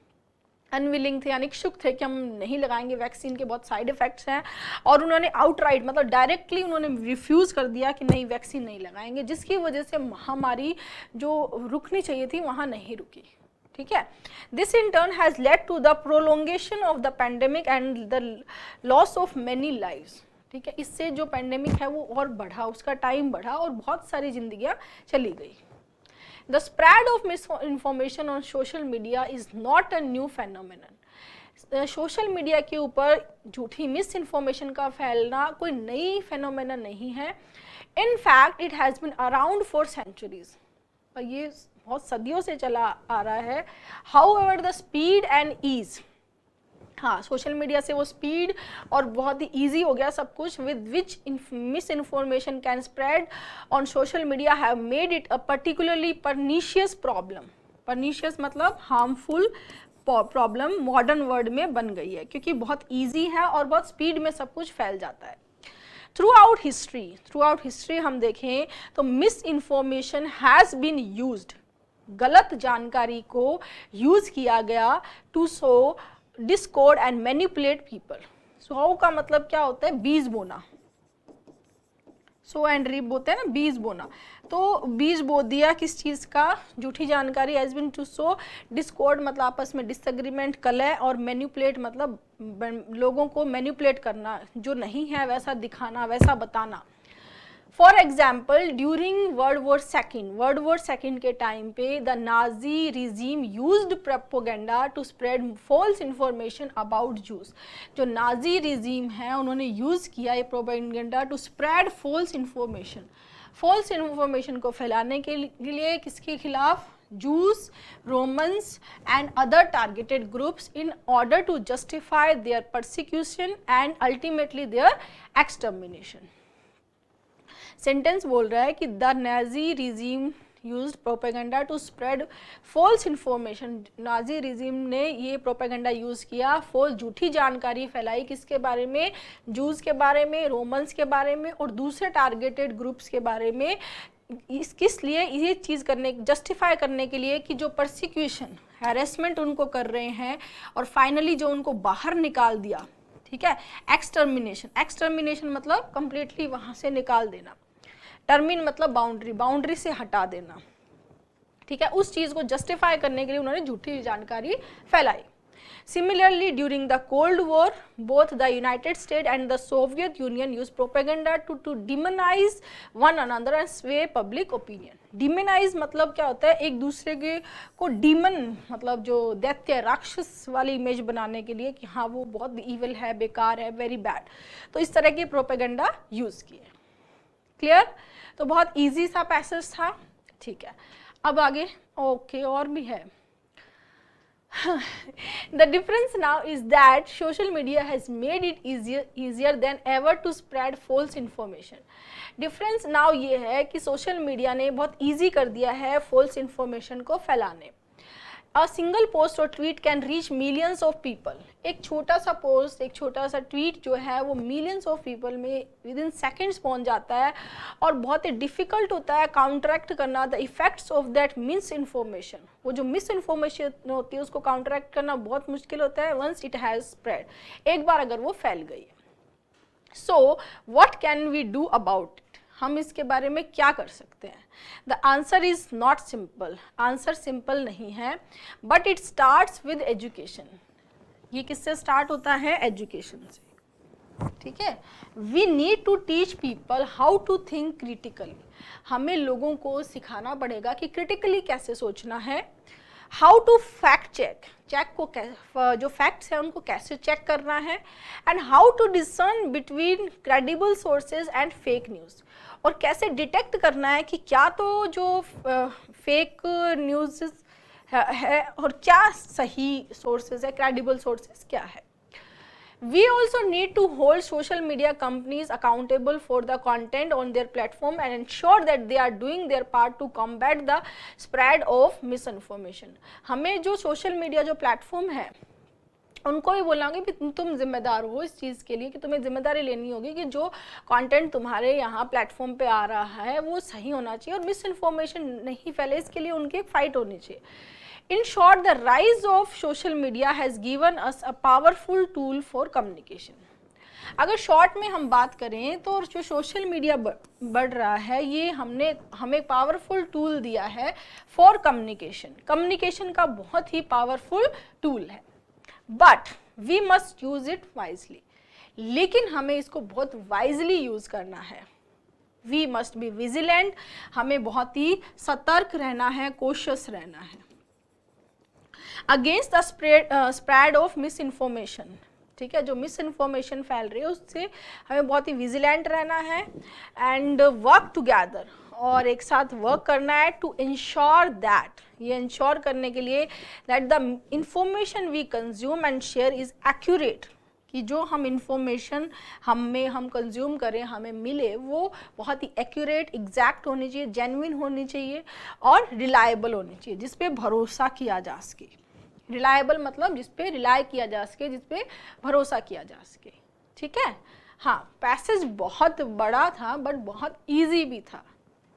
अनविलिंग थे, यानी इच्छुक थे कि हम नहीं लगाएंगे, वैक्सीन के बहुत साइड इफ़ेक्ट्स हैं, और उन्होंने आउटराइट मतलब डायरेक्टली उन्होंने रिफ्यूज़ कर दिया कि नहीं वैक्सीन नहीं लगाएंगे, जिसकी वजह से महामारी जो रुकनी चाहिए थी वहाँ नहीं रुकी। ठीक है, this in turn has led to the prolongation of the pandemic and the loss of many lives. ठीक है, इससे जो पैंडेमिक है वो और बढ़ा, उसका टाइम बढ़ा और बहुत सारी जिंदगियाँ चली गई। The spread of misinformation on social media is not a new phenomenon। Social media के ऊपर झूठी मिस इन्फॉर्मेशन का फैलना कोई नई फेनोमेना नहीं है। In fact it has been around for centuries, और ये बहुत सदियों से चला आ रहा है। However the speed and ease, हाँ सोशल मीडिया से वो स्पीड और बहुत ही ईजी हो गया सब कुछ, with which miss information can spread on social media have made it a particularly pernicious problem. Pernicious मतलब हार्मफुल प्रॉब्लम मॉडर्न वर्ल्ड में बन गई है, क्योंकि बहुत ईजी है और बहुत स्पीड में सब कुछ फैल जाता है। थ्रू आउट हिस्ट्री हम देखें तो misinformation has been used, गलत जानकारी को यूज़ किया गया to sow discord and manipulate people. Sow का मतलब क्या होता है, बीज बोना, सो एंड रीप बोलते हैं ना, बीज बोना। तो बीज बो दिया किस चीज़ का, झूठी जानकारी। Has been to sow discord मतलब आपस में डिसएग्रीमेंट, कलह, और मैनिपुलेट मतलब लोगों को मैनिपुलेट करना, जो नहीं है वैसा दिखाना, वैसा बताना। For example during world war second के टाइम पे the Nazi regime used propaganda to spread false information about Jews. जो नाजी रिजीम है उन्होंने यूज़ किया ये propaganda to spread false information को फैलाने के लिए किसके खिलाफ, Jews, Romans and other targeted groups in order to justify their persecution and ultimately their extermination। Sentence बोल रहा है कि the Nazi regime used propaganda to spread false information. Nazi regime ने ये प्रोपेगेंडा यूज़ किया, फॉल्स झूठी जानकारी फैलाई किसके बारे में, जूस के बारे में, रोमन्स के बारे में और दूसरे टारगेटेड ग्रुप्स के बारे में। किस लिए, ये चीज़ करने, जस्टिफाई करने के लिए कि जो परसिक्यूशन, हैरेसमेंट उनको कर रहे हैं और फाइनली जो उनको बाहर निकाल दिया। ठीक है, एक्सटर्मिनेशन मतलब कंप्लीटली वहाँ से निकाल देना, टर्मिन मतलब बाउंड्री से हटा देना। ठीक है, उस चीज़ को जस्टिफाई करने के लिए उन्होंने झूठी जानकारी फैलाई। Similarly during the Cold War both the United State and the Soviet Union use propaganda to demonize one another and sway public opinion. Demonize मतलब क्या होता है, एक दूसरे के को डीमन मतलब जो दैत्य राक्षस वाली इमेज बनाने के लिए कि हाँ वो बहुत ईविल है, बेकार है, वेरी बैड। तो इस तरह की प्रोपेगेंडा यूज़ किए। क्लियर, तो बहुत इजी सा पैसेज था। ठीक है, अब आगे ओके और भी है। The difference now is that social media has made it easier than ever to spread false information। Difference now ये है कि सोशल मीडिया ने बहुत इजी कर दिया है फॉल्स इन्फॉर्मेशन को फैलाने। A single post or tweet can reach millions of people. एक छोटा सा पोस्ट, एक छोटा सा ट्वीट जो है वो मिलियंस ऑफ पीपल में विद इन सेकेंड्स पहुंच जाता है और बहुत ही डिफिकल्ट होता है काउंटरैक्ट करना the effects of that miss information. वो जो मिस इन्फॉर्मेशन होती है उसको काउंटरैक्ट करना बहुत मुश्किल होता है वंस इट हैज़ स्प्रेड, एक बार अगर वो फैल गई है। So what can we do about it, हम इसके बारे में क्या कर सकते हैं? The answer is not simple, answer simple नहीं है, but it starts with education. ये किससे स्टार्ट होता है? एजुकेशन से, ठीक है। We need to teach people how to think critically. हमें लोगों को सिखाना पड़ेगा कि क्रिटिकली कैसे सोचना है। How to fact check, check को जो फैक्ट्स हैं उनको कैसे चेक करना है, and how to discern between credible sources and fake news, और कैसे डिटेक्ट करना है कि क्या तो जो फेक न्यूज़ है और क्या सही सोर्सेज है, क्रेडिबल सोर्सेज क्या है। We also need to hold social media companies accountable for the content on their platform and ensure that they are doing their part to combat the spread of misinformation. हमें जो social media जो platform है उनको भी बोलांगे कि तुम जिम्मेदार हो इस चीज़ के लिए, कि तुम्हें जिम्मेदारी लेनी होगी कि जो कंटेंट तुम्हारे यहाँ प्लेटफॉर्म पे आ रहा है वो सही होना चाहिए और मिस इन्फॉर्मेशन नहीं फैले, इसके लिए उनकी एक फाइट होनी चाहिए। In short, the rise of social media has given us a powerful tool for communication. अगर शॉर्ट में हम बात करें तो जो सोशल मीडिया बढ़ रहा है ये हमें पावरफुल टूल दिया है फॉर कम्युनिकेशन। कम्युनिकेशन का बहुत ही पावरफुल टूल है, but we must use it wisely. लेकिन हमें इसको बहुत वाइजली यूज करना है। वी मस्ट बी विजिलेंट, हमें बहुत ही सतर्क रहना है, कॉशियस रहना है against the spread of miss information. ठीक है, जो मिस इन्फॉर्मेशन फैल रही है उससे हमें बहुत ही विजिलेंट रहना है एंड वर्क टुगेदर, और एक साथ वर्क करना है टू इंश्योर दैट, ये इंश्योर करने के लिए that the information we consume and share is accurate, कि जो हम इंफॉर्मेशन हम कंज्यूम करें, हमें मिले, वो बहुत ही एक्यूरेट, एग्जैक्ट होनी चाहिए, जेन्युइन होनी चाहिए और रिलायबल होनी चाहिए, जिस पे भरोसा किया जा सके। रिलायबल मतलब जिस पे रिलाय किया जा सके, जिस पे भरोसा किया जा सके। ठीक है, हाँ, पैसेज बहुत बड़ा था बट बहुत ईजी भी था,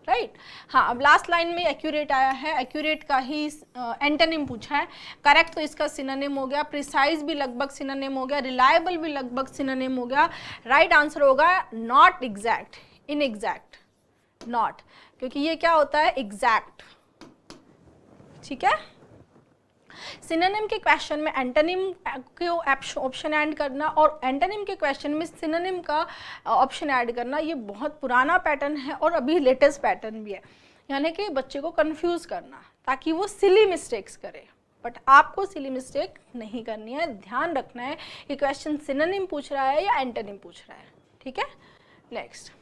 राइट। हाँ, अब लास्ट लाइन में एक्यूरेट आया है, एक्यूरेट का ही एंटोनिम पूछा है। करेक्ट तो इसका सिनोनिम हो गया, प्रिसाइज भी लगभग सिनोनिम हो गया, रिलायबल भी लगभग सिनोनिम हो गया। राइट आंसर होगा नॉट एग्जैक्ट, इनएग्जैक्ट, नॉट, क्योंकि ये क्या होता है? एग्जैक्ट। ठीक है, सिनोनिम के क्वेश्चन में एंटोनिम को ऑप्शन ऐड करना और एंटोनिम के क्वेश्चन में सिनोनिम का ऑप्शन ऐड करना, ये बहुत पुराना पैटर्न है और अभी लेटेस्ट पैटर्न भी है, यानी कि बच्चे को कंफ्यूज करना ताकि वो सिली मिस्टेक्स करे। बट आपको सिली मिस्टेक नहीं करनी है, ध्यान रखना है कि क्वेश्चन सिनोनिम पूछ रहा है या एंटोनिम पूछ रहा है। ठीक है, next,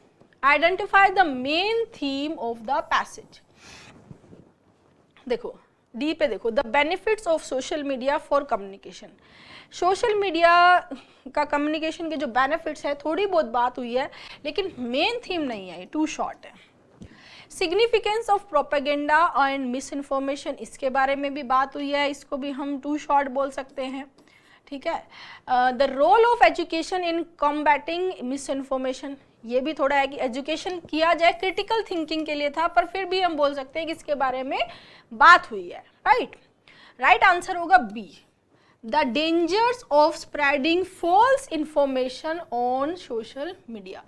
identify the main theme of the passage. देखो डी पे देखो, the benefits of social media for communication. Social media का कम्युनिकेशन के जो बेनिफिट्स है, थोड़ी बहुत बात हुई है लेकिन मेन थीम नहीं है, टू शॉर्ट है। Significance of propaganda and miss information, इसके बारे में भी बात हुई है, इसको भी हम टू शॉर्ट बोल सकते हैं। ठीक है, the role of education in combating misinformation, ये भी थोड़ा है कि एजुकेशन किया जाए, क्रिटिकल थिंकिंग के लिए था, पर फिर भी हम बोल सकते हैं कि इसके बारे में बात हुई है। राइट, राइट आंसर होगा B, the dangers of spreading false information on social media.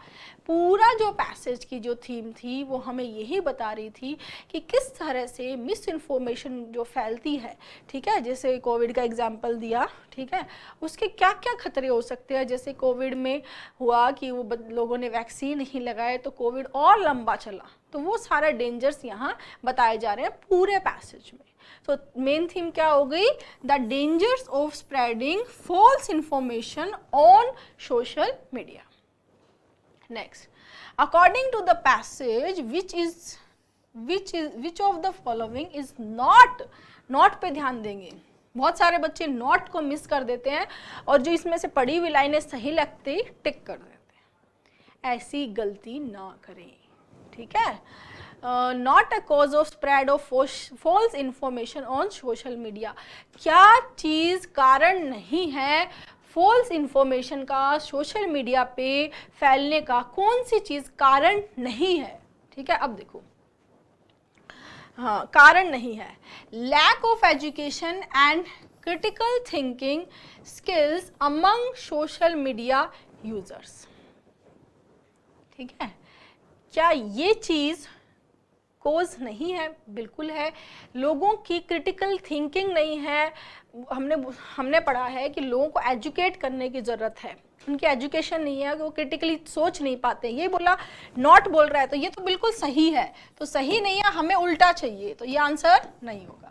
पूरा जो पैसेज की जो थीम थी वो हमें यही बता रही थी कि किस तरह से मिस इन्फॉर्मेशन जो फैलती है, ठीक है, जैसे कोविड का एग्जाम्पल दिया, ठीक है, उसके क्या क्या खतरे हो सकते हैं। जैसे कोविड में हुआ कि वो लोगों ने वैक्सीन नहीं लगाए तो कोविड और लंबा चला, तो वो सारे डेंजर्स यहाँ बताए जा रहे हैं पूरे पैसेज में। तो मेन थीम क्या हो गई? The dangers of spreading false information on social media. Next, according to the passage, which of the following is not पे ध्यान देंगे। बहुत सारे बच्चे नॉट को मिस कर देते हैं और जो इसमें से पढ़ी हुई लाइनें सही लगती टिक कर देते हैं। ऐसी गलती ना करें, ठीक है। Not a cause of spread of false information on social media. क्या चीज़ कारण नहीं है फॉल्स इंफॉर्मेशन का सोशल मीडिया पे फैलने का? कौन सी चीज़ कारण नहीं है? ठीक है, अब देखो, हाँ, कारण नहीं है lack of education and critical thinking skills among social media users. ठीक है, क्या ये चीज़ कोज नहीं है? बिल्कुल है। लोगों की क्रिटिकल थिंकिंग नहीं है। हमने पढ़ा है कि लोगों को एजुकेट करने की ज़रूरत है, उनकी एजुकेशन नहीं है, वो क्रिटिकली सोच नहीं पाते। ये बोला नॉट बोल रहा है तो ये तो बिल्कुल सही है, तो सही नहीं है, हमें उल्टा चाहिए, तो ये आंसर नहीं होगा।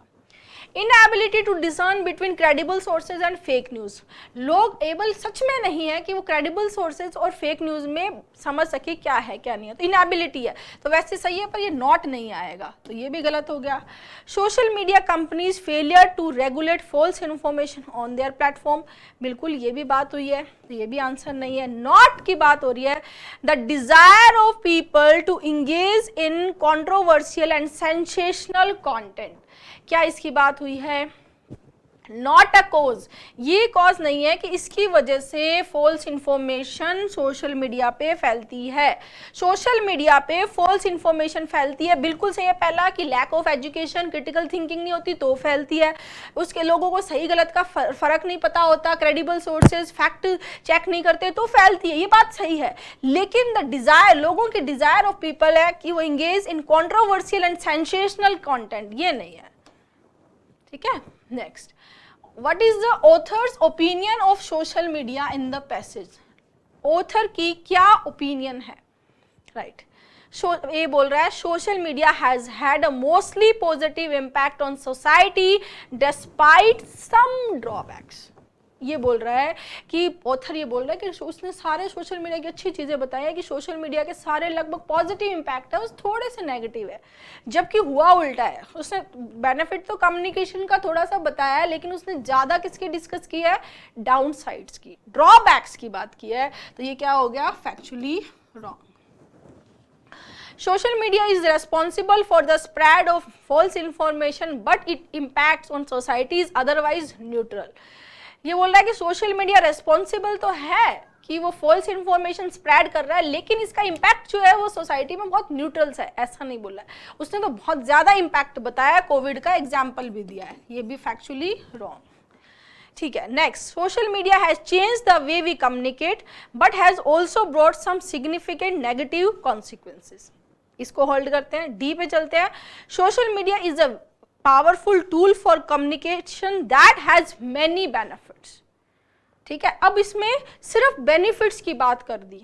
Inability to discern between credible sources and fake news. लोग एबल सच में नहीं है कि वो क्रेडिबल सोर्सेज और फेक न्यूज़ में समझ सके क्या है क्या नहीं है, तो इनएबिलिटी है, तो वैसे सही है, पर ये नॉट नहीं आएगा, तो ये भी गलत हो गया। Social media companies failure to regulate false information on their platform. बिल्कुल ये भी बात हुई है, तो ये भी आंसर नहीं है। नॉट की बात हो रही है the desire of people to engage in controversial and sensational content. क्या इसकी बात हुई है? नॉट अ कॉज, ये कॉज नहीं है कि इसकी वजह से फॉल्स इंफॉर्मेशन सोशल मीडिया पे फैलती है। सोशल मीडिया पे फॉल्स इंफॉर्मेशन फैलती है, बिल्कुल सही है पहला, कि lack of education, critical thinking नहीं होती तो फैलती है, उसके लोगों को सही गलत का फर्क नहीं पता होता, क्रेडिबल सोर्सेज फैक्ट चेक नहीं करते तो फैलती है, ये बात सही है। लेकिन द डिजायर, लोगों की डिजायर ऑफ पीपल है कि वो engage in controversial and sensational content, ये नहीं है। ठीक है, next, what is the author's opinion of social media in the passage. Author की क्या ओपिनियन है? राइट, ये बोल रहा है social media has had a mostly positive impact on society despite some drawbacks. ये बोल रहा है कि ऑथर ये बोल रहा है कि उसने सारे सोशल मीडिया की अच्छी चीज़ें बताई है, कि सोशल मीडिया के सारे लगभग पॉजिटिव इम्पैक्ट है, उस थोड़े से नेगेटिव है, जबकि हुआ उल्टा है। उसने बेनिफिट तो कम्युनिकेशन का थोड़ा सा बताया है, लेकिन उसने ज़्यादा किसकी डिस्कस की है? डाउन साइड्स की, ड्रॉबैक्स की बात की है, तो ये क्या हो गया? Factually wrong. Social media is responsible for the spread of false information, but its impacts on society is otherwise neutral. ये बोल रहा है कि सोशल मीडिया रेस्पॉन्सिबल तो है कि वो फॉल्स इन्फॉर्मेशन स्प्रेड कर रहा है, लेकिन इसका इम्पैक्ट जो है वो सोसाइटी में बहुत न्यूट्रल है, ऐसा नहीं बोला है उसने, तो बहुत ज़्यादा इम्पैक्ट बताया, कोविड का एग्जाम्पल भी दिया है, ये भी फैक्चुअली रॉन्ग। ठीक है, next, social media has change the way we communicate but has also brought some significant negative consequences. इसको होल्ड करते हैं, डी पे चलते हैं। Social media is a powerful tool for communication that has many benefits. ठीक है, अब इसमें सिर्फ बेनिफिट्स की बात कर दी,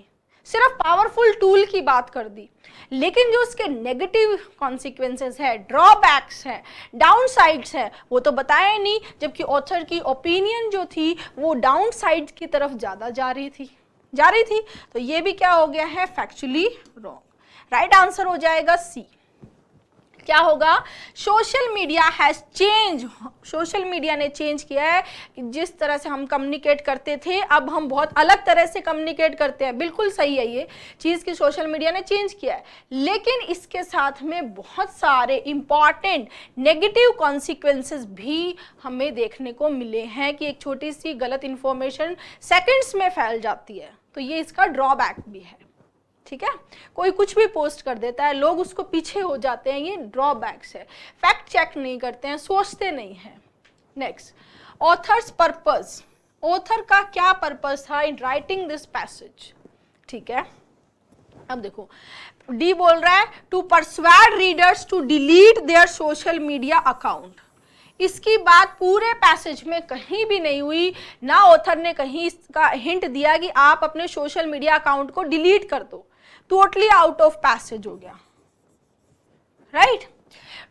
सिर्फ पावरफुल टूल की बात कर दी, लेकिन जो उसके नेगेटिव कॉन्सिक्वेंसेस है, ड्रॉबैक्स है, डाउन साइड्स है, वो तो बताया नहीं, जबकि ऑथर की ओपिनियन जो थी वो डाउन साइड की तरफ ज़्यादा जा रही थी, तो ये भी क्या हो गया है? Factually wrong. राइट आंसर हो जाएगा सी। क्या होगा? Social media has change, social media ने चेंज किया है कि जिस तरह से हम कम्युनिकेट करते थे अब हम बहुत अलग तरह से कम्युनिकेट करते हैं। बिल्कुल सही है ये चीज़ कि सोशल मीडिया ने चेंज किया है, लेकिन इसके साथ में बहुत सारे इंपॉर्टेंट नेगेटिव कॉन्सिक्वेंसेस भी हमें देखने को मिले हैं कि एक छोटी सी गलत इंफॉर्मेशन सेकेंड्स में फैल जाती है, तो ये इसका ड्रॉबैक भी है। ठीक है, कोई कुछ भी पोस्ट कर देता है, लोग उसको पीछे हो जाते हैं, ये ड्रॉबैक्स है। फैक्ट चेक नहीं करते हैं, सोचते नहीं हैं। नेक्स्ट, ऑथर्स पर्पस, ऑथर का क्या पर्पस था इन राइटिंग दिस पैसेज। ठीक है, अब देखो, डी बोल रहा है to persuade readers to delete their social media account. इसकी बात पूरे पैसेज में कहीं भी नहीं हुई, ना ऑथर ने कहीं इसका हिंट दिया कि आप अपने सोशल मीडिया अकाउंट को डिलीट कर दो, टोटली आउट ऑफ पैसेज हो गया। Right,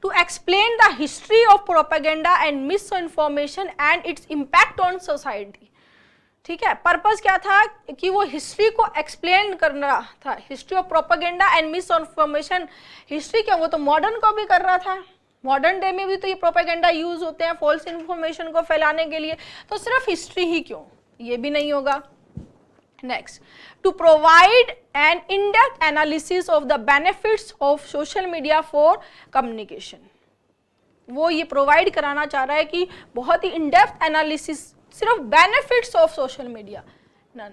to explain the history of propaganda and misinformation and its impact on society. ठीक है, पर्पस क्या था कि वो हिस्ट्री को एक्सप्लेन करना था, history of propaganda and miss information. History क्या, वो तो मॉडर्न को भी कर रहा था, मॉडर्न डे में भी तो ये प्रोपेगेंडा यूज होते हैं फॉल्स इन्फॉर्मेशन को फैलाने के लिए, तो सिर्फ हिस्ट्री ही क्यों, ये भी नहीं होगा। Next, to provide an in-depth analysis of the benefits of social media for communication. वो ये प्रोवाइड कराना चाह रहा है कि बहुत ही इन-डेप्थ एनालिसिस, सिर्फ बेनिफिट्स ऑफ सोशल मीडिया ना,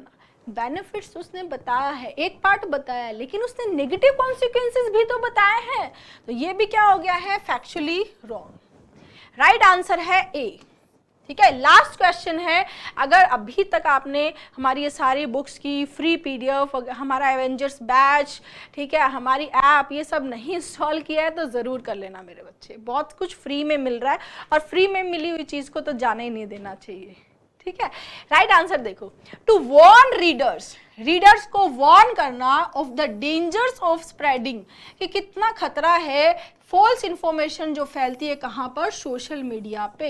बेनिफिट्स उसने बताया है, एक पार्ट बताया है, लेकिन उसने नेगेटिव कॉन्सिक्वेंसेस भी तो बताए हैं, तो ये भी क्या हो गया है, फैक्चुअली रॉन्ग। राइट आंसर है ए। ठीक है, लास्ट क्वेश्चन है, अगर अभी तक आपने हमारी ये सारी बुक्स की फ्री पीडीएफ, हमारा एवेंजर्स बैच, ठीक है, हमारी ऐप, ये सब नहीं इंस्टॉल किया है तो ज़रूर कर लेना मेरे बच्चे, बहुत कुछ फ्री में मिल रहा है और फ्री में मिली हुई चीज़ को तो जाने ही नहीं देना चाहिए। ठीक है, राइट आंसर देखो, टू वॉर्न रीडर्स, रीडर्स को वॉर्न करना of the dangers of spreading, कि कितना खतरा है फॉल्स इंफॉर्मेशन जो फैलती है कहाँ पर, सोशल मीडिया पे,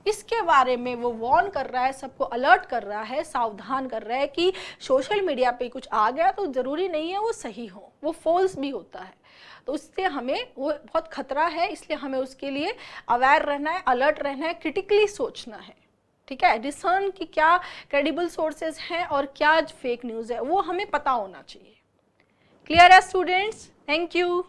इसके बारे में वो वॉर्न कर रहा है, सबको अलर्ट कर रहा है, सावधान कर रहा है कि सोशल मीडिया पे कुछ आ गया तो ज़रूरी नहीं है वो सही हो, वो फॉल्स भी होता है, तो उससे हमें वो बहुत खतरा है, इसलिए हमें उसके लिए अवेयर रहना है, अलर्ट रहना है, क्रिटिकली सोचना है। ठीक है, डिसर्न की क्या क्रेडिबल सोर्सेज हैं और क्या फेक न्यूज़ है वो हमें पता होना चाहिए। क्लियर है स्टूडेंट्स? Thank you.